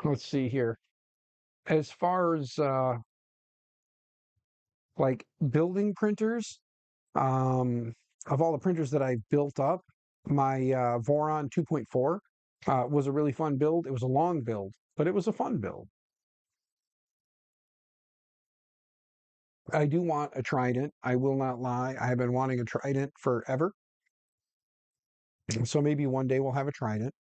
let's see here. As far as like building printers, um, of all the printers that I built up, my Voron 2.4 was a really fun build. It was a long build, but it was a fun build. I do want a Trident. I will not lie. I have been wanting a Trident forever. So maybe one day we'll have a Trident.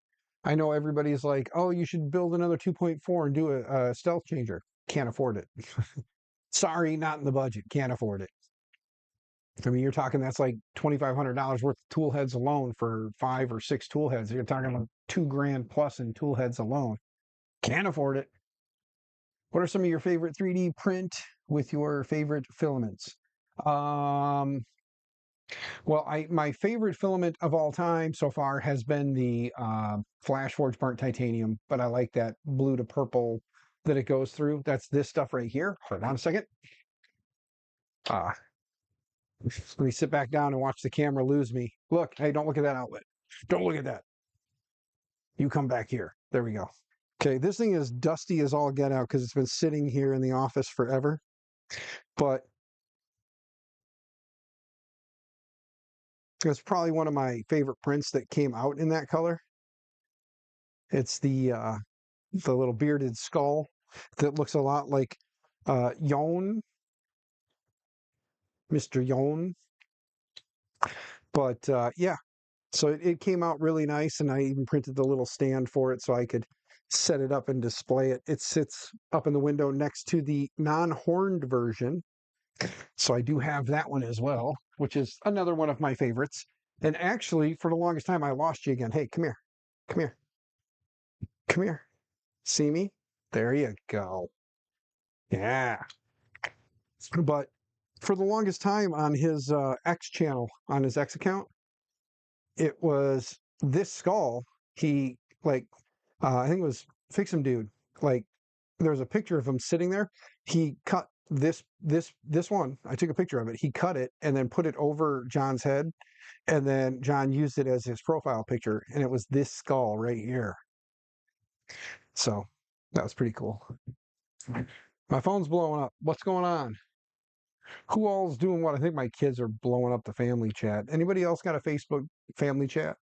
I know everybody's like, oh, you should build another 2.4 and do a stealth changer. Can't afford it. Sorry, not in the budget. Can't afford it. I mean, you're talking that's like $2,500 worth of tool heads alone for 5 or 6 tool heads. You're talking about $2,000 plus in tool heads alone. Can't afford it. What are some of your favorite 3D print with your favorite filaments? Um, well, my favorite filament of all time so far has been the Flash Forge burnt titanium, but I like that blue to purple that it goes through. That's this stuff right here. Hold on a second. Let me sit back down and watch the camera lose me. Look, hey, don't look at that outlet. Don't look at that. You come back here. There we go. Okay, this thing is dusty as all get out because it's been sitting here in the office forever. But it's probably one of my favorite prints that came out in that color. It's the little bearded skull that looks a lot like Yon, Mr. Yon. But yeah, so it came out really nice, and I even printed the little stand for it so I could set it up and display it. It sits up in the window next to the non-horned version. So I do have that one as well, which is another one of my favorites. And actually, for the longest time, I lost you again. Hey, come here. Come here. Come here. See me? There you go. Yeah. But for the longest time on his X channel, on his X account, it was this skull. He, like, I think it was Fix Him Dude. Like, there was a picture of him sitting there. He cut this one. I took a picture of it. He cut it and then put it over John's head, and then John used it as his profile picture, and it was this skull right here. So that was pretty cool. My phone's blowing up. What's going on? Who all's doing what? I think my kids are blowing up the family chat. Anybody else got a Facebook family chat?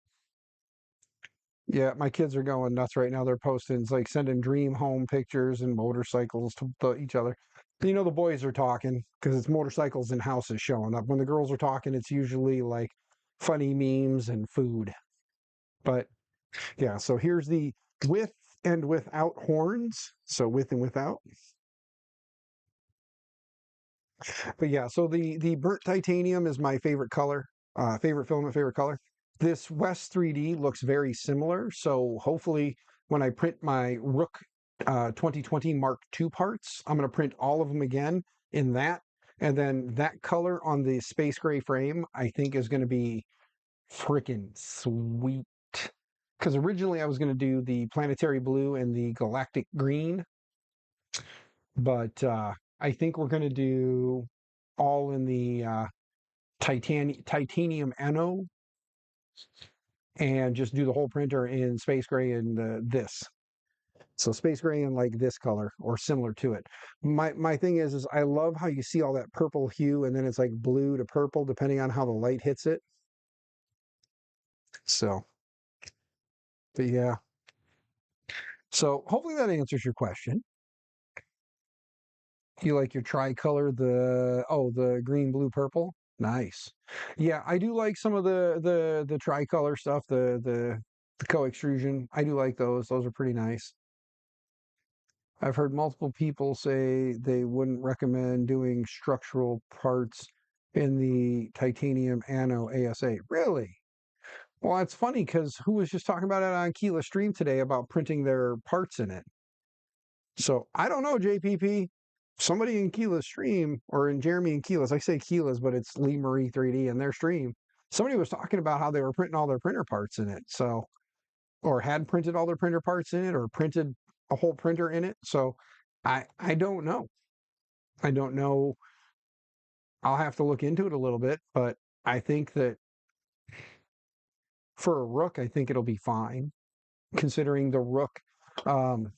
Yeah, my kids are going nuts right now. They're posting, like, sending dream home pictures and motorcycles to each other. You know, the boys are talking because it's motorcycles and houses showing up. When the girls are talking, it's usually like funny memes and food. But yeah, so here's the with and without horns. So with and without. But yeah, so the burnt titanium is my favorite color, favorite filament, favorite color. This West 3D looks very similar, so hopefully when I print my Rook 2020 Mark II parts, I'm going to print all of them again in that, and then that color on the space gray frame I think is going to be freaking sweet. Because originally I was going to do the planetary blue and the galactic green, but I think we're going to do all in the titanium anno and just do the whole printer in space gray and this. So space gray and like this color or similar to it. My thing is I love how you see all that purple hue and then it's like blue to purple depending on how the light hits it. So, but yeah. So hopefully that answers your question. You like your tricolor, the green, blue, purple? Nice. Yeah, I do like some of the tricolor stuff, the co-extrusion. I do like those. Those are pretty nice. I've heard multiple people say they wouldn't recommend doing structural parts in the titanium anno ASA. Really? Well, it's funny because who was just talking about it on Keela Stream today about printing their parts in it? So I don't know, JPP. Somebody in Keela's stream, or in Jeremy and Keela's, I say Keela's, but it's Lee Marie 3D in their stream. Somebody was talking about how they were printing all their printer parts in it. So, or had printed all their printer parts in it, or printed a whole printer in it. So I don't know. I don't know. I'll have to look into it a little bit, but I think that for a Rook, I think it'll be fine, considering the Rook, um,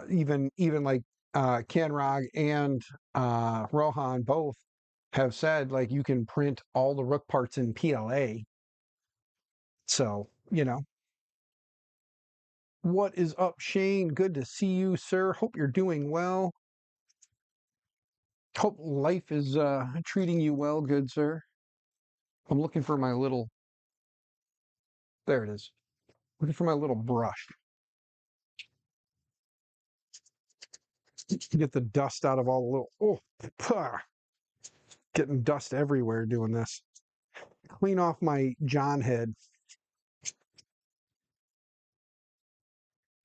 even like Canrog and Rohan both have said like you can print all the Rook parts in PLA. So what is up, Shane? Good to see you, sir. Hope you're doing well. Hope life is treating you well, good sir. I'm looking for my little. There it is. Looking for my little brush. Get the dust out of all the little. Oh, pah, getting dust everywhere doing this. Clean off my John head.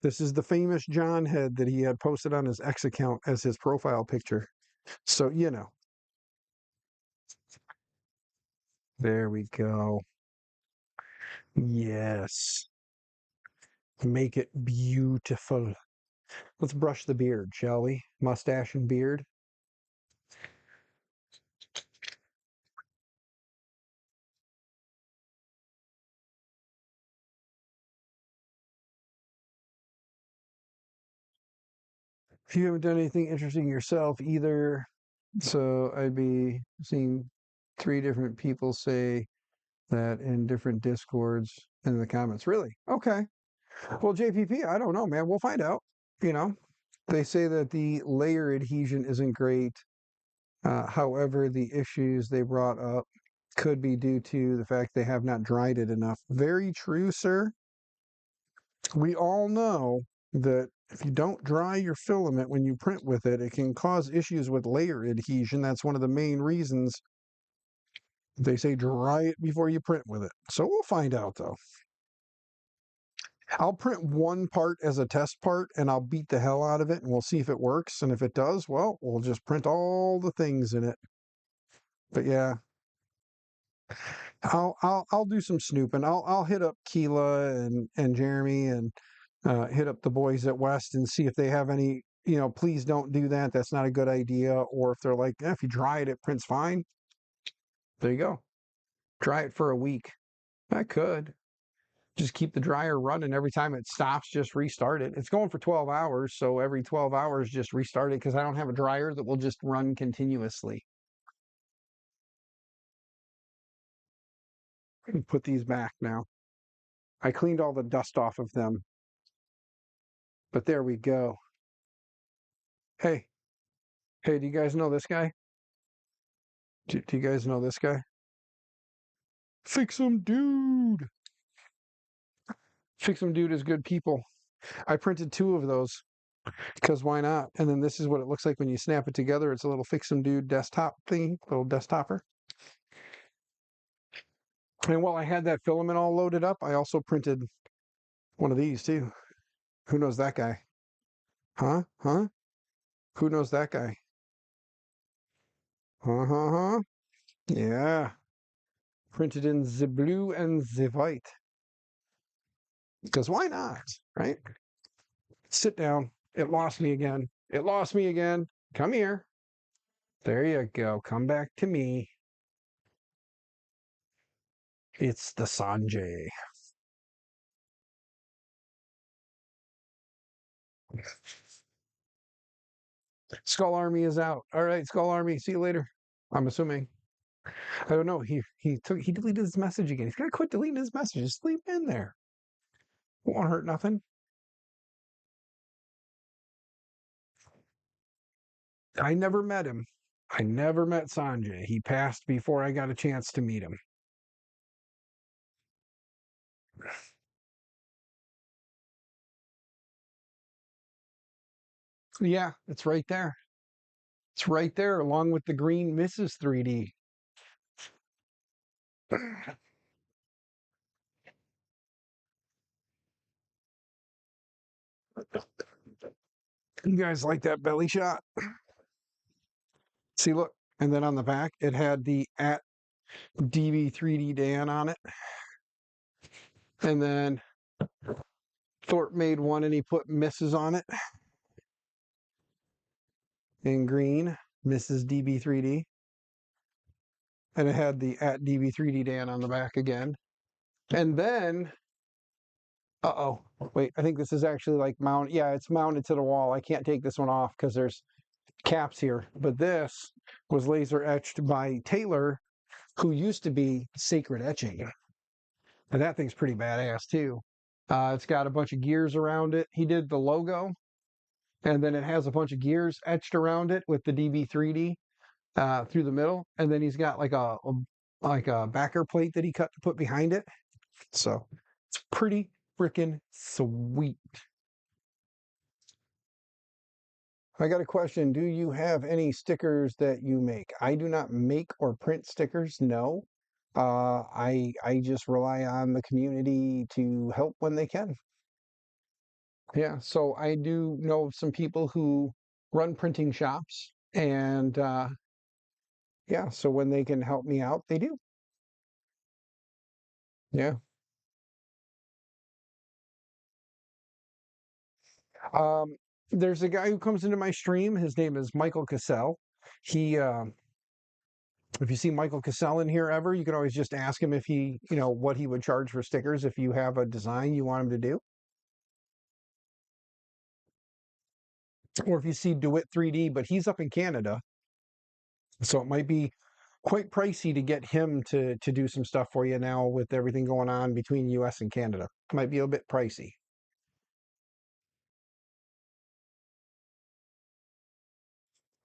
This is the famous John head that he had posted on his X account as his profile picture. So, there we go. Yes. Make it beautiful. Let's brush the beard, shall we? Mustache and beard. If you haven't done anything interesting yourself either, so I'd be seeing 3 different people say that in different discords in the comments. Really? Okay. Well, JPP, I don't know, man. We'll find out. You know, they say that the layer adhesion isn't great. However, the issues they brought up could be due to the fact they have not dried it enough. Very true, sir. We all know that if you don't dry your filament when you print with it, it can cause issues with layer adhesion. That's one of the main reasons they say dry it before you print with it. So we'll find out though. I'll print one part as a test part and I'll beat the hell out of it and we'll see if it works. And if it does, well, we'll just print all the things in it. But yeah, I'll do some snooping. I'll hit up Keela and Jeremy and hit up the boys at West and see if they have any. Please don't do that. That's not a good idea. Or if they're like, if you dry it, it prints fine. There you go. Dry it for a week. I could just keep the dryer running every time it stops. Just restart it. It's going for 12 hours, so every 12 hours, just restart it because I don't have a dryer that will just run continuously. Put these back now. I cleaned all the dust off of them. But there we go. Hey, hey, do you guys know this guy? Do you guys know this guy? Fix 'em, dude. Fix 'em, dude is good people. I printed 2 of those because why not? And then this is what it looks like when you snap it together. It's a little Fix 'em, dude desktop thingy, little desktopper. And while I had that filament all loaded up, I also printed one of these too. Who knows that guy? Huh? Huh? Who knows that guy? Huh? Yeah. Printed in the blue and the white. Because why not? Right? Sit down. It lost me again. It lost me again. Come here. There you go. Come back to me. It's the Sanjay. Skull Army is out. All right, Skull Army. See you later. I'm assuming. I don't know. He deleted his message again. He's gotta quit deleting his messages. Leave him in there. Won't hurt nothing. I never met him. I never met Sanjay. He passed before I got a chance to meet him. Yeah, it's right there. It's right there along with the green Mrs. 3D. You guys like that belly shot? See, look. And then on the back, it had the at DB3D Dan on it. And then Thorpe made one and he put Mrs. on it in green, Mrs. DB3D. And it had the at DB3D Dan on the back again. And then, uh-oh, wait, I think this is actually like mounted. Yeah, it's mounted to the wall. I can't take this one off because there's caps here. But this was laser etched by Taylor, who used to be Sacred Etching. And that thing's pretty badass too. It's got a bunch of gears around it. He did the logo, and then it has a bunch of gears etched around it with the DB3D through the middle. And then he's got like a backer plate that he cut to put behind it. So it's pretty freaking sweet. I got a question. Do you have any stickers that you make? I do not make or print stickers. No. I just rely on the community to help when they can. Yeah, so I do know some people who run printing shops, and yeah, so when they can help me out, they do. Yeah. Um, there's a guy who comes into my stream. His name is Michael Cassell. He if you see Michael Cassell in here ever, you can always just ask him if he, what he would charge for stickers if you have a design you want him to do. Or if you see DeWitt 3D, but he's up in Canada. So it might be quite pricey to get him to do some stuff for you now with everything going on between US and Canada. Might be a bit pricey.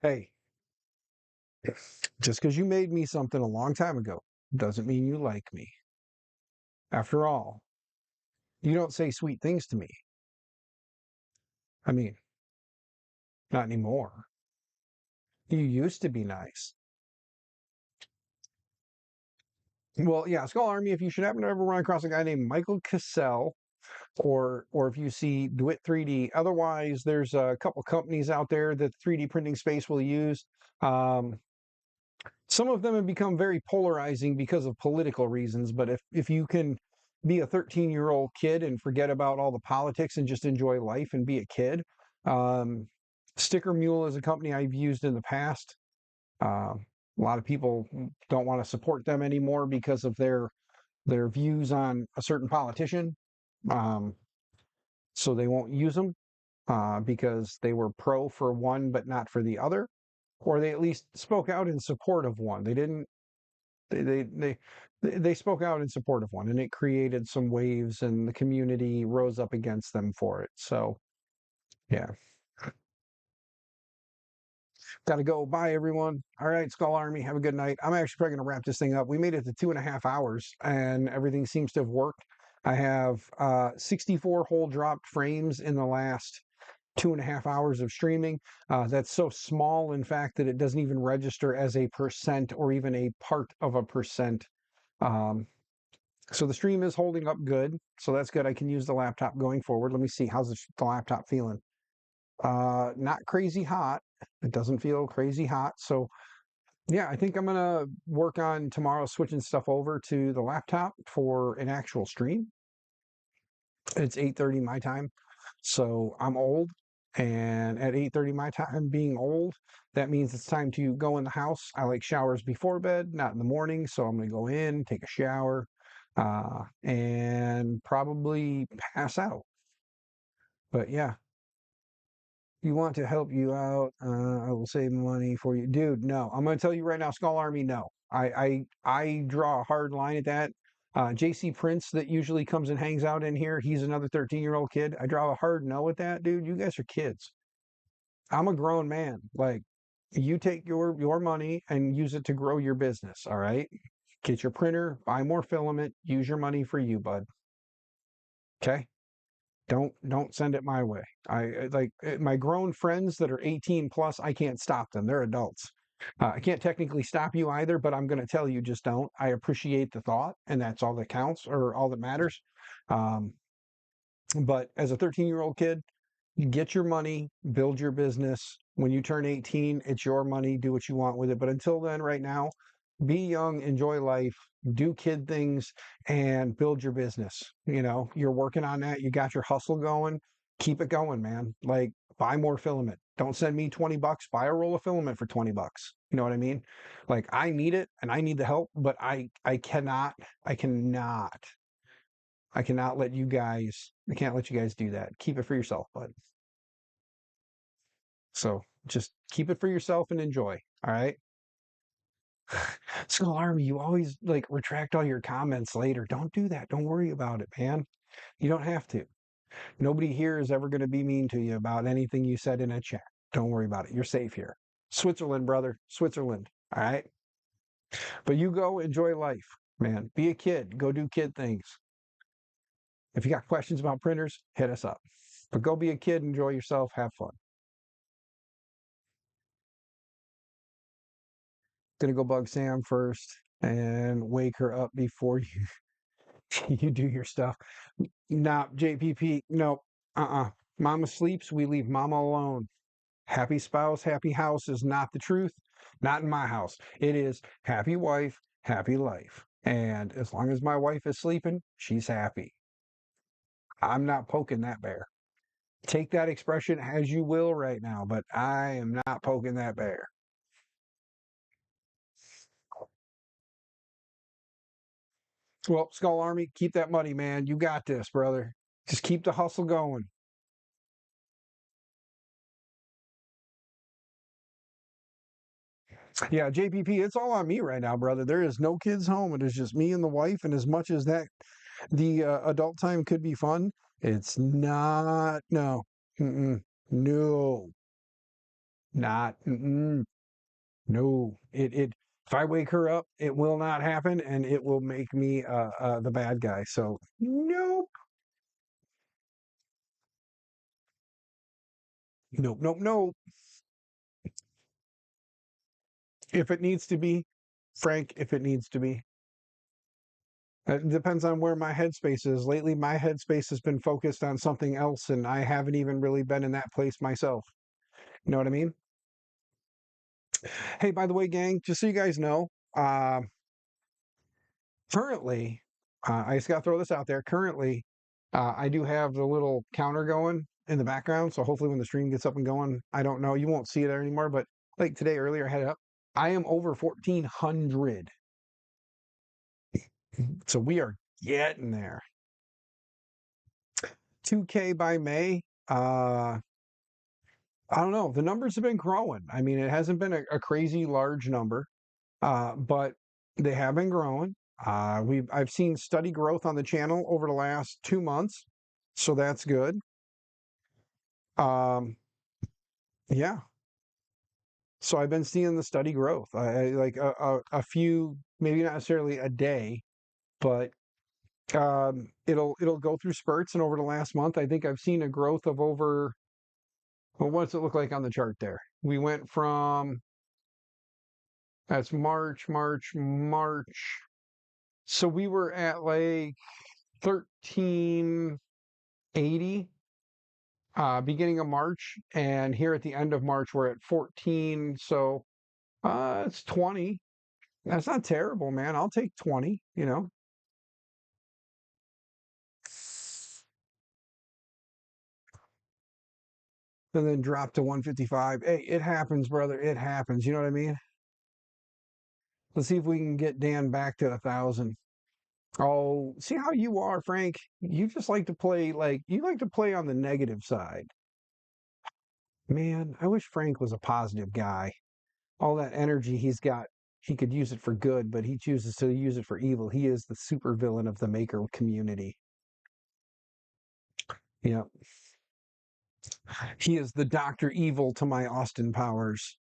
Hey, just because you made me something a long time ago doesn't mean you like me. After all, you don't say sweet things to me. I mean, not anymore. You used to be nice. Well, yeah, Skull Army, if you should happen to ever run across a guy named Michael Cassell, or if you see DeWitt 3D, otherwise there's a couple companies out there that 3D printing space will use. Some of them have become very polarizing because of political reasons, but if you can be a 13-year-old kid and forget about all the politics and just enjoy life and be a kid, Sticker Mule is a company I've used in the past. A lot of people don't want to support them anymore because of their views on a certain politician. So they won't use them because they were pro for one but not for the other, or they at least spoke out in support of one. They didn't. They spoke out in support of one, and it created some waves, and the community rose up against them for it. So yeah. Got to go. Bye, everyone. All right, Skull Army, have a good night. I'm actually probably going to wrap this thing up. We made it to 2.5 hours, and everything seems to have worked. I have 64 hole dropped frames in the last 2.5 hours of streaming. That's so small, in fact, that it doesn't even register as a percent or even a part of a percent. So the stream is holding up good. So that's good. I can use the laptop going forward. Let me see. How's the laptop feeling? Not crazy hot. It doesn't feel crazy hot. So yeah, I think I'm gonna work on tomorrow switching stuff over to the laptop for an actual stream. It's 8:30 my time. So I'm old, and at 8:30 my time being old, that means it's time to go in the house. I like showers before bed, not in the morning, so I'm gonna go in, take a shower, and probably pass out. But yeah, you want to help you out, I will save money for you. Dude, no. I'm going to tell you right now, Skull Army, no. I draw a hard line at that. JC Prince that usually comes and hangs out in here, he's another 13-year-old kid. I draw a hard no at that, dude. You guys are kids. I'm a grown man. Like, You take your money and use it to grow your business, all right? Get your printer, buy more filament, use your money for you, bud. Okay? Don't send it my way. My grown friends that are 18 plus, I can't stop them. They're adults. I can't technically stop you either, but I'm going to tell you just don't. I appreciate the thought, and that's all that counts or all that matters. Um, but as a 13-year-old kid, you get your money, build your business. When you turn 18, it's your money, do what you want with it. But until then, right now, be young, enjoy life, do kid things, and build your business. You know, you're working on that, you got your hustle going, keep it going, man. Like, buy more filament. Don't send me 20 bucks, buy a roll of filament for 20 bucks. You know what I mean? Like, I need it and I need the help, but I cannot I cannot let you guys, I can't let you guys do that. Keep it for yourself, bud. So just keep it for yourself and enjoy. All right. Skull Army, you always like retract all your comments later. Don't do that. Don't worry about it, man. You don't have to. Nobody here is ever going to be mean to you about anything you said in a chat. Don't worry about it. You're safe here. Switzerland, brother. Switzerland. All right. But you go enjoy life, man. Be a kid. Go do kid things. If you got questions about printers, hit us up. But go be a kid, enjoy yourself, have fun. Gonna go bug Sam first and wake her up before you you do your stuff. Nah, JPP, no. Mama sleeps, we leave mama alone. Happy spouse, happy house is not the truth. Not in my house. It is happy wife, happy life. And as long as my wife is sleeping, she's happy. I'm not poking that bear. Take that expression as you will right now, but I am not poking that bear. Well, Skull Army, keep that money, man. You got this, brother. Just keep the hustle going. Yeah, JPP, it's all on me right now, brother. There is no kids home. It is just me and the wife. And as much as that, the adult time could be fun, it's not. No, no, not. No. It. If I wake her up, it will not happen, and it will make me the bad guy. So nope, nope, nope, nope. If it needs to be, Frank, if it needs to be. It depends on where my headspace is. Lately, my headspace has been focused on something else, and I haven't even really been in that place myself. You know what I mean? Hey, by the way, gang, just so you guys know, uh, currently, I just got to throw this out there. Currently, I do have the little counter going in the background. So hopefully, when the stream gets up and going, I don't know, you won't see it there anymore. But like today, earlier, I had it up. I am over 1,400. So we are getting there. 2K by May. I don't know. The numbers have been growing. I mean, it hasn't been a crazy large number, but they have been growing. I've seen steady growth on the channel over the last 2 months, so that's good. Um, yeah. So I've been seeing the steady growth. I like a few, maybe not necessarily a day, but it'll go through spurts. And over the last month, I think I've seen a growth of over. Well, what's it look like on the chart there? We went from That's March, March, March. So we were at like 1380 beginning of March, and here at the end of March we're at 14. So it's 20. That's not terrible, man. I'll take 20, you know. And then drop to 155. Hey, it happens, brother. It happens. You know what I mean? Let's see if we can get Dan back to 1,000. Oh, see how you are, Frank? You just like to play you like to play on the negative side. Man, I wish Frank was a positive guy. All that energy he's got, he could use it for good, but he chooses to use it for evil. He is the supervillain of the maker community. Yeah. He is the Dr. Evil to my Austin Powers.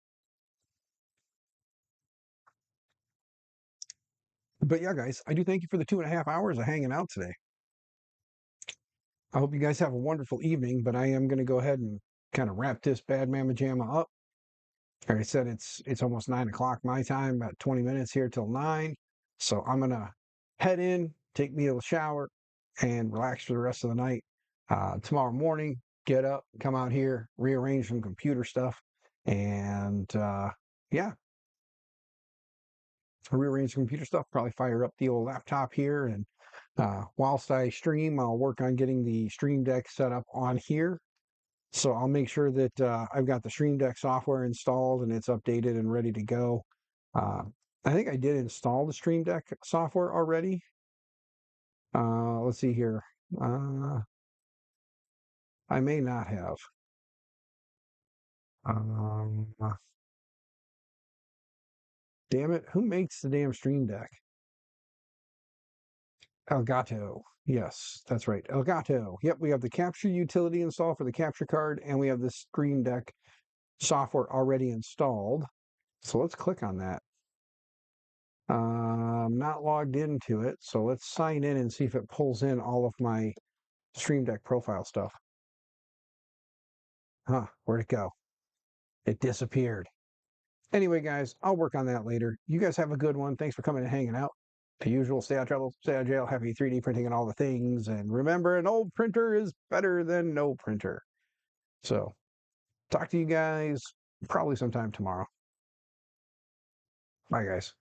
But yeah, guys, I do thank you for the 2.5 hours of hanging out today. I hope you guys have a wonderful evening, but I am going to go ahead and kind of wrap this bad mamma jamma up. Like I said, it's almost 9 o'clock my time, about 20 minutes here till 9. So I'm gonna head in, take me a shower, and relax for the rest of the night. Tomorrow morning, get up, come out here, rearrange some computer stuff, and yeah, rearrange some computer stuff. Probably fire up the old laptop here, and whilst I stream, I'll work on getting the Stream Deck set up on here. So I'll make sure that I've got the Stream Deck software installed and it's updated and ready to go. Uh, I think I did install the Stream Deck software already. Let's see here. Uh, I may not have. Um, Damn it. Who makes the damn Stream Deck? Elgato. Yes, that's right. Elgato. Yep, we have the capture utility installed for the capture card, and we have the Stream Deck software already installed. So let's click on that. I'm not logged into it, so let's sign in and see if it pulls in all of my Stream Deck profile stuff. Huh, where'd it go? It disappeared. Anyway, guys, I'll work on that later. You guys have a good one. Thanks for coming and hanging out. The usual, stay out of trouble, stay out of jail, happy 3D printing and all the things. And remember, an old printer is better than no printer. So, talk to you guys probably sometime tomorrow. Bye, guys.